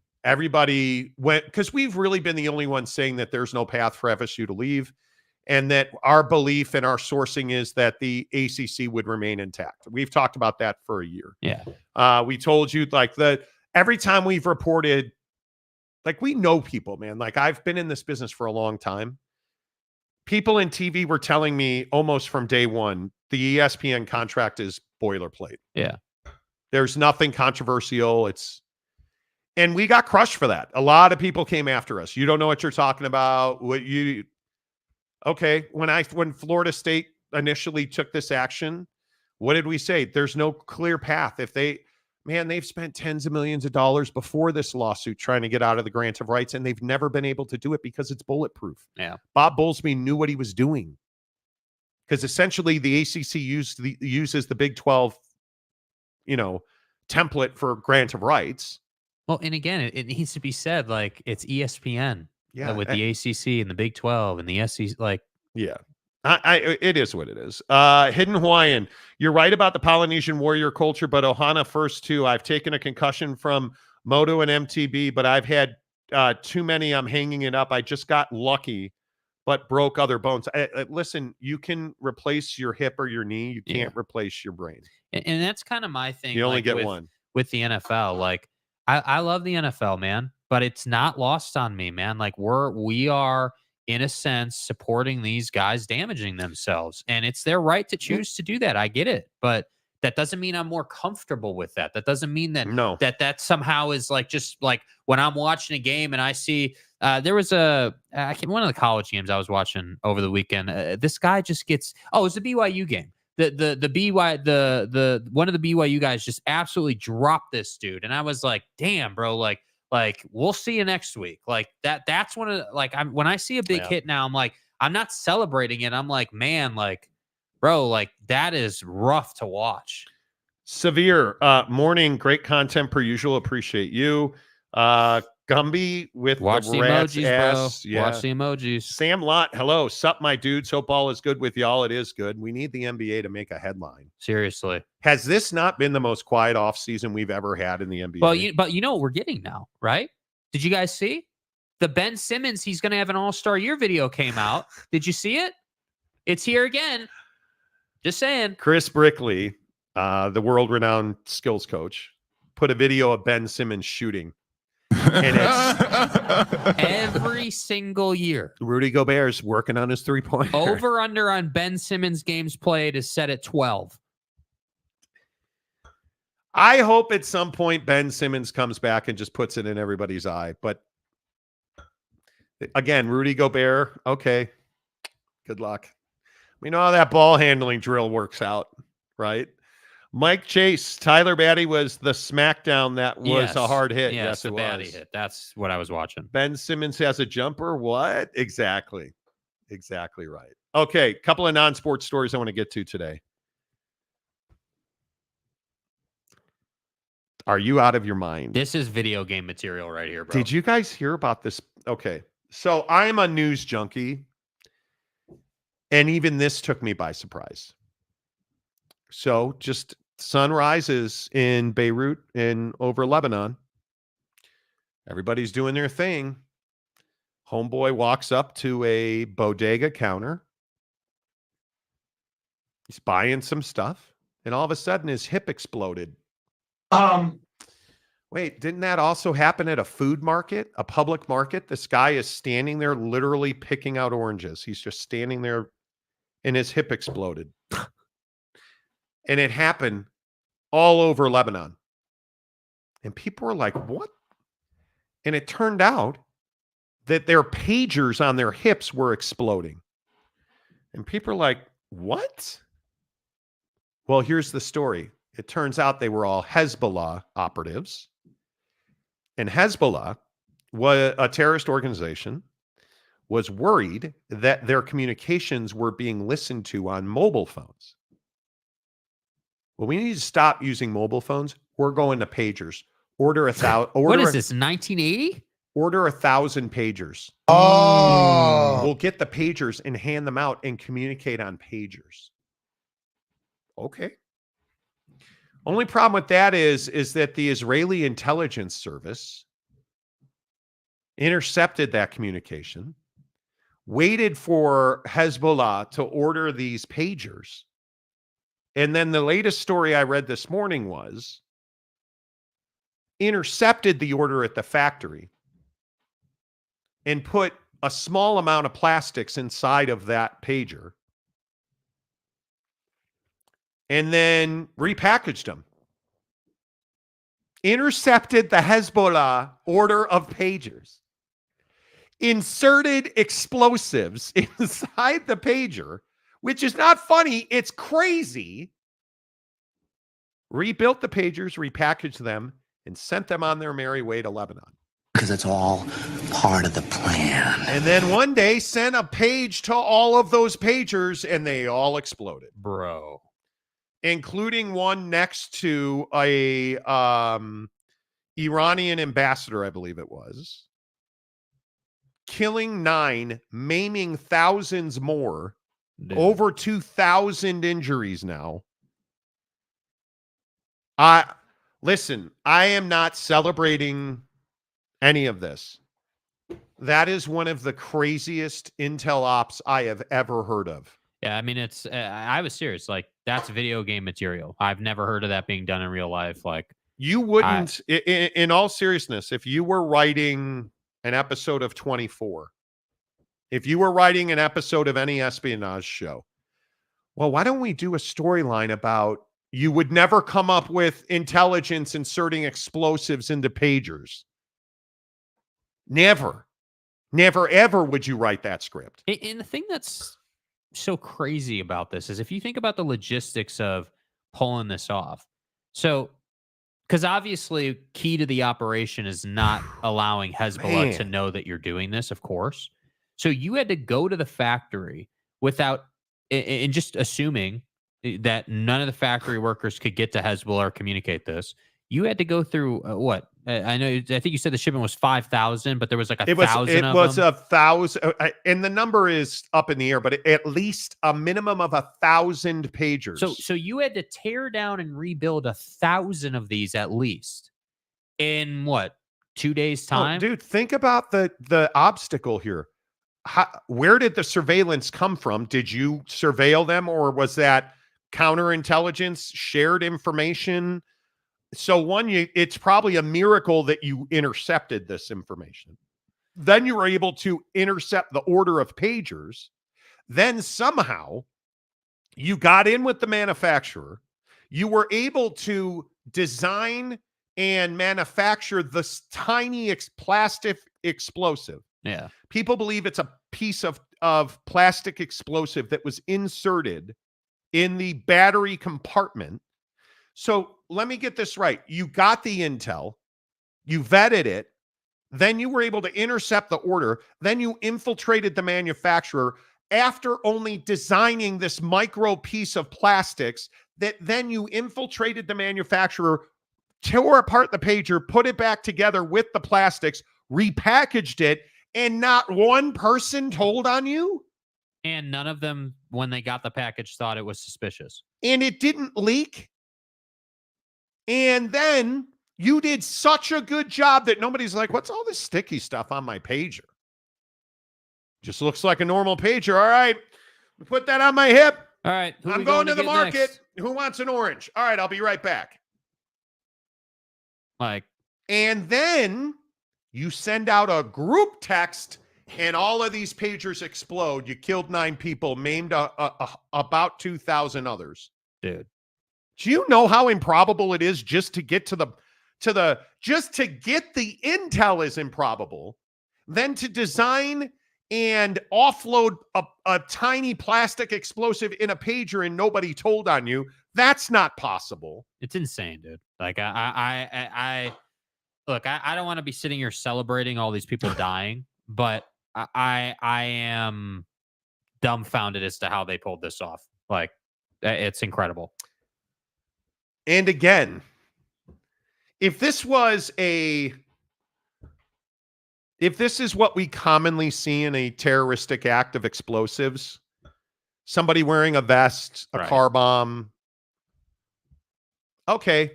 went, because we've really been the only ones saying that there's no path for FSU to leave. and that our belief and our sourcing is that the ACC would remain intact. We've talked about that for a year. Yeah. We told you every time we've reported, we know people, man. I've been in this business for a long time. People in TV were telling me almost from day one, the ESPN contract is boilerplate. Yeah. There's nothing controversial. And we got crushed for that. A lot of people came after us. You don't know what you're talking about. Okay. When Florida State initially took this action, what did we say? There's no clear path. They've spent tens of millions of dollars before this lawsuit trying to get out of the grant of rights, and they've never been able to do it because it's bulletproof. Yeah. Bob Bowlesby knew what he was doing, because essentially the ACC uses the Big 12, template for grant of rights. Well, and again, it needs to be said, it's ESPN, with the ACC and the Big 12 and the SEC, yeah. It is what it is. Hidden Hawaiian, you're right about the Polynesian warrior culture, but Ohana first too. I've taken a concussion from Moto and MTB, but I've had too many. I'm hanging it up. I just got lucky, but broke other bones. Listen, you can replace your hip or your knee. You can't replace your brain. And that's kind of my thing. You only get one. With the NFL. I love the NFL, man, but it's not lost on me, man. We are, in a sense, supporting these guys damaging themselves, and it's their right to choose to do that. I get it, but that doesn't mean I'm more comfortable with that. That doesn't mean that that somehow is just when I'm watching a game and I see there was one of the college games I was watching over the weekend. This guy just gets it was the BYU game. The one of the BYU guys just absolutely dropped this dude, and I was like, damn, bro, we'll see you next week. That's one of when I see a big hit now, I'm not celebrating it. I'm like, man, bro, that is rough to watch. Severe morning, great content per usual. Appreciate you. Gumby with watch the rat's emojis, ass. bro. Watch the emojis. Sam Lott, hello. Sup, my dudes. Hope all is good with y'all. It is good. We need the NBA to make a headline. Seriously. Has this not been the most quiet offseason we've ever had in the NBA? But you know what we're getting now, right? Did you guys see? The Ben Simmons, he's going to have an all-star year video came out. Did you see it? It's here again. Just saying. Chris Brickley, the world-renowned skills coach, put a video of Ben Simmons shooting. And it's every single year. Rudy Gobert's working on his three-pointer. Over under on Ben Simmons games played is set at 12. I hope at some point Ben Simmons comes back and just puts it in everybody's eye. But again, Rudy Gobert, okay, good luck. We know how that ball handling drill works out, right? Mike Chase, Tyler Batty was the smackdown that was a hard hit. Yes, it was. Batty hit. That's what I was watching. Ben Simmons has a jumper. What? Exactly right. Okay, couple of non-sports stories I want to get to today. Are you out of your mind? This is video game material right here, bro. Did you guys hear about this? Okay, so I'm a news junkie, and even this took me by surprise. So just sun rises in Beirut and over Lebanon. Everybody's doing their thing. Homeboy walks up to a bodega counter. He's buying some stuff, and all of a sudden his hip exploded. Wait, didn't that also happen at a food market, a public market? This guy is standing there literally picking out oranges. He's just standing there and his hip exploded. And it happened all over Lebanon. And people were like, what? And it turned out that their pagers on their hips were exploding. And people are like, what? Well, here's the story. It turns out they were all Hezbollah operatives. And Hezbollah, was a terrorist organization, was worried that their communications were being listened to on mobile phones. Well, we need to stop using mobile phones. We're going to pagers. Order 1,000. What is this, 1980? Order 1,000 pagers. Oh. We'll get the pagers and hand them out and communicate on pagers. Okay. Only problem with that is that the Israeli intelligence service intercepted that communication, waited for Hezbollah to order these pagers. And then the latest story I read this morning was intercepted the order at the factory and put a small amount of plastics inside of that pager and then repackaged them. Intercepted the Hezbollah order of pagers, inserted explosives inside the pager, which is not funny, it's crazy. Rebuilt the pagers, repackaged them, and sent them on their merry way to Lebanon. Because it's all part of the plan. And then one day sent a page to all of those pagers, and they all exploded. Bro. Including one next to a Iranian ambassador, I believe it was. Killing 9, maiming thousands more. Dude. Over 2,000 injuries now. Listen, I am not celebrating any of this. That is one of the craziest intel ops I have ever heard of. Yeah, I mean, it's. I was serious. Like, that's video game material. I've never heard of that being done in real life. Like, you wouldn't, in all seriousness, if you were writing an episode of 24, if you were writing an episode of any espionage show, well, why don't we do a storyline about you would never come up with intelligence inserting explosives into pagers? Never, ever would you write that script. And the thing that's so crazy about this is if you think about the logistics of pulling this off. So, because obviously key to the operation is not allowing Hezbollah to know that you're doing this, of course. So you had to go to the factory without, and just assuming that none of the factory workers could get to Hezbollah or communicate this. You had to go through what? I know. I think you said the shipment was 5,000, but there was like a thousand. It was 1,000, and the number is up in the air, but at least a minimum of 1,000 pagers. So you had to tear down and rebuild 1,000 of these at least in what, 2 days time? Oh, dude, think about the obstacle here. Where did the surveillance come from? Did you surveil them, or was that counterintelligence, shared information? So it's probably a miracle that you intercepted this information. Then you were able to intercept the order of pagers. Then somehow you got in with the manufacturer. You were able to design and manufacture this tiny plastic explosive. Yeah. People believe it's a piece of plastic explosive that was inserted in the battery compartment. So let me get this right. You got the intel, you vetted it, then you were able to intercept the order, then you infiltrated the manufacturer after only designing this micro piece of plastics, that then you infiltrated the manufacturer, tore apart the pager, put it back together with the plastics, repackaged it, and not one person told on you? And none of them, when they got the package, thought it was suspicious. And it didn't leak? And then you did such a good job that nobody's like, what's all this sticky stuff on my pager? Just looks like a normal pager. All right, put that on my hip. All right. I'm going to the market. Next? Who wants an orange? All right, I'll be right back. And then you send out a group text and all of these pagers explode. You killed 9 people, maimed about 2,000 others. Dude. Do you know how improbable it is just to get to the intel is improbable, then to design and offload a tiny plastic explosive in a pager and nobody told on you? That's not possible. It's insane, dude. Like I look, I don't want to be sitting here celebrating all these people dying, but I am dumbfounded as to how they pulled this off. Like, it's incredible. And again, if this is what we commonly see in a terroristic act of explosives, somebody wearing a vest, a car bomb, okay.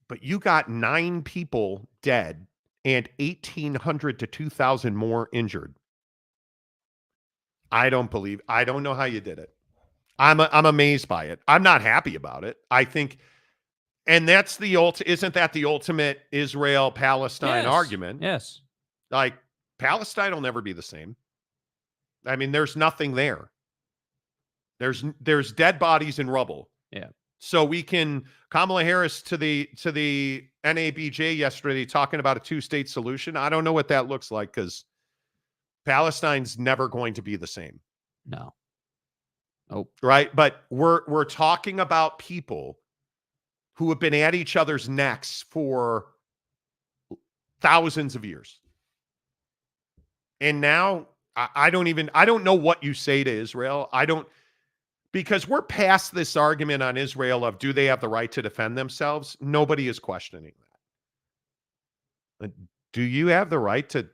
But you got 9 people dead and 1,800 to 2,000 more injured. I don't know how you did it. I'm amazed by it. I'm not happy about it. I think, and that's isn't that the ultimate Israel-Palestine argument? Yes. Like, Palestine will never be the same. I mean, there's nothing there. There's dead bodies and rubble. Yeah. So Kamala Harris to the NABJ yesterday talking about a 2-state solution. I don't know what that looks like because Palestine's never going to be the same. No. Oh. Right. But we're talking about people who have been at each other's necks for thousands of years. And now I don't know what you say to Israel. Because we're past this argument on Israel of do they have the right to defend themselves? Nobody is questioning that. Do you have the right to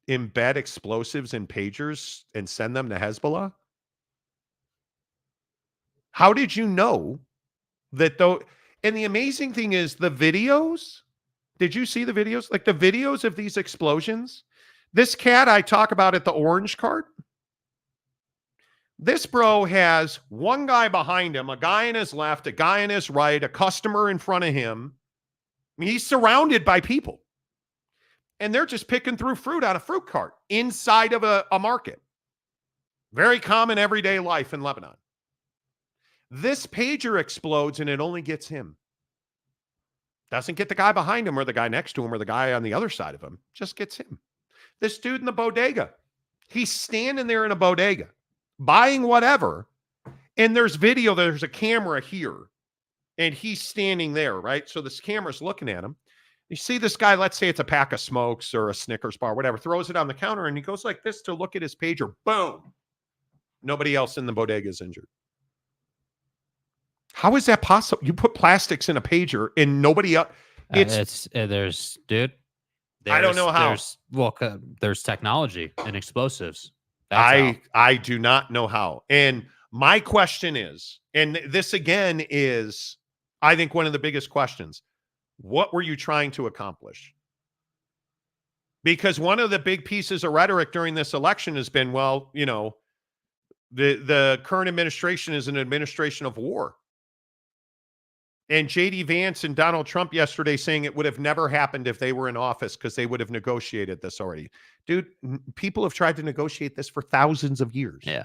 embed explosives in pagers and send them to Hezbollah? How did you know that though? And the amazing thing is the videos. Did you see the videos? Like the videos of these explosions? This cat I talk about at the orange cart. This bro has one guy behind him, a guy in his left, a guy in his right, a customer in front of him. I mean, he's surrounded by people. And they're just picking through fruit on a fruit cart inside of a market. Very common everyday life in Lebanon. This pager explodes and it only gets him. Doesn't get the guy behind him or the guy next to him or the guy on the other side of him. Just gets him. This dude in the bodega. He's standing there in a bodega, buying whatever, and there's a camera here, and he's standing there, right? So this camera's looking at him. You see this guy, let's say it's a pack of smokes or a Snickers bar, whatever, throws it on the counter, and he goes like this to look at his pager. Boom. Nobody else in the bodega is injured. How is that possible? You put plastics in a pager and nobody else. I don't know how. There's technology and explosives. I do not know how. And my question is, and this again is, I think one of the biggest questions, what were you trying to accomplish? Because one of the big pieces of rhetoric during this election has been, well, you know, the current administration is an administration of war. And J.D. Vance and Donald Trump yesterday saying it would have never happened if they were in office because they would have negotiated this already. Dude, people have tried to negotiate this for thousands of years. Yeah.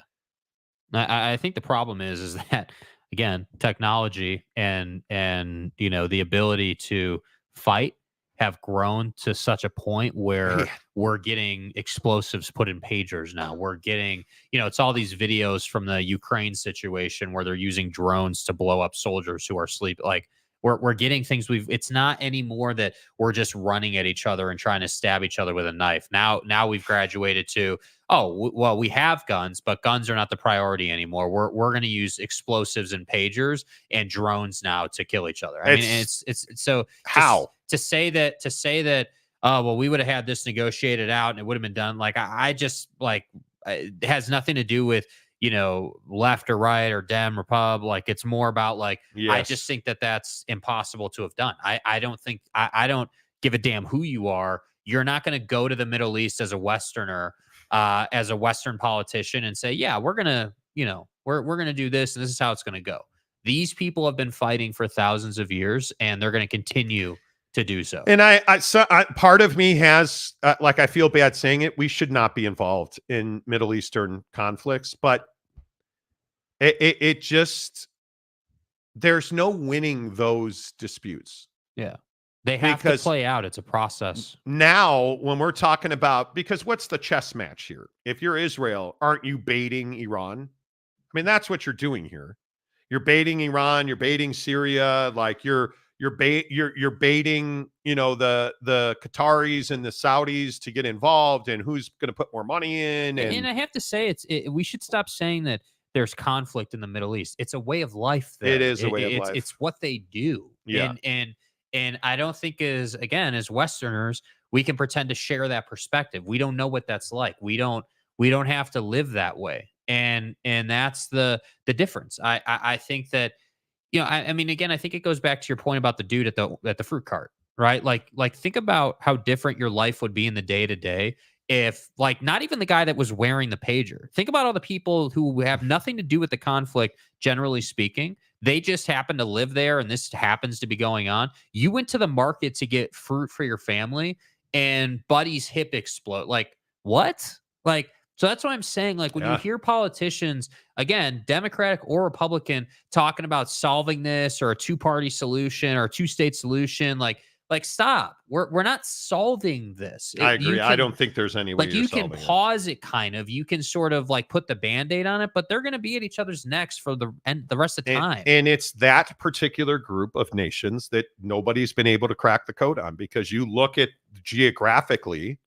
I think the problem is that, again, technology and you know, the ability to fight have grown to such a point where we're getting explosives put in pagers now. We're getting, you know, it's all these videos from the Ukraine situation where they're using drones to blow up soldiers who are sleeping. Like we're getting things it's not anymore that we're just running at each other and trying to stab each other with a knife. Now we've graduated to, well, we have guns, but guns are not the priority anymore. We're going to use explosives and pagers and drones now to kill each other. I mean, it's so how to say that, well, we would have had this negotiated out and it would have been done. Like, I just like, it has nothing to do with, you know, left or right or Dem or Pub. Like, it's more about like, I just think that that's impossible to have done. I don't think, I don't give a damn who you are. You're not going to go to the Middle East as a Westerner, as a Western politician and say, yeah, we're going to, you know, we're going to do this and this is how it's going to go. These people have been fighting for thousands of years and they're going to continue to do so. And I part of me has like, I feel bad saying it. We should not be involved in Middle Eastern conflicts, but it just, there's no winning those disputes. Yeah. They have to play out. It's a process. Now, when we're talking about, because what's the chess match here? If you're Israel, aren't you baiting Iran? I mean, that's what you're doing here. You're baiting Iran, you're baiting Syria, like you're baiting, you know, the Qataris and the Saudis to get involved and who's going to put more money in. And I have to say, we should stop saying that there's conflict in the Middle East. It's a way of life there. It is a way of life. It's what they do. Yeah. And I don't think as Westerners, we can pretend to share that perspective. We don't know what that's like. We don't have to live that way. And that's the difference. I think that, you know, I mean, again, I think it goes back to your point about the dude at the fruit cart, right? Like think about how different your life would be in the day to day if like not even the guy that was wearing the pager. Think about all the people who have nothing to do with the conflict, generally speaking. They just happen to live there and this happens to be going on. You went to the market to get fruit for your family and buddy's hip explode. Like, what? Like, so that's what I'm saying. Like, when you hear politicians, again, Democratic or Republican, talking about solving this or a two-party solution or a two-state solution, like stop. We're not solving this. I agree. I don't think there's any way like you can pause it kind of. You can sort of like put the Band-Aid on it, but they're going to be at each other's necks for the rest of the time. And it's that particular group of nations that nobody's been able to crack the code on, because you look at geographically,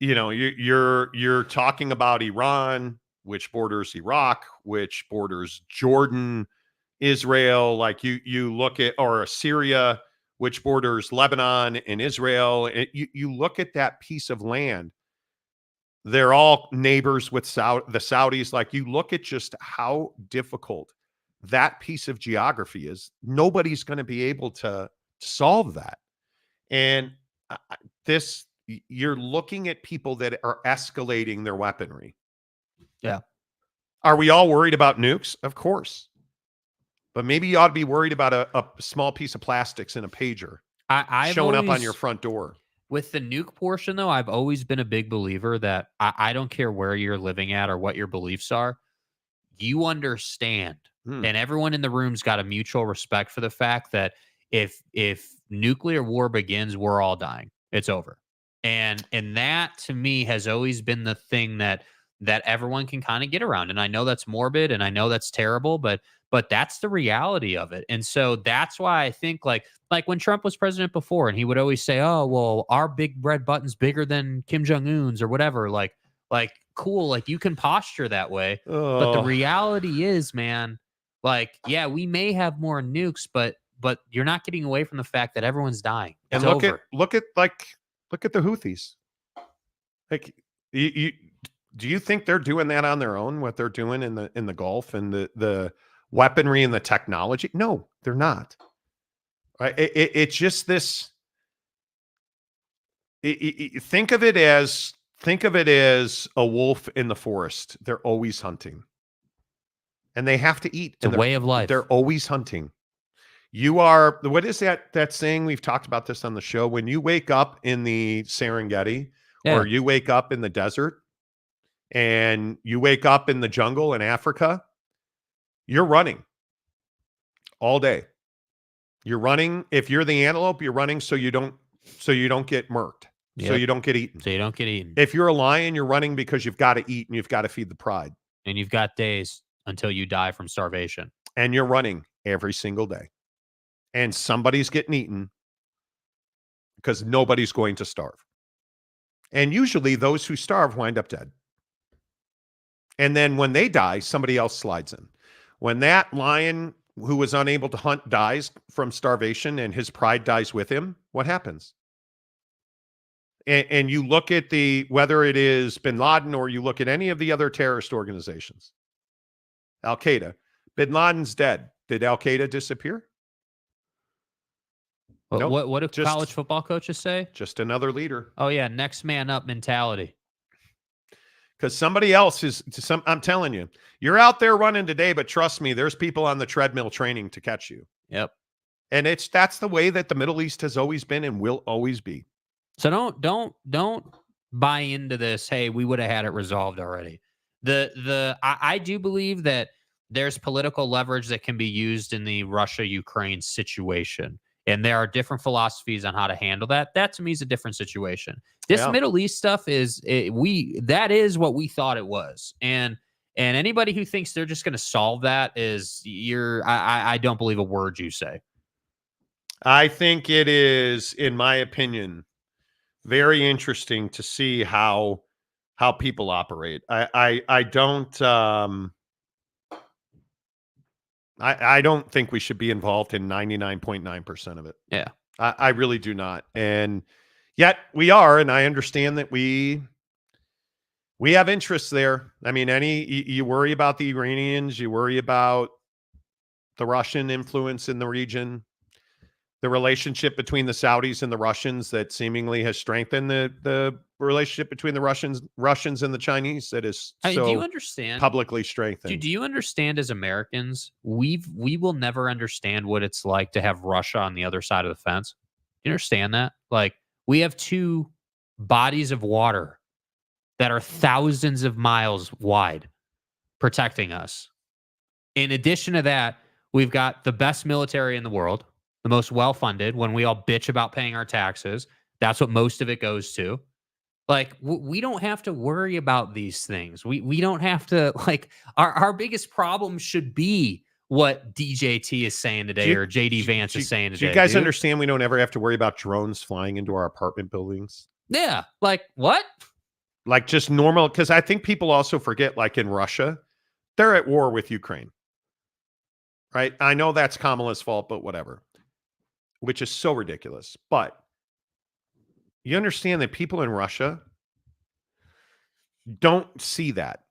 you know, you're talking about Iran, which borders Iraq, which borders Jordan, Israel. Like you look at, or Syria, which borders Lebanon and Israel. You look at that piece of land. They're all neighbors with the Saudis. Like, you look at just how difficult that piece of geography is. Nobody's going to be able to solve that. And you're looking at people that are escalating their weaponry. Yeah. Are we all worried about nukes? Of course. But maybe you ought to be worried about a small piece of plastics in a pager showing up on your front door. With the nuke portion, though, I've always been a big believer that I don't care where you're living at or what your beliefs are. You understand. And everyone in the room's got a mutual respect for the fact that if nuclear war begins, we're all dying. It's over. And that, to me, has always been the thing that everyone can kind of get around. And I know that's morbid and I know that's terrible, but that's the reality of it. And so that's why I think like when Trump was president before, and he would always say, oh, well, our big red button's bigger than Kim Jong-un's or whatever. Like cool. Like, you can posture that way. But the reality is, man, like, yeah, we may have more nukes, but you're not getting away from the fact that everyone's dying. It's and look over. at the Houthis. Like, do you think they're doing that on their own? What they're doing in the Gulf and the weaponry and the technology? No, they're not. Right? It's just this. Think of it as a wolf in the forest. They're always hunting, and they have to eat. It's a way of life. They're always hunting. What is that saying? We've talked about this on the show. When you wake up in the Serengeti, or you wake up in the desert, and you wake up in the jungle in Africa, you're running all day. You're running. If you're the antelope, you're running so you don't get murked. Yep. So you don't get eaten. If you're a lion, you're running because you've got to eat and you've got to feed the pride. And you've got days until you die from starvation. And you're running every single day. And somebody's getting eaten because nobody's going to starve. And usually those who starve wind up dead. And then when they die, somebody else slides in. When that lion who was unable to hunt dies from starvation and his pride dies with him, what happens? And you look at whether it is bin Laden or you look at any of the other terrorist organizations, Al-Qaeda, bin Laden's dead. Did Al-Qaeda disappear? Nope. What do college football coaches say? Just another leader. Oh, yeah. Next man up mentality. Because somebody else I'm telling you, you're out there running today, but trust me, there's people on the treadmill training to catch you. Yep. And that's the way that the Middle East has always been and will always be. So don't buy into this. Hey, we would have had it resolved already. I do believe that there's political leverage that can be used in the Russia-Ukraine situation. And there are different philosophies on how to handle that. That to me is a different situation. This Middle East stuff that is what we thought it was. And anybody who thinks they're just going to solve that I don't believe a word you say. I think it is, in my opinion, very interesting to see how people operate. I don't think we should be involved in 99.9% of it. Yeah. I really do not. And yet we are, and I understand that we have interests there. I mean, you worry about the Iranians, you worry about the Russian influence in the region, the relationship between the Saudis and the Russians that seemingly has strengthened. The relationship between the Russians and the Chinese that is do so you understand publicly strengthened. Do you understand as Americans, we will never understand what it's like to have Russia on the other side of the fence. Do you understand that? Like, we have two bodies of water that are thousands of miles wide protecting us. In addition to that, we've got the best military in the world, the most well-funded. When we all bitch about paying our taxes, that's what most of it goes to. Like, we don't have to worry about these things. We don't have to, like, our biggest problem should be what DJT is saying today or JD Vance is saying today. Do you guys understand we don't ever have to worry about drones flying into our apartment buildings? Yeah. Like, what? Like, just normal. Because I think people also forget, like in Russia, they're at war with Ukraine. Right? I know that's Kamala's fault, but whatever. Which is so ridiculous. But you understand that people in Russia don't see that.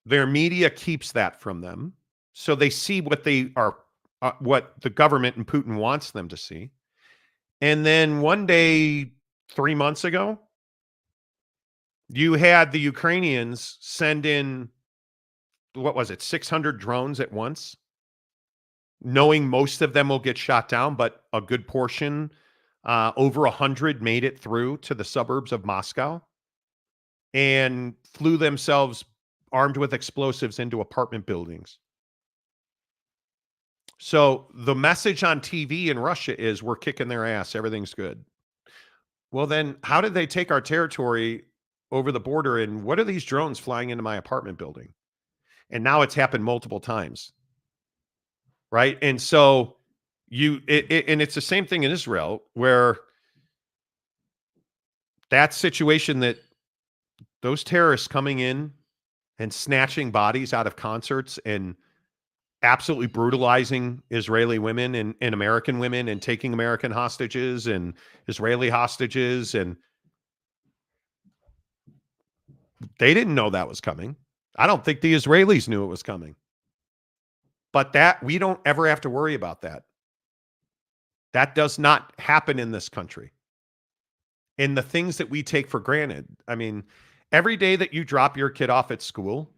Their media keeps that from them. So they see what they are, what the government and Putin wants them to see. And then one day, 3 months ago, you had the Ukrainians send in, what was it, 600 drones at once, knowing most of them will get shot down, but a good portion, over 100 made it through to the suburbs of Moscow and flew themselves armed with explosives into apartment buildings. So the message on TV in Russia is we're kicking their ass. Everything's good. Well, then how did they take our territory over the border? And what are these drones flying into my apartment building? And now it's happened multiple times. Right. And so and it's the same thing in Israel, where that situation, that those terrorists coming in and snatching bodies out of concerts and absolutely brutalizing Israeli women and American women and taking American hostages and Israeli hostages. And they didn't know that was coming. I don't think the Israelis knew it was coming. But that we don't ever have to worry about that. That does not happen in this country. And the things that we take for granted. I mean, every day that you drop your kid off at school,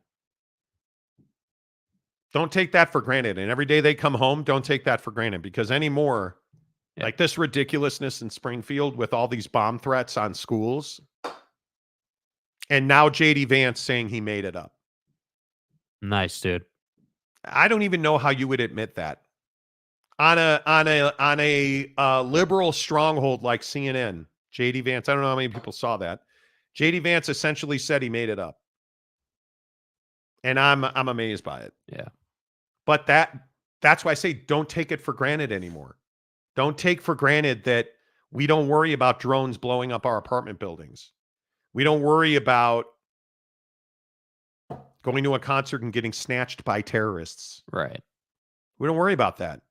don't take that for granted. And every day they come home, don't take that for granted, because anymore, like this ridiculousness in Springfield with all these bomb threats on schools. And now JD Vance saying he made it up. Nice, dude. I don't even know how you would admit that on a liberal stronghold like CNN. JD Vance, I don't know how many people saw that. JD Vance essentially said he made it up, and I'm amazed by it. Yeah, but that's why I say don't take it for granted anymore. Don't take for granted that we don't worry about drones blowing up our apartment buildings. We don't worry about going to a concert and getting snatched by terrorists. Right. We don't worry about that.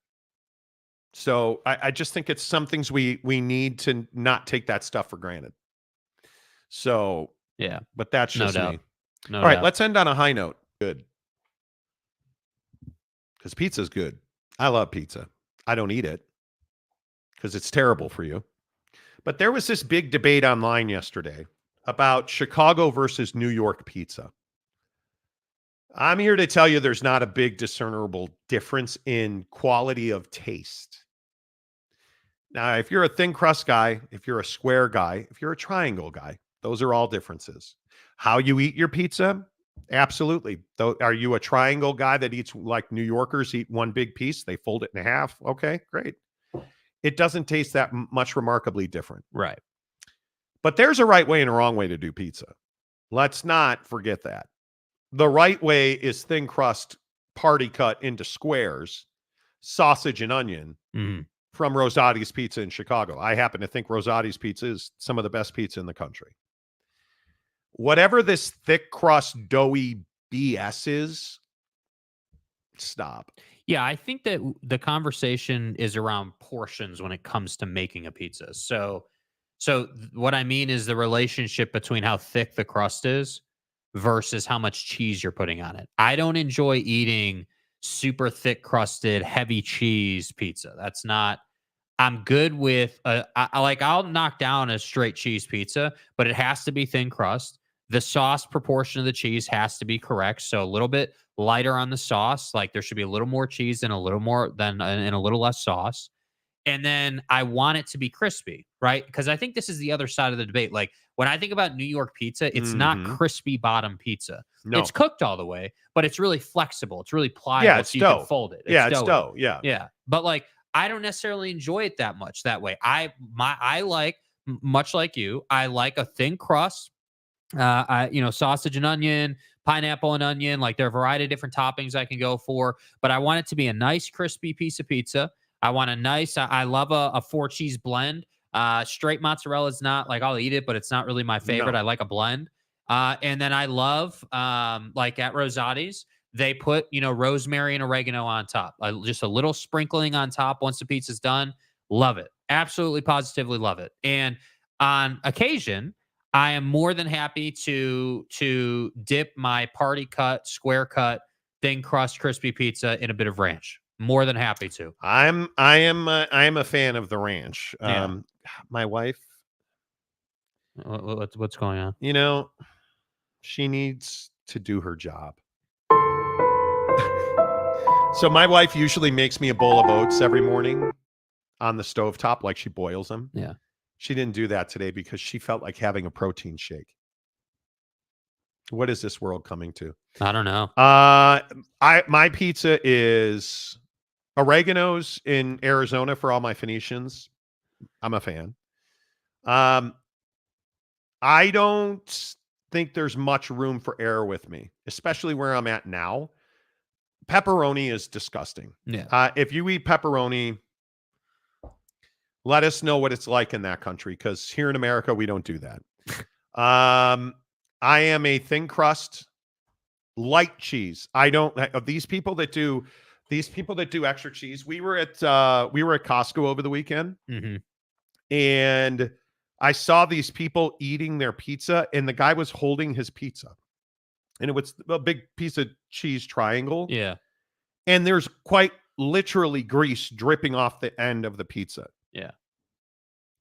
So I just think it's some things we need to not take that stuff for granted. So, yeah, but that's just me. No All right, doubt. let's end on a high note. Good. Because pizza's good. I love pizza. I don't eat it because it's terrible for you. But there was this big debate online yesterday about Chicago versus New York pizza. I'm here to tell you there's not a big discernible difference in quality of taste. Now, if you're a thin crust guy, if you're a square guy, if you're a triangle guy, those are all differences. How you eat your pizza? Absolutely. Are you a triangle guy that eats like New Yorkers eat one big piece? They fold it in half. Okay, great. It doesn't taste that much remarkably different. Right. But there's a right way and a wrong way to do pizza. Let's not forget that. The right way is thin crust, party cut into squares, sausage and onion from Rosati's Pizza in Chicago. I happen to think Rosati's Pizza is some of the best pizza in the country. Whatever this thick crust, doughy BS is, stop. Yeah, I think that the conversation is around portions when it comes to making a pizza. So what I mean is the relationship between how thick the crust is versus how much cheese you're putting on it. I don't enjoy eating super thick crusted, heavy cheese pizza. I'm good with I'll knock down a straight cheese pizza, but it has to be thin crust. The sauce proportion of the cheese has to be correct. So a little bit lighter on the sauce. Like there should be a little more cheese and a little more than and a little less sauce. And then I want it to be crispy, right? Because I think this is the other side of the debate. Like when I think about New York pizza, it's not crispy bottom pizza. No. It's cooked all the way, but it's really flexible. It's really pliable. Yeah, it's so you dough. can fold it. It's dough. Yeah. Yeah. But like I don't necessarily enjoy it that much that way. I like, much like you, I like a thin crust. Sausage and onion, pineapple and onion. Like there are a variety of different toppings I can go for, but I want it to be a nice crispy piece of pizza. I want a nice, I love a 4-cheese blend. Straight mozzarella is not like I'll eat it, but it's not really my favorite. No. I like a blend. And then I love, like at Rosati's, they put, rosemary and oregano on top. Just a little sprinkling on top once the pizza's done. Love it. Absolutely, positively love it. And on occasion, I am more than happy to dip my party cut, square cut, thin crust, crispy pizza in a bit of ranch. More than happy to. I am a fan of the ranch. Yeah. My wife, what's going on? She needs to do her job. So my wife usually makes me a bowl of oats every morning on the stovetop, like she boils them. Yeah. She didn't do that today because she felt like having a protein shake. What is this world coming to? I don't know. My pizza is oregano's in Arizona for all my Phoenicians. I'm a fan. I don't think there's much room for error with me, especially where I'm at now. Pepperoni is disgusting. Yeah. If you eat pepperoni, let us know what it's like in that country, because here in America, we don't do that. I am a thin crust, light cheese. I don't these people that do extra cheese. We were at Costco over the weekend, and I saw these people eating their pizza, and the guy was holding his pizza, and it was a big piece of cheese triangle. Yeah, and there's quite literally grease dripping off the end of the pizza. Yeah.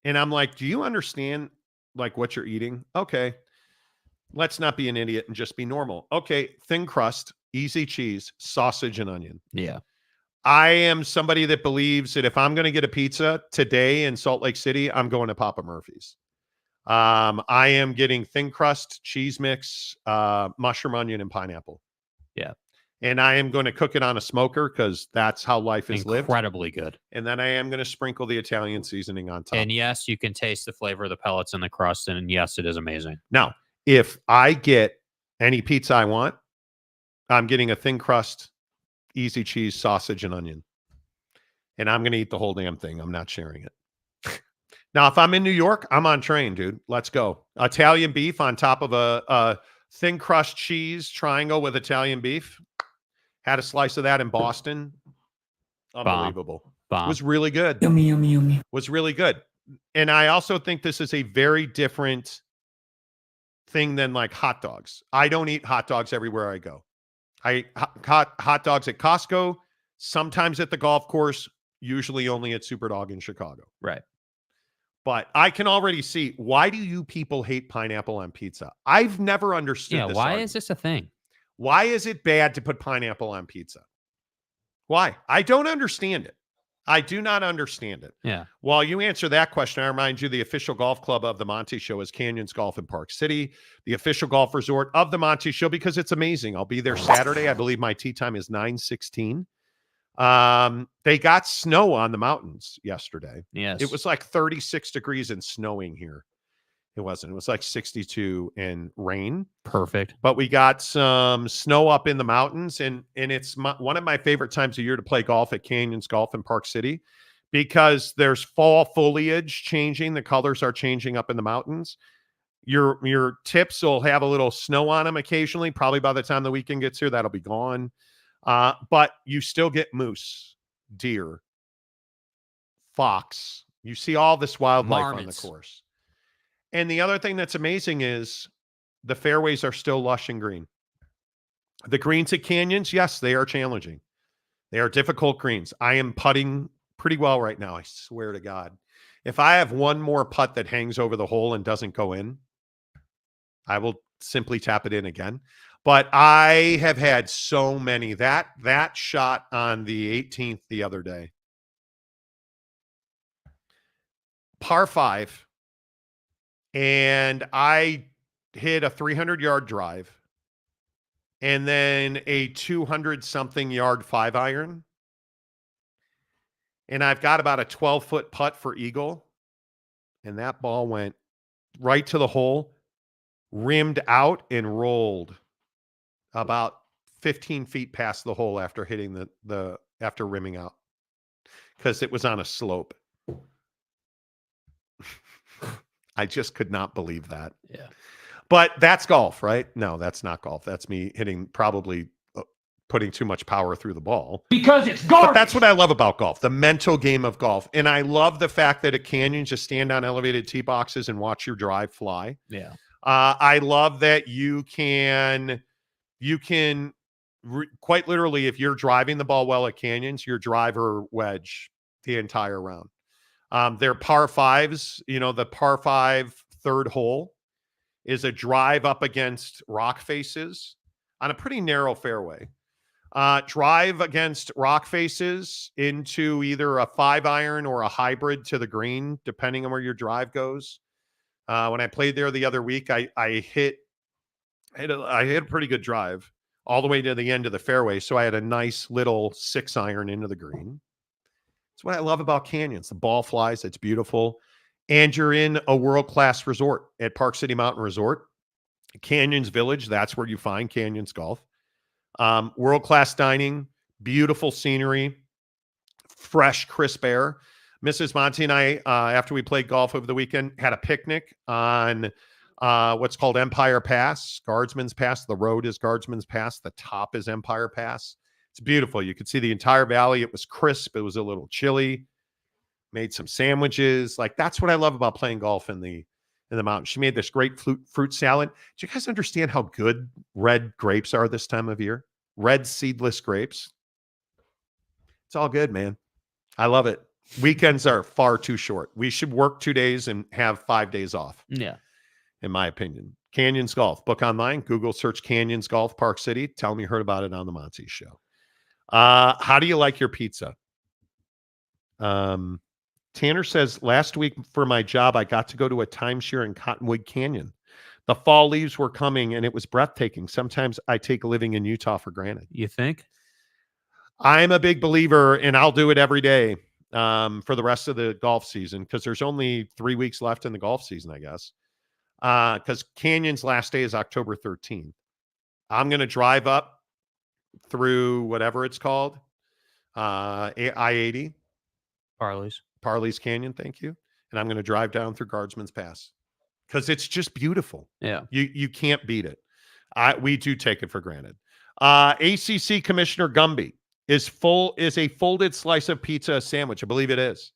And I'm like, do you understand like what you're eating? Okay. Let's not be an idiot and just be normal. Okay. Thin crust, easy cheese, sausage and onion. Yeah. I am somebody that believes that if I'm going to get a pizza today in Salt Lake City, I'm going to Papa Murphy's. I am getting thin crust, cheese mix, mushroom, onion, and pineapple. Yeah. And I am going to cook it on a smoker because that's how life is lived. Incredibly good. And then I am going to sprinkle the Italian seasoning on top. And yes, you can taste the flavor of the pellets in the crust. And yes, it is amazing. Now, if I get any pizza I want, I'm getting a thin crust, easy cheese, sausage, and onion. And I'm going to eat the whole damn thing. I'm not sharing it. Now, if I'm in New York, I'm on train, dude. Let's go. Italian beef on top of a thin crust cheese triangle with Italian beef. Had a slice of that in Boston. Unbelievable. Bomb. Was really good. Yummy, yummy, yummy. Was really good. And I also think this is a very different thing than like hot dogs. I don't eat hot dogs everywhere I go. I hot dogs at Costco, sometimes at the golf course, usually only at Superdog in Chicago. Right. But I can already see, why do you people hate pineapple on pizza? I've never understood this why argument. is this a thing? Why is it bad to put pineapple on pizza? Why? I don't understand it. I do not understand it. Yeah. While you answer that question, I remind you the official golf club of the Monty Show is Canyons Golf in Park City, the official golf resort of the Monty Show, because it's amazing. I'll be there Saturday. I believe my tee time is 9:16. They got snow on the mountains yesterday. Yes. It was like 36 degrees and snowing here. It wasn't. It was like 62 and rain. Perfect. But we got some snow up in the mountains, and it's one of my favorite times of year to play golf at Canyons Golf in Park City, because there's fall foliage changing. The colors are changing up in the mountains. Your tips will have a little snow on them occasionally. Probably by the time the weekend gets here, that'll be gone. But you still get moose, deer, fox. You see all this wildlife on the course. And the other thing that's amazing is the fairways are still lush and green. The greens at Canyons, yes, they are challenging. They are difficult greens. I am putting pretty well right now. I swear to God. If I have one more putt that hangs over the hole and doesn't go in, I will simply tap it in again. But I have had so many. That shot on the 18th the other day. Par 5. And I hit a 300-yard drive. And then a 200-something yard 5-iron. And I've got about a 12-foot putt for eagle. And that ball went right to the hole, rimmed out, and rolled about 15 feet past the hole after hitting after rimming out. Because it was on a slope. I just could not believe that. Yeah. But that's golf, right? No, that's not golf. That's me hitting, probably putting too much power through the ball. Because it's garbage. But that's what I love about golf, the mental game of golf. And I love the fact that at Canyon, just stand on elevated tee boxes and watch your drive fly. Yeah. I love that you can quite literally, if you're driving the ball well at Canyons, your driver wedge the entire round. They're par 5s. The par 5 third hole is a drive up against rock faces on a pretty narrow fairway. Drive against rock faces into either a 5-iron or a hybrid to the green, depending on where your drive goes. When I played there the other week, I hit a pretty good drive all the way to the end of the fairway. So I had a nice little 6-iron into the green. That's what I love about Canyons. The ball flies. It's beautiful. And you're in a world-class resort at Park City Mountain Resort. Canyons Village, that's where you find Canyons Golf. World-class dining, beautiful scenery, fresh, crisp air. Mrs. Monty and I, after we played golf over the weekend, had a picnic on what's called Empire Pass, Guardsman's Pass. The road is Guardsman's Pass. The top is Empire Pass. It's beautiful. You could see the entire valley. It was crisp. It was a little chilly. Made some sandwiches. Like, that's what I love about playing golf in the mountains. She made this great fruit salad. Do you guys understand how good red grapes are this time of year? Red seedless grapes. It's all good, man. I love it. Weekends are far too short. We should work 2 days and have 5 days off. Yeah. In my opinion. Canyons Golf. Book online. Google search Canyons Golf Park City. Tell me you heard about it on the Monty Show. How do you like your pizza? Tanner says, last week for my job, I got to go to a timeshare in Cottonwood Canyon. The fall leaves were coming and it was breathtaking. Sometimes I take living in Utah for granted. You think? I'm a big believer, and I'll do it every day for the rest of the golf season, because there's only 3 weeks left in the golf season, I guess. Because Canyon's last day is October 13th. I'm going to drive up through whatever it's called, I-80. Parley's Canyon, thank you. And I'm going to drive down through Guardsman's Pass because it's just beautiful. Yeah. You can't beat it. We do take it for granted. ACC Commissioner Gumby is a folded slice of pizza a sandwich. I believe it is.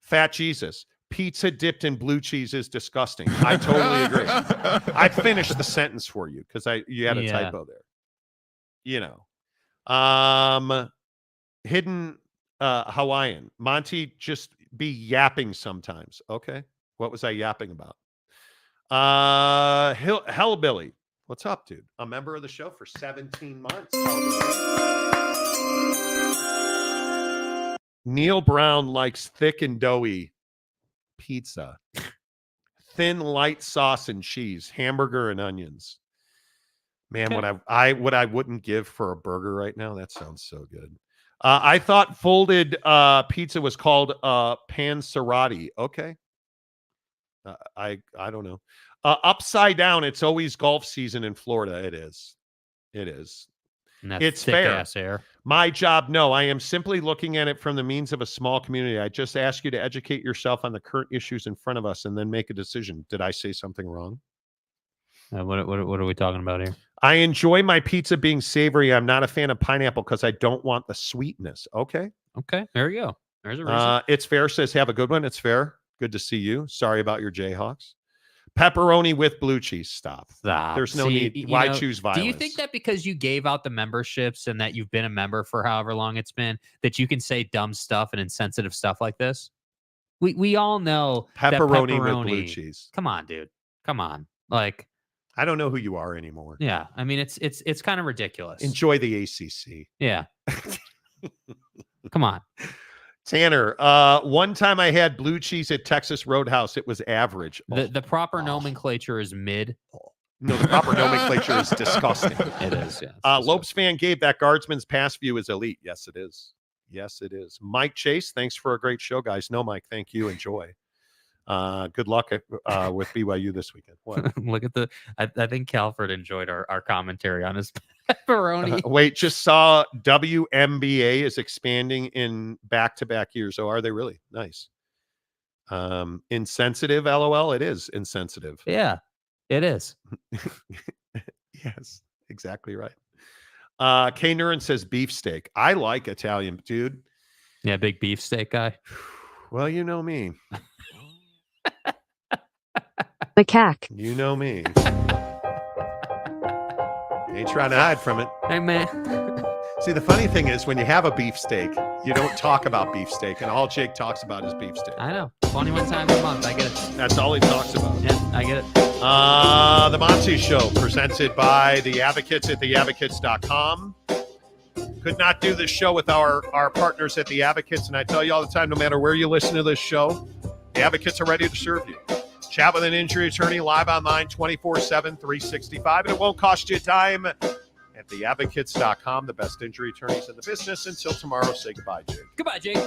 Fat Jesus. Pizza dipped in blue cheese is disgusting. I totally agree. I finished the sentence for you because you had a typo there. Hidden Hawaiian. Monty, just be yapping sometimes. Okay. What was I yapping about? Hellbilly. What's up, dude? A member of the show for 17 months. Neil Brown likes thick and doughy pizza. Thin, light sauce and cheese, hamburger and onions. Man, what I wouldn't give for a burger right now. That sounds so good. I thought folded pizza was called panzerotti. Okay. I don't know. Upside down, it's always golf season in Florida. It is. And that's it's thick fair. Ass air. My job, no. I am simply looking at it from the means of a small community. I just ask you to educate yourself on the current issues in front of us and then make a decision. Did I say something wrong? What are we talking about here? I enjoy my pizza being savory. I'm not a fan of pineapple because I don't want the sweetness. Okay. There you go. There's a reason. It's fair says, have a good one. It's fair. Good to see you. Sorry about your Jayhawks. Pepperoni with blue cheese. Stop. There's no need. Why choose violence? Do you think that because you gave out the memberships and that you've been a member for however long it's been, that you can say dumb stuff and insensitive stuff like this? We all know pepperoni with blue cheese. Come on, dude. Come on. Like, I don't know who you are anymore. Yeah. I mean, it's kind of ridiculous. Enjoy the ACC. Yeah. Come on. Tanner, one time I had blue cheese at Texas Roadhouse. It was average. The proper nomenclature is mid. No, the proper nomenclature is disgusting. It is, yeah. Lopes fan Gabe, that guardsman's pass view is elite. Yes, it is. Yes, it is. Mike Chase, thanks for a great show, guys. No, Mike, thank you. Enjoy. Good luck with BYU this weekend. What? Look at I think Calvert enjoyed our commentary on his pepperoni. Wait, just saw WNBA is expanding in back-to-back years. Oh, are they really? Nice. Insensitive, LOL. It is insensitive. Yeah, it is. Yes, exactly right. K Nurin says beefsteak. I like Italian, dude. Yeah, big beefsteak guy. Well, you know me. Macaque. You know me. Ain't trying to hide from it. Hey, man. See, the funny thing is when you have a beefsteak, you don't talk about beefsteak, and all Jake talks about is beefsteak. I know. 21 times a month. I get it. That's all he talks about. Yeah, I get it. The Monty Show, presented by The Advocates at theadvocates.com. Could not do this show with our partners at The Advocates, and I tell you all the time, no matter where you listen to this show, The Advocates are ready to serve you. Chat with an injury attorney live online 24/7, 365, and it won't cost you time. At theadvocates.com, the best injury attorneys in the business. Until tomorrow, say goodbye, Jake. Goodbye, Jake.